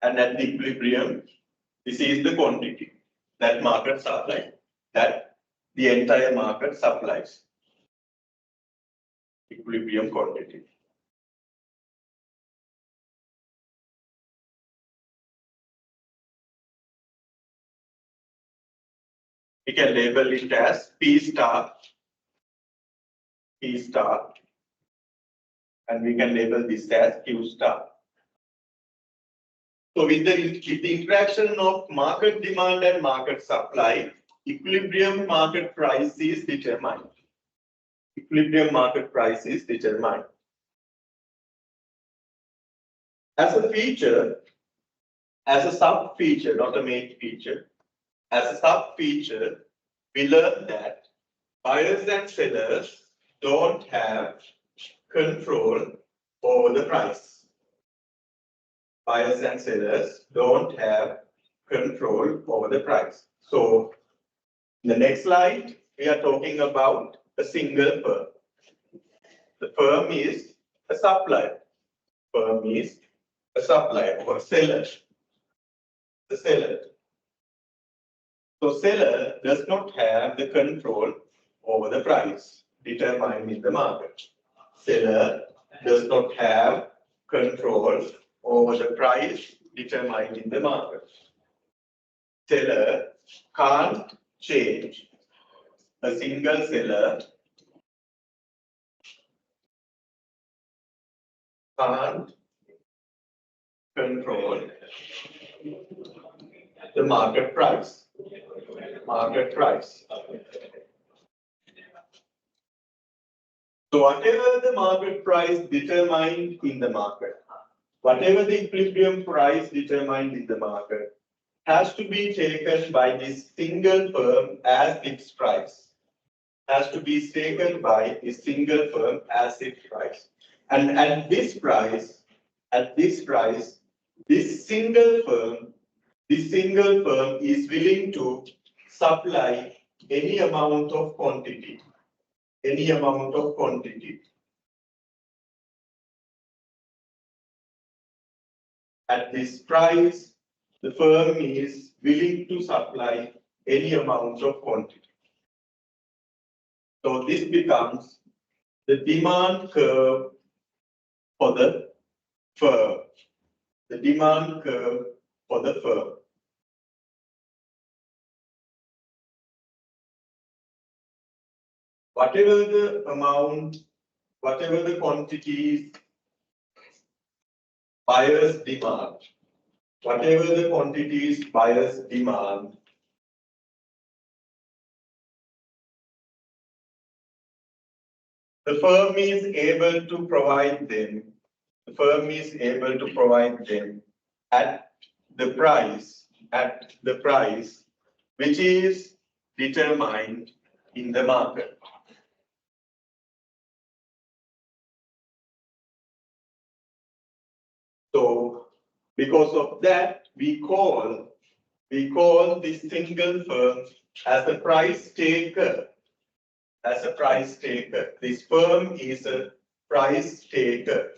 And at the equilibrium, this is the quantity that market supply, that the entire market supplies. Equilibrium quantity. We can label it as P star, and we can label this as Q star. So with the interaction of market demand and market supply, equilibrium market price is determined. Equilibrium market price is determined. As a feature as a sub feature, not a main feature, as a sub feature, we learned that buyers and sellers don't have control over the price. Buyers and sellers don't have control over the price. So in the next slide, we are talking about a single firm. The firm is a supplier. Firm is a supplier or seller. The seller. So seller does not have the control over the price determined in the market. Seller does not have control over the price determined in the market. Seller can't change a single seller can't control the market price. Market price. So whatever the market price determined in the market, whatever the equilibrium price determined in the market, has to be taken by this single firm as its price. Has to be taken by a single firm as its price. And at this price, this single firm is willing to supply any amount of quantity. Any amount of quantity. At this price, the firm is willing to supply any amount of quantity. So this becomes the demand curve for the firm. The demand curve for the firm. Whatever the amount, whatever the quantities buyers demand, whatever the quantities buyers demand, the firm is able to provide them. The firm is able to provide them at the price which is determined in the market. So because of that, we call this single firm as a price taker. As a price taker. This firm is a price taker.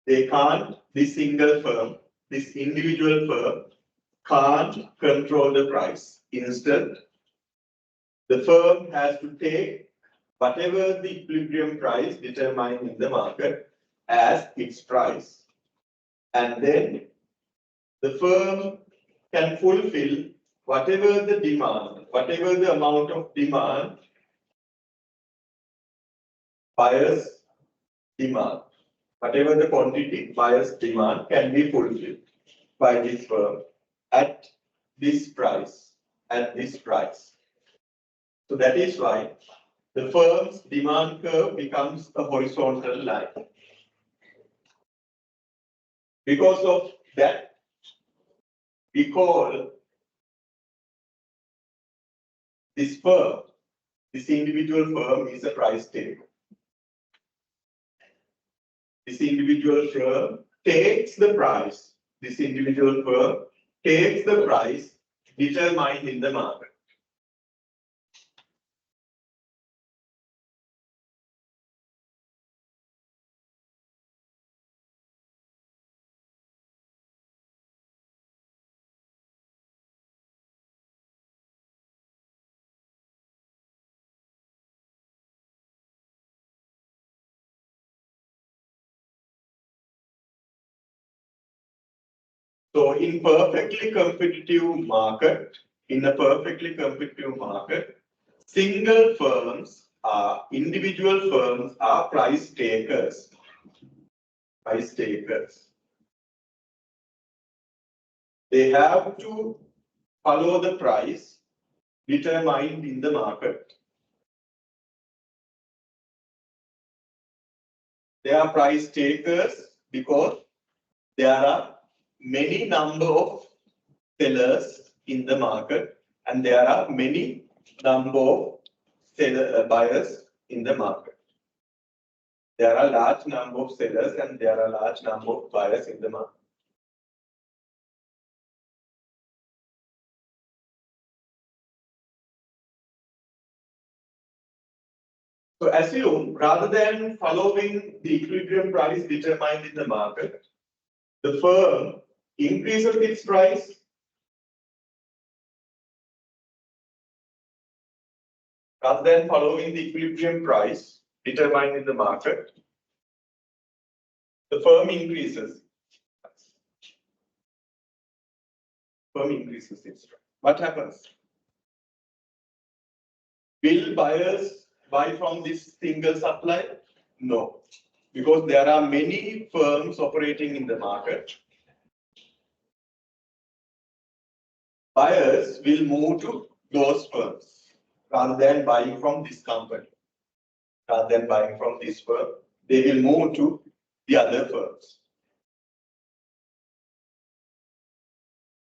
They can't, this single firm, this individual firm can't control the price. Instead, the firm has to take whatever the equilibrium price determined in the market as its price. And then the firm can fulfill whatever the demand, whatever the amount of demand buyers demand, whatever the quantity buyers demand can be fulfilled by this firm at this price, So that is why the firm's demand curve becomes a horizontal line. Because of that, we call this firm, this individual firm is a price taker. This individual firm takes the price. This individual firm takes the price determined in the market. So in perfectly competitive market, single firms are, individual firms are price takers. Price takers. They have to follow the price determined in the market. They are price takers because there are many number of sellers in the market and there are many number of buyers in the market. There are large number of sellers and there are large number of buyers in the market. So assume rather than following the equilibrium price determined in the market, the firm increases its price rather than following the equilibrium price determined in the market, the firm increases. Firm increases its price. What happens? Will buyers buy from this single supplier? No, because there are many firms operating in the market. Buyers will move to those firms rather than buying from this company. Rather than buying from this firm, they will move to the other firms.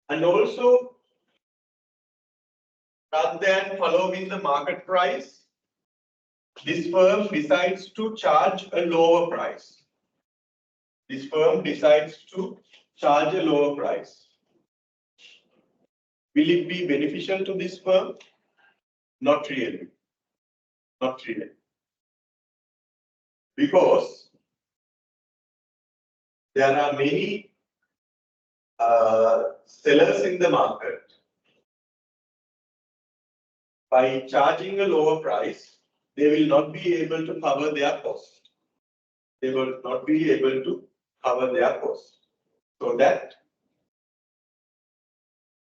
And also, rather than following the market price, this firm decides to charge a lower price. This firm decides to charge a lower price. Will it be beneficial to this firm? Not really. Not really. Because there are many sellers in the market. By charging a lower price, they will not be able to cover their cost. They will not be able to cover their cost. So that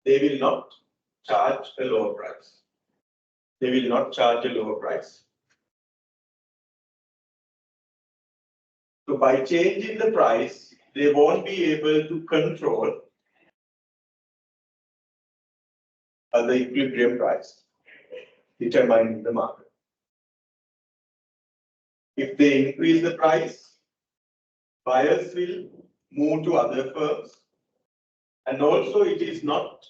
they will not charge a lower price. They will not charge a lower price. So by changing the price, they won't be able to control the equilibrium price determined in the market. If they increase the price, buyers will move to other firms. And also it is not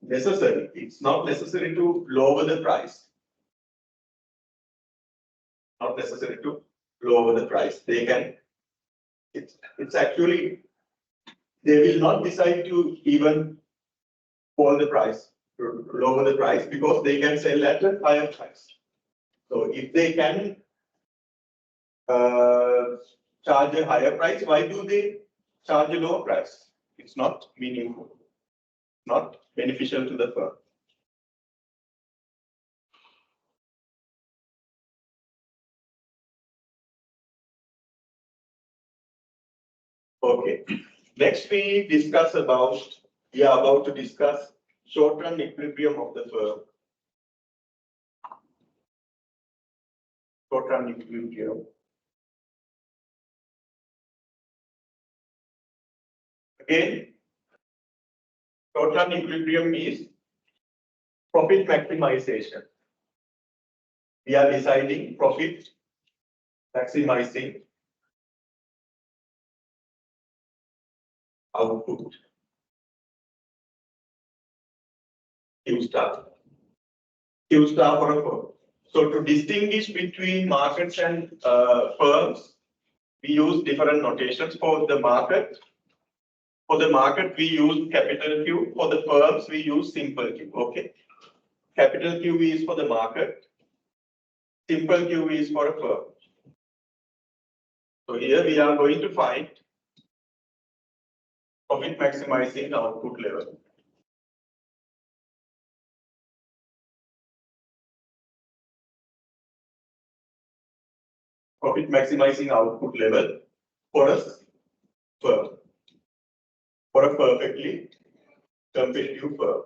necessary. It's not necessary to lower the price. Not necessary to lower the price. They can, it's actually, they will not decide to even hold the price, lower the price, because they can sell at a higher price. So if they can charge a higher price, why do they charge a lower price? It's not meaningful, not beneficial to the firm. Okay, next we are about to discuss short-run equilibrium of the firm. Short-run equilibrium. Again, short-run equilibrium is profit maximization. We are deciding profit maximizing output. Q star. Q star for a firm. So to distinguish between markets and firms, we use different notations. For the market, we use capital Q. For the firms, we use simple Q. Okay. Capital Q is for the market. Simple Q is for a firm. So here we are going to find profit maximizing output level. Profit maximizing output level for a firm, for a perfectly competitive firm.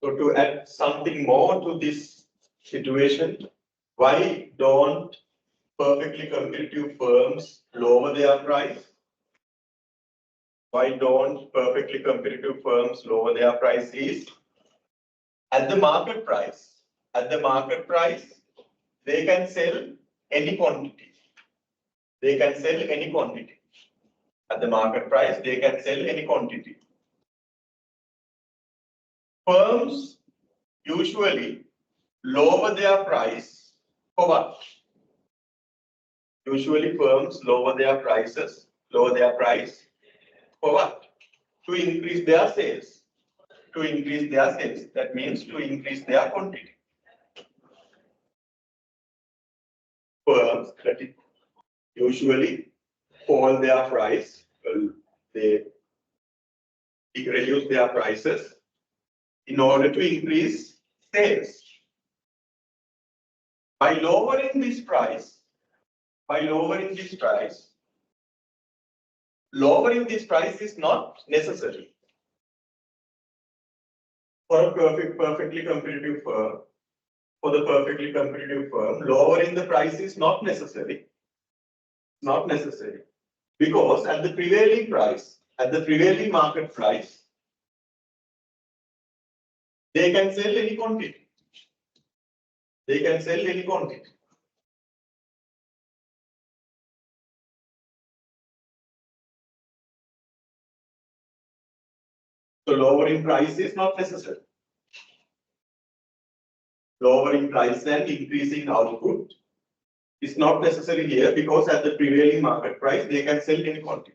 So to add something more to this situation, why don't perfectly competitive firms lower their price? Why don't perfectly competitive firms lower their price is at the market price. At the market price, they can sell any quantity. They can sell any quantity. At the market price, they can sell any quantity. Firms usually lower their price for what? Usually firms lower their price for what? To increase their sales. To increase their sales. That means to increase their quantity. Firms that usually fall their price, they reduce their prices in order to increase sales. By lowering this price, lowering this price is not necessary for a perfectly competitive firm. For the perfectly competitive firm, lowering the price is not necessary. Not necessary. Because at the prevailing price, at the prevailing market price, they can sell any quantity. They can sell any quantity. So lowering price is not necessary. Lowering price and increasing output is not necessary here because at the prevailing market price, they can sell any quantity.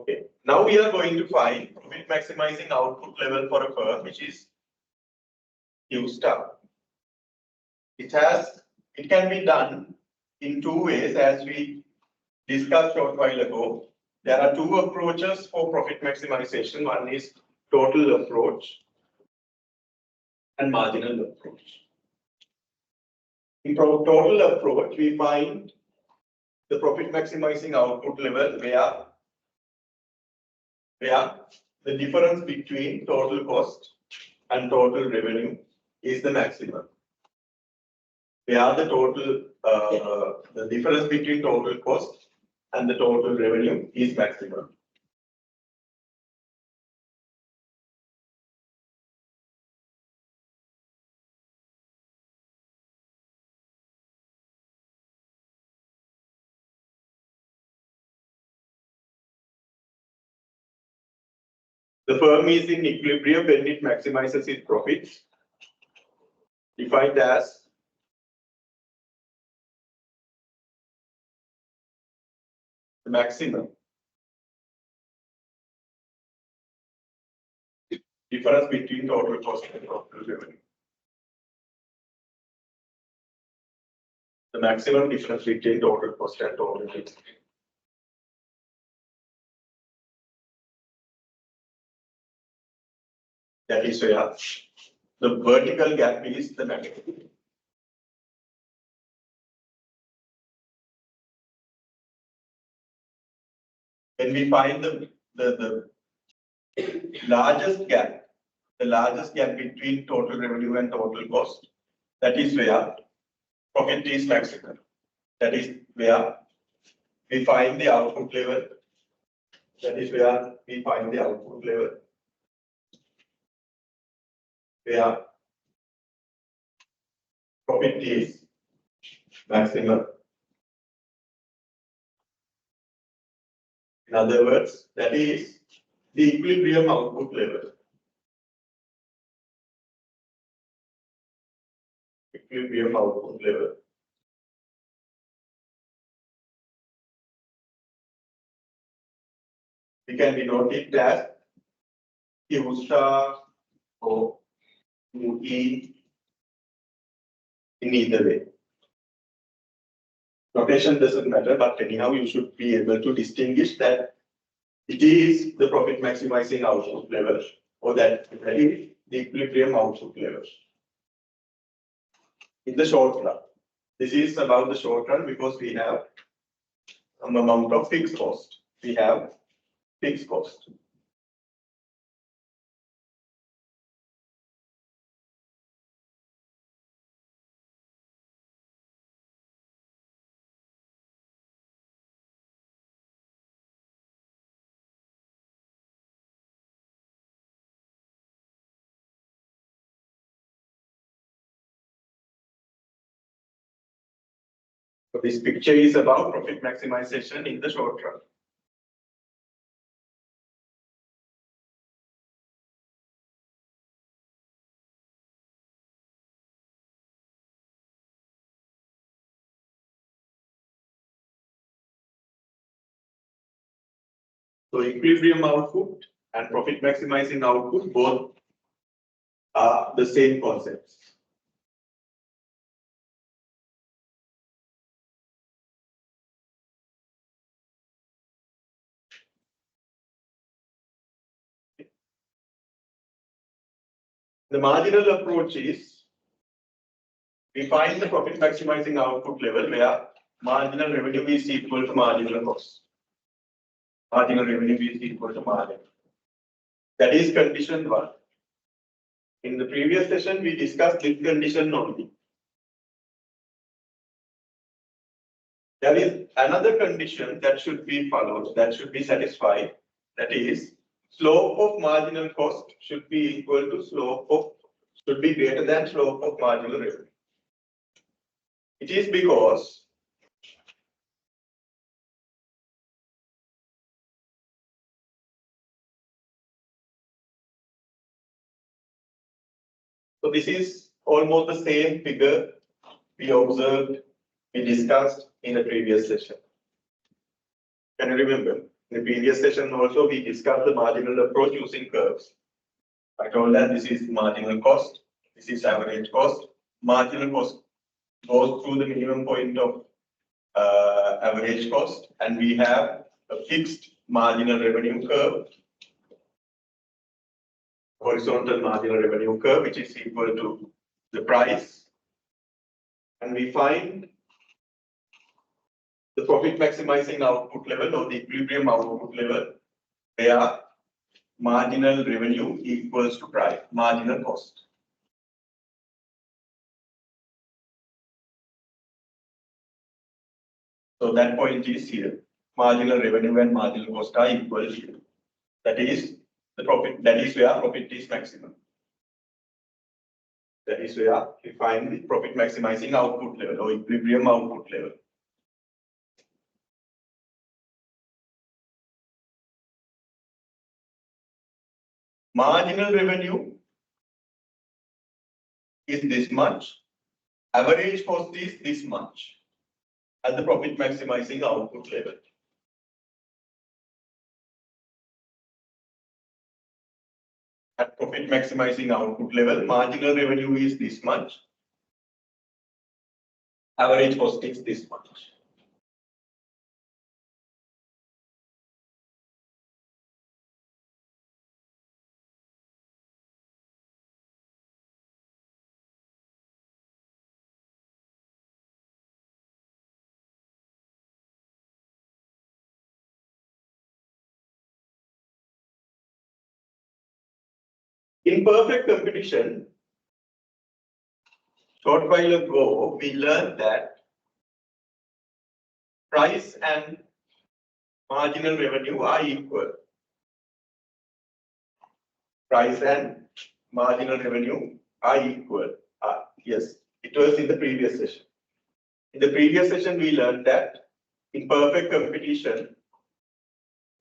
Okay. Now we are going to find profit maximizing output level for a firm, which is Q star. It can be done in two ways, as we discussed short while ago. There are two approaches for profit maximization. One is total approach and marginal approach. In total approach, we find the profit maximizing output level where the difference between total cost and total revenue is the maximum. Where the total the difference between total cost and the total revenue is maximum. The firm is in equilibrium when it maximizes its profits, defined as the maximum difference between total cost and total revenue. The maximum difference between total cost and total revenue. That is where the vertical gap is the maximum. When we find the largest gap between total revenue and total cost, that is where profit is maximum. That is where we find the output level. That is where we find the output level. Where profit is maximum. In other words, that is the equilibrium output level. Equilibrium output level. We can denote it as Q star or QE in either way. Notation doesn't matter, but anyhow, you should be able to distinguish that It is the profit maximizing output level, or that is the equilibrium output level. In the short run, this is about the short run because we have an amount of fixed cost. We have fixed cost. So this picture is about profit maximization in the short run. So equilibrium output and profit maximizing output both are the same concepts. The marginal approach is we find the profit maximizing output level where marginal revenue is equal to marginal cost. Marginal revenue is equal to margin. That is condition 1. In the previous session, we discussed this condition only. There is another condition that should be followed, that should be satisfied. That is, slope of marginal cost should be equal to should be greater than slope of marginal revenue. It is because so this is almost the same figure we observed, we discussed in the previous session. Can you remember? In the previous session also we discussed the marginal approach using curves. I told that this is marginal cost, this is average cost. Marginal cost goes through the minimum point of average cost, and we have a fixed marginal revenue curve, horizontal marginal revenue curve, which is equal to the price, and we find the profit maximizing output level or the equilibrium output level where marginal revenue equals to price, marginal cost. So that point is here. Marginal revenue and marginal cost are equal here. That is the profit. That is where profit is maximum. That is where we find the profit maximizing output level or equilibrium output level. Marginal revenue is this much. Average cost is this much at the profit maximizing output level. At profit maximizing output level, marginal revenue is this much. Average cost is this much. In perfect competition, short while ago, we learned that price and marginal revenue are equal. Price and marginal revenue are equal. Yes, it was in the previous session. In the previous session, we learned that in perfect competition,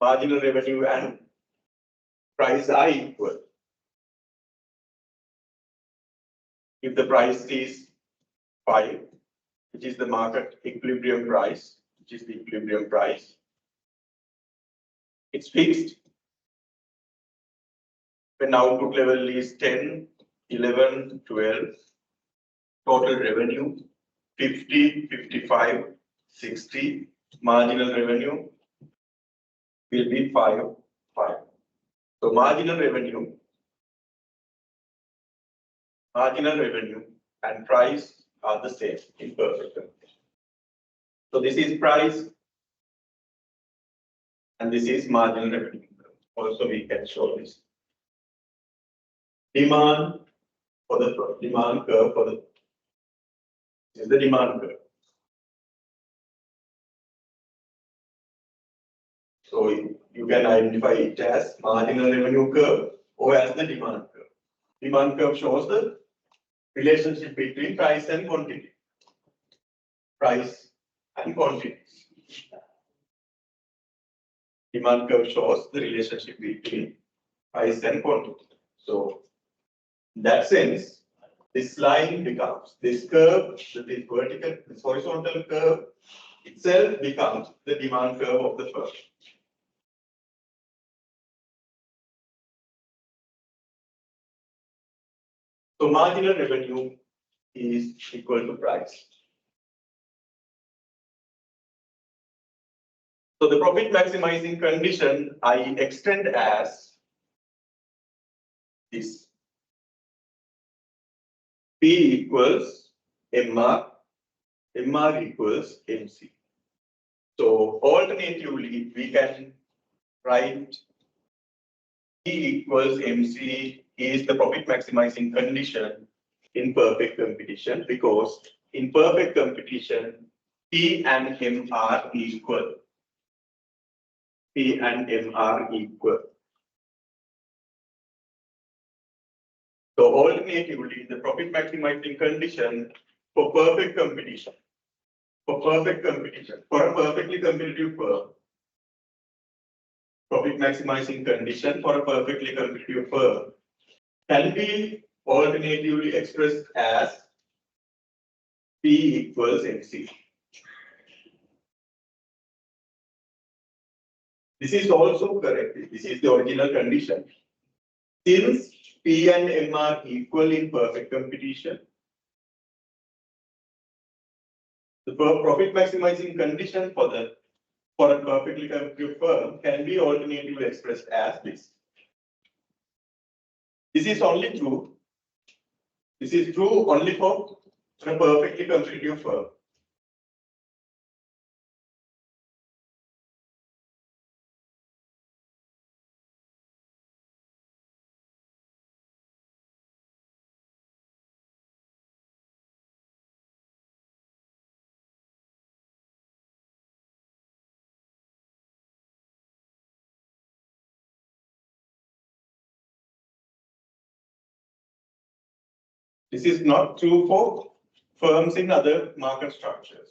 marginal revenue and price are equal. If the price is 5, which is the market equilibrium price, it's fixed. When output level is 10, 11, 12, total revenue 50, 55, 60, marginal revenue will be 5, 5. So marginal revenue and price are the same in perfect competition. So this is price and this is marginal revenue. Also we can show this. Demand for the demand curve for the this is the demand curve. So you can identify it as marginal revenue curve or as the demand curve. Demand curve shows the relationship between price and quantity. Price and quantity. Demand curve shows the relationship between price and quantity. So in that sense, this line becomes this curve, this vertical, this horizontal curve itself becomes the demand curve of the firm. So marginal revenue is equal to price. So the profit maximizing condition I extend as this. P equals MR, MR equals MC. So alternatively, we can write P equals MC is the profit maximizing condition in perfect competition, because in perfect competition, P and M are equal. P and M are equal. So alternatively, the profit maximizing condition for perfect competition, for a perfectly competitive firm, profit maximizing condition for a perfectly competitive firm can be alternatively expressed as P equals MC. This is also correct. This is the original condition. Since P and M are equal in perfect competition, the profit maximizing condition for a perfectly competitive firm can be alternatively expressed as this. This is only true. This is true only for a perfectly competitive firm. This is not true for firms in other market structures.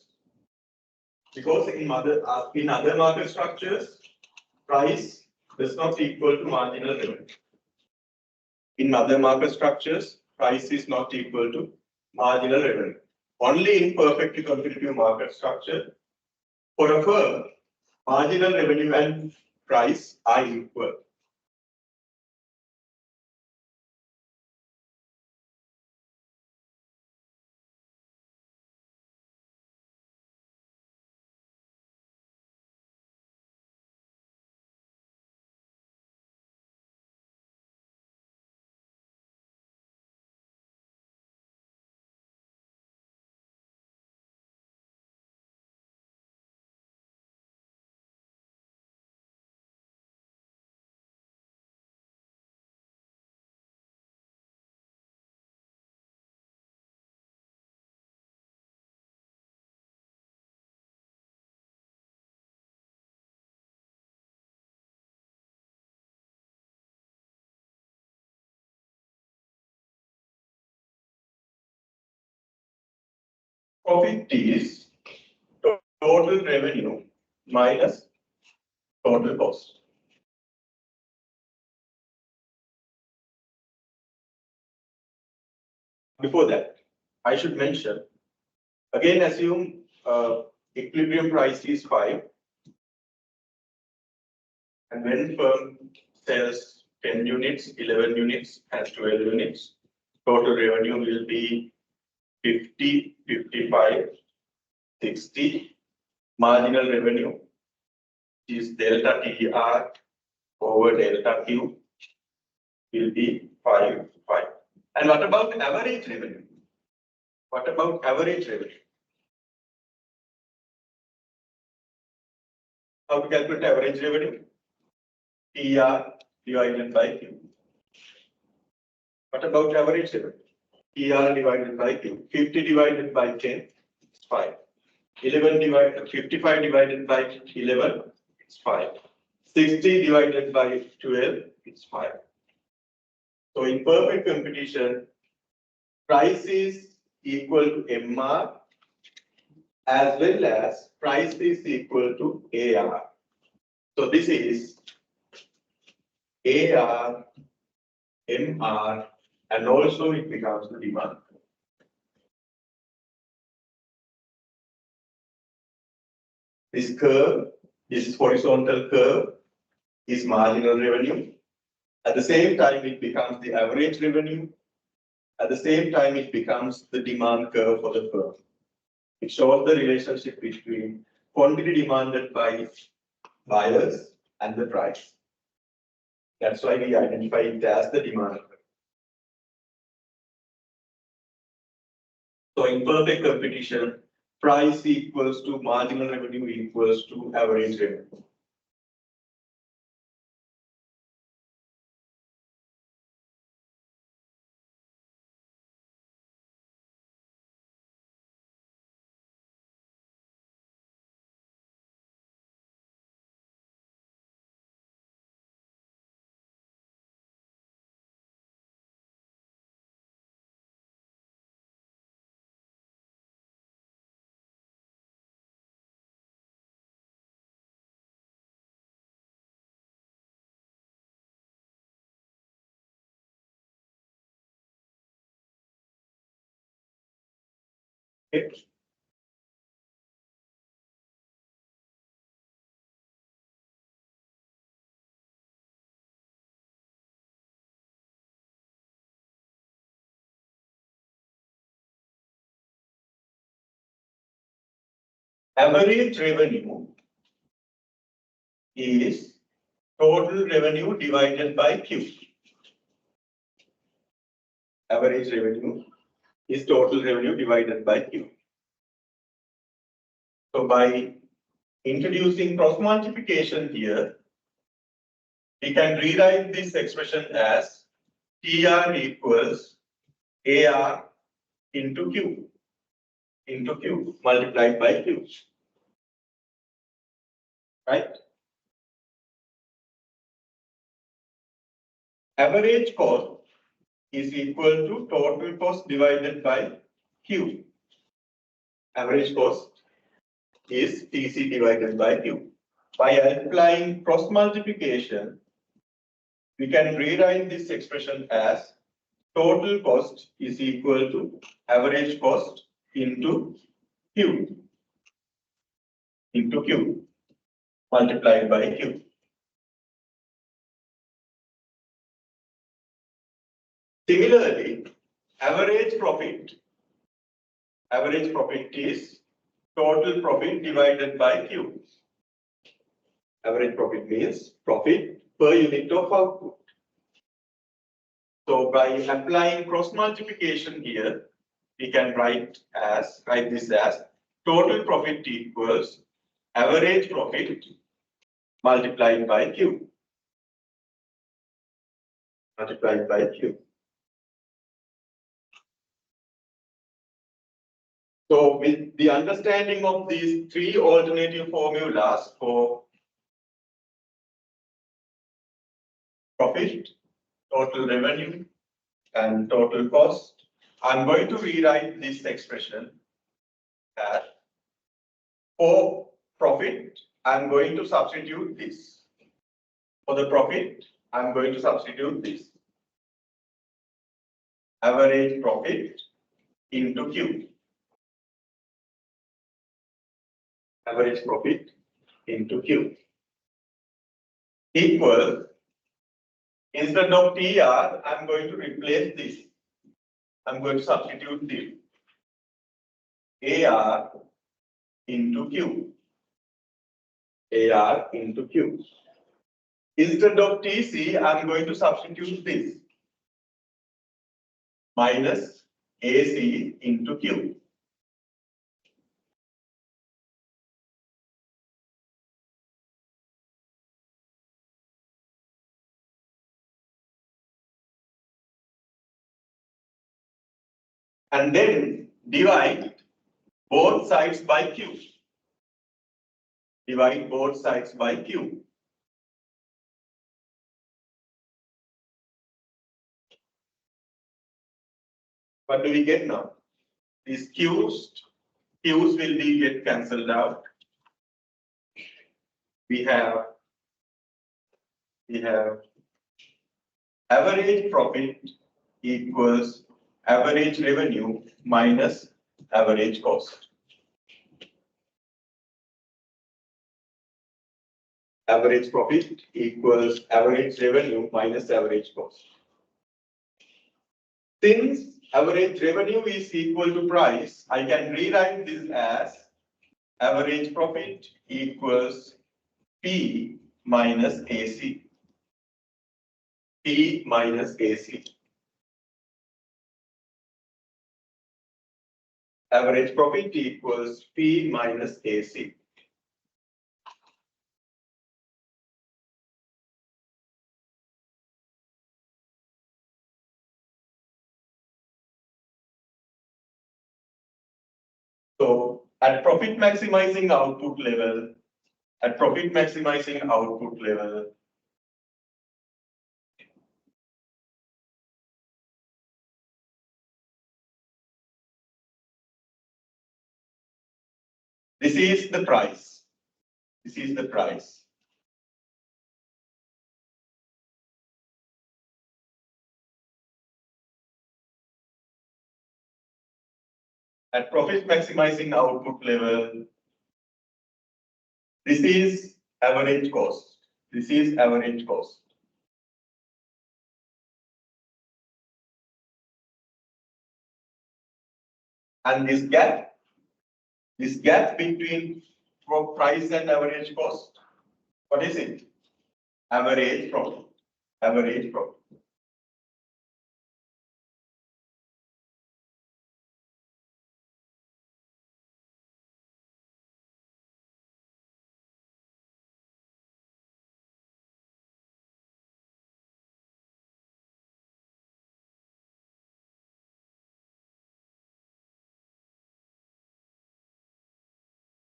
Because in other market structures, price does not equal to marginal revenue. In other market structures, price is not equal to marginal revenue. Only in perfectly competitive market structure, for a firm, marginal revenue and price are equal. Profit is total revenue minus total cost. Before that, I should mention, again assume equilibrium price is 5. And when firm sells 10 units, 11 units, and 12 units, total revenue will be 50, 55, 60. Marginal revenue which is delta TR over delta Q, will be 5, 5. And what about average revenue? What about average revenue? How to calculate average revenue? TR divided by Q. What about average revenue? TR divided by Q. 50 divided by 10 is 5. 55 divided by 11 is 5. 60 divided by 12 is 5. So in perfect competition, price is equal to MR as well as price is equal to AR. So this is AR, MR, and also it becomes the demand. This curve, this horizontal curve, is marginal revenue. At the same time, it becomes the average revenue. At the same time, it becomes the demand curve for the firm. It shows the relationship between quantity demanded by buyers and the price. That's why we identify it as the demand curve. So in perfect competition, price equals to marginal revenue equals to average revenue. Okay. Average revenue is total revenue divided by Q. Average revenue is total revenue divided by Q. So by introducing cross multiplication here, we can rewrite this expression as TR equals AR into Q multiplied by Q. Right? Average cost is equal to total cost divided by Q. Average cost is TC divided by Q. By applying cross multiplication, we can rewrite this expression as total cost is equal to average cost into Q multiplied by Q. Similarly, average profit is total profit divided by Q. Average profit means profit per unit of output. So by applying cross multiplication here, we can write this as total profit equals average profit multiplied by Q. Multiplied by Q. So with the understanding of these three alternative formulas for profit, total revenue, and total cost, I'm going to rewrite this expression as for profit, I'm going to substitute this. For the profit, I'm going to substitute this. Average profit into Q. Average profit into Q. Equal, instead of TR, I'm going to replace this. I'm going to substitute this. AR into Q. AR into Q. Instead of TC, I'm going to substitute this minus AC into Q. And then divide both sides by Q. Divide both sides by Q. What do we get now? These Q's will be get cancelled out. We have average profit equals average revenue minus average cost. Average profit equals average revenue minus average cost. Since average revenue is equal to price, I can rewrite this as average profit equals P minus AC. P minus AC. Average profit equals P minus AC. So at profit maximizing output level, this is the price. This is the price. At profit maximizing output level, this is average cost. This is average cost. And this gap between price and average cost, what is it? Average profit. Average profit.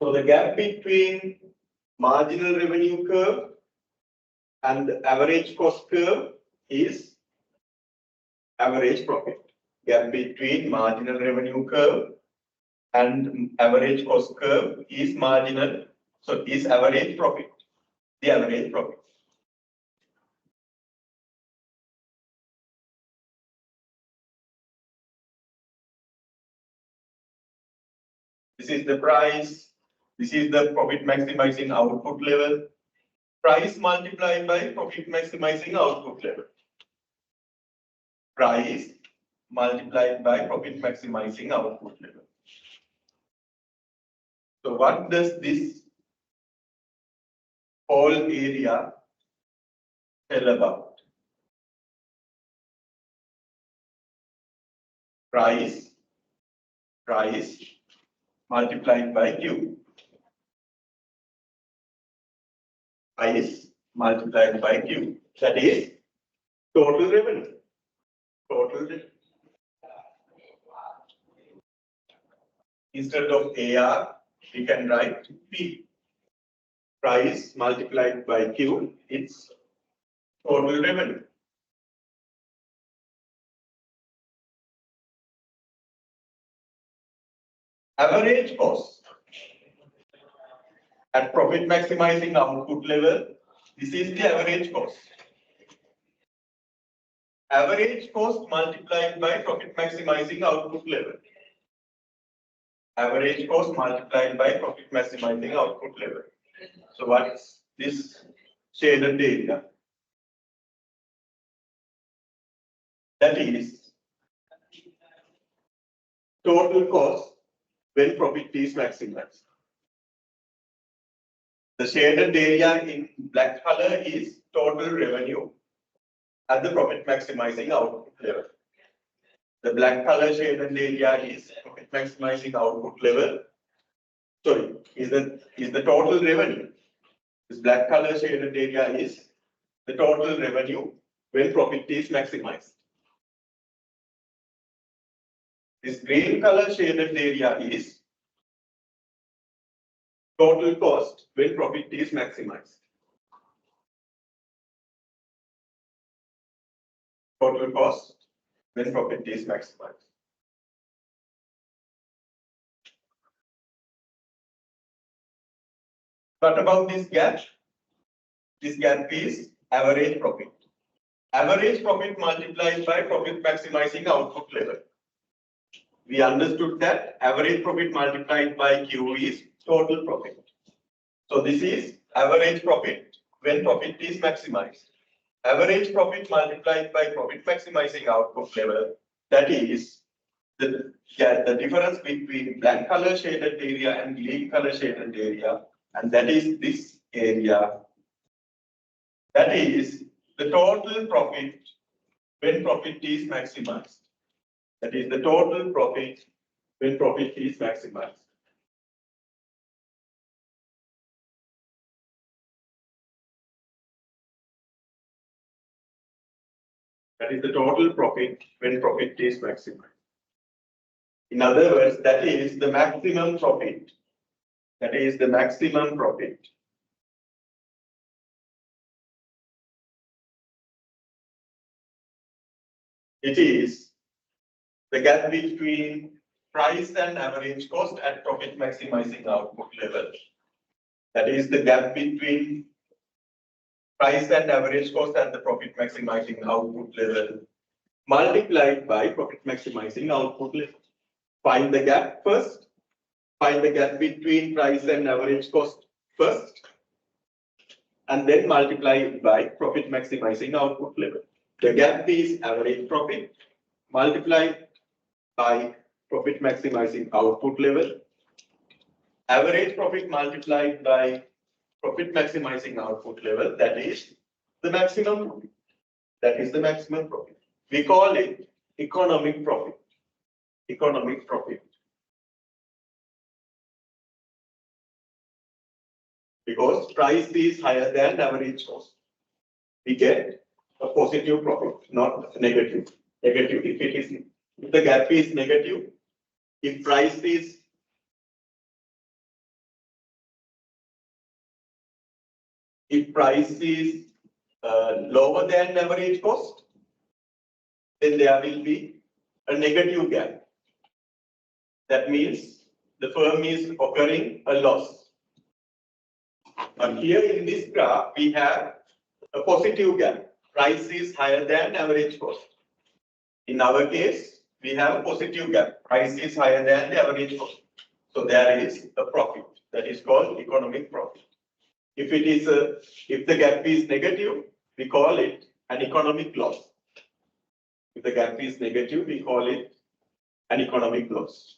So the gap between marginal revenue curve and the average cost curve is average profit. Gap between marginal revenue curve and average cost curve is marginal, so is average profit, the average profit. This is the price, this is the profit maximizing output level, price multiplied by profit maximizing output level. Price multiplied by profit maximizing output level. So what does this whole area tell about? Price multiplied by Q. Price multiplied by Q. That is total revenue. Total revenue. Instead of AR, we can write P. Price multiplied by Q, it's total revenue. Average cost. At profit maximizing output level, this is the average cost. Average cost multiplied by profit maximizing output level. Average cost multiplied by profit maximizing output level. So what's this shaded area? That is total cost when profit is maximized. The shaded area in black color is total revenue at the profit maximizing output level. The black color shaded area is profit maximizing output level. Sorry, is the total revenue. This black color shaded area is the total revenue when profit is maximized. This green color shaded area is total cost when profit is maximized. Total cost when profit is maximized. What about this gap? This gap is average profit. Average profit multiplied by profit maximizing output level. We understood that average profit multiplied by Q is total profit. So this is average profit when profit is maximized. Average profit multiplied by profit maximizing output level, that is the difference between black color shaded area and green color shaded area, and that is this area. That is the total profit when profit is maximized. That is the total profit when profit is maximized. That is the total profit when profit is maximized. In other words, that is the maximum profit. That is the maximum profit. It is the gap between price and average cost at profit maximizing output level. That is the gap between price and average cost at the profit maximizing output level multiplied by profit maximizing output level. Find the gap first. Find the gap between price and average cost first, and then multiply it by profit maximizing output level. The gap is average profit multiplied by profit maximizing output level. Average profit multiplied by profit maximizing output level, that is the maximum profit. That is the maximum profit. We call it economic profit. Economic profit. Because price is higher than average cost, we get a positive profit, not negative. Negative if the gap is negative, if price is lower than average cost, then there will be a negative gap. That means the firm is occurring a loss. But here in this graph, we have a positive gap. Price is higher than average cost. In our case, we have a positive gap. Price is higher than the average cost. So there is a profit. That is called economic profit. If the gap is negative, we call it an economic loss. If the gap is negative, we call it an economic loss.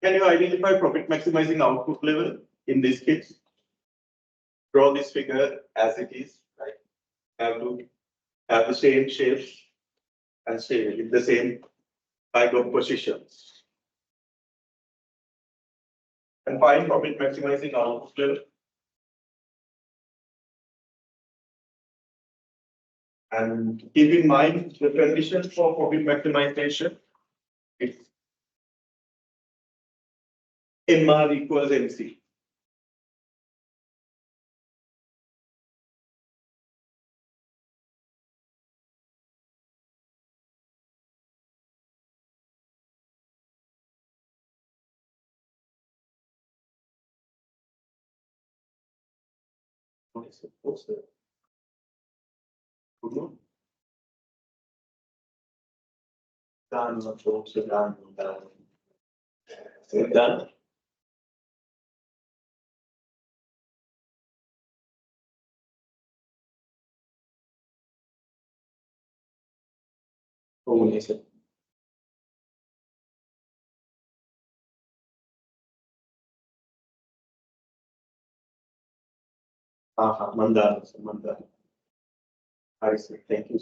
Can you identify profit maximizing output level in this case? Draw this figure as it is, right? Have to have the same shapes and stay with the same type of positions. And find profit maximizing output level. And keep in mind the condition for profit maximization. It's MR equals MC. What is it? What's the done? Done. Oh, yes. Mandar. I see. Thank you.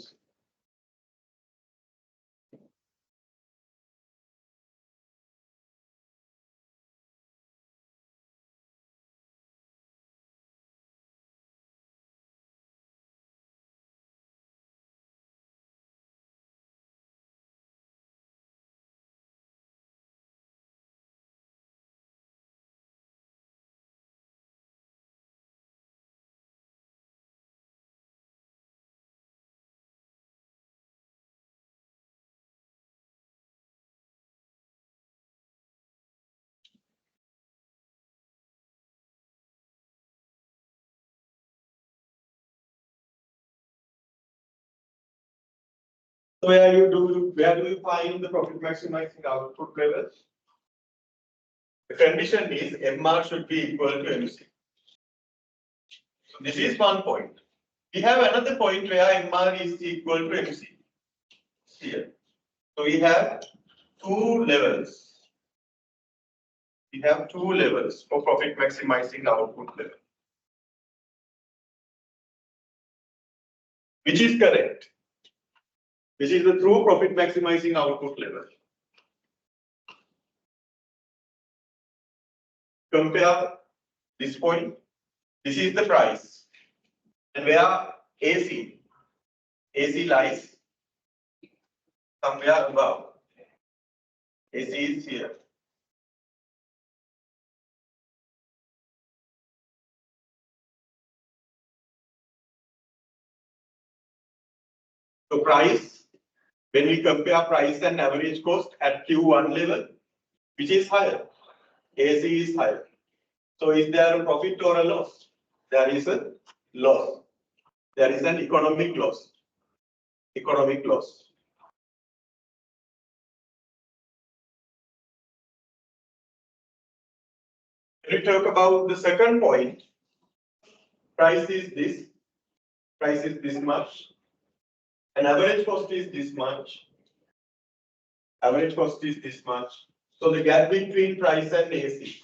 So where do you find the profit maximizing output levels? The condition is MR should be equal to MC. So this is one point. We have another point where MR is equal to MC. Here. So we have two levels. We have two levels for profit maximizing output level. Which is correct? Which is the true profit maximizing output level. Compare this point. This is the price. And where AC lies somewhere above. AC is here. So price, when we compare price and average cost at Q1 level, which is higher, AC is higher. So is there a profit or a loss? There is a loss. There is an economic loss. Economic loss. When we talk about the second point, price is this much, and average cost is this much. Average cost is this much. So the gap between price and AC.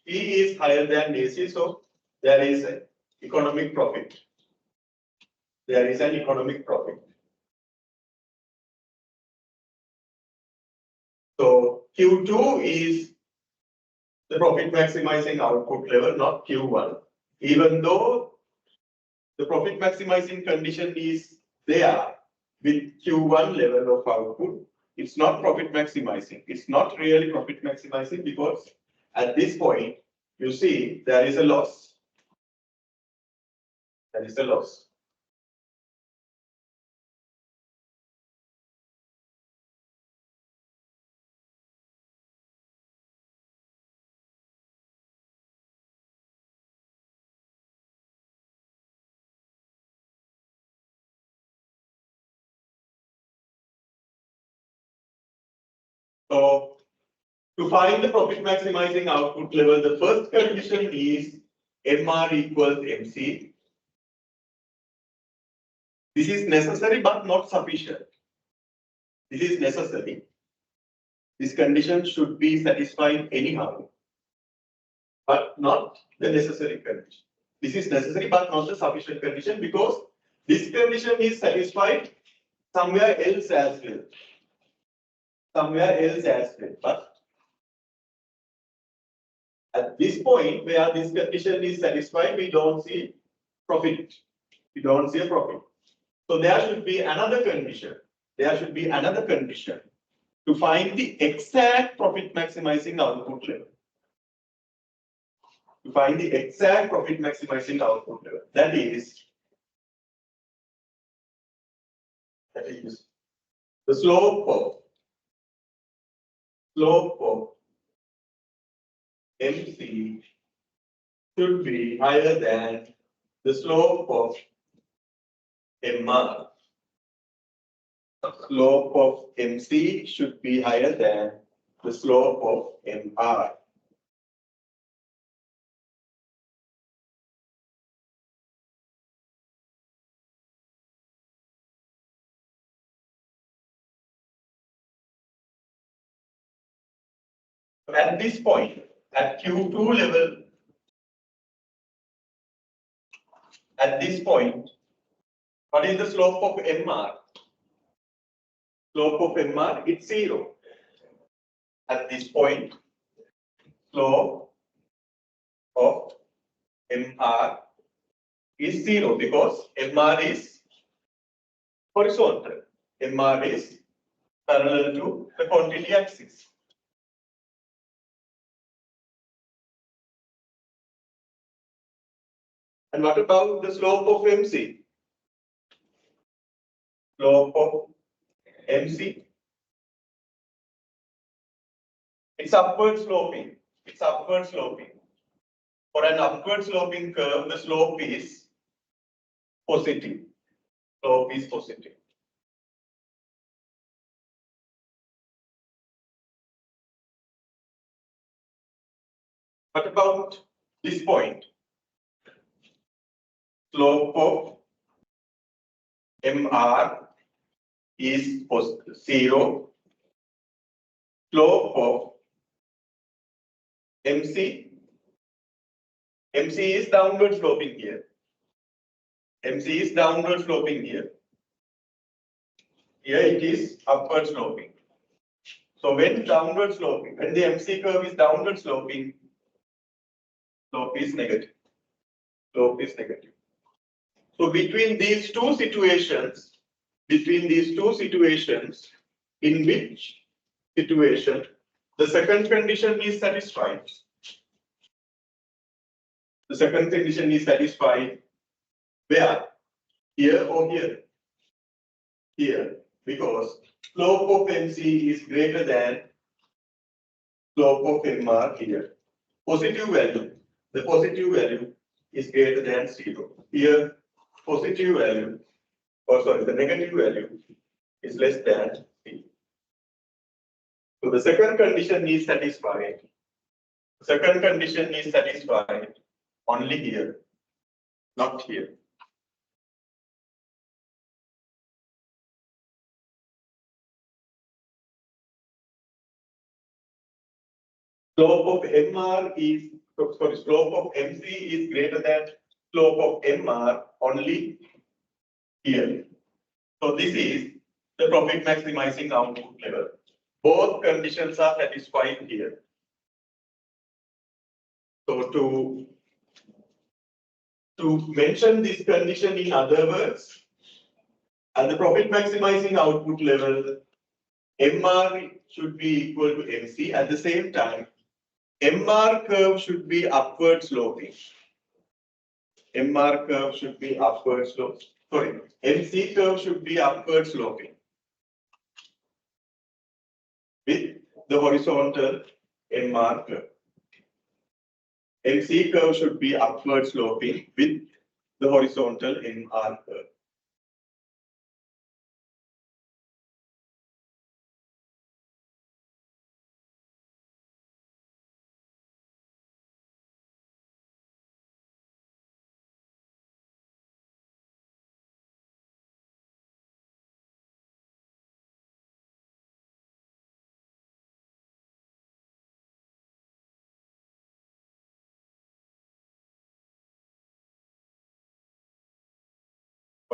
P is higher than AC, so there is an economic profit. There is an economic profit. So Q2 is the profit maximizing output level, not Q1. Even though the profit maximizing condition is there with Q1 level of output, it's not profit maximizing. It's not really profit maximizing because at this point, you see there is a loss. There is a loss. So to find the profit maximizing output level, the first condition is MR equals MC. This is necessary but not sufficient. This is necessary. This condition should be satisfied anyhow, but not the necessary condition. This is necessary but not the sufficient condition because this condition is satisfied somewhere else as well. Somewhere else as well. But at this point where this condition is satisfied, we don't see profit. We don't see a profit. So there should be another condition. There should be another condition to find the exact profit maximizing output level. To find the exact profit maximizing output level. That is the slope of MC should be higher than the slope of MR. Slope of MC should be higher than the slope of MR. At this point, at Q2 level, at this point, what is the slope of MR? Slope of MR, it's 0. At this point, slope of MR is 0 because MR is horizontal. MR is parallel to the quantity axis. And what about the slope of MC? Slope of MC. It's upward sloping. It's upward sloping. For an upward sloping curve, the slope is positive. Slope is positive. What about this point? Slope of MR is 0. Slope of MC is downward sloping here. MC is downward sloping here. Here it is upward sloping. So when downward sloping, when the MC curve is downward sloping, slope is negative. Slope is negative. So between these two situations, in which situation the second condition is satisfied? The second condition is satisfied where? Here or here? Here, because slope of MC is greater than slope of MR here. Positive value, the positive value is greater than 0. Here, positive value, or sorry, the negative value is less than 0. So the second condition is satisfied. The second condition is satisfied only here, not here. Slope of MR is, sorry, slope of MC is greater than slope of MR only here. So this is the profit maximizing output level. Both conditions are satisfied here. So to mention this condition in other words, at the profit maximizing output level, MR should be equal to MC. At the same time, MR curve should be upward sloping. MR curve should be upward sloping. Sorry, MC curve should be upward sloping with the horizontal MR curve. MC curve should be upward sloping with the horizontal MR curve.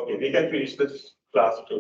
Okay, we can finish this class too.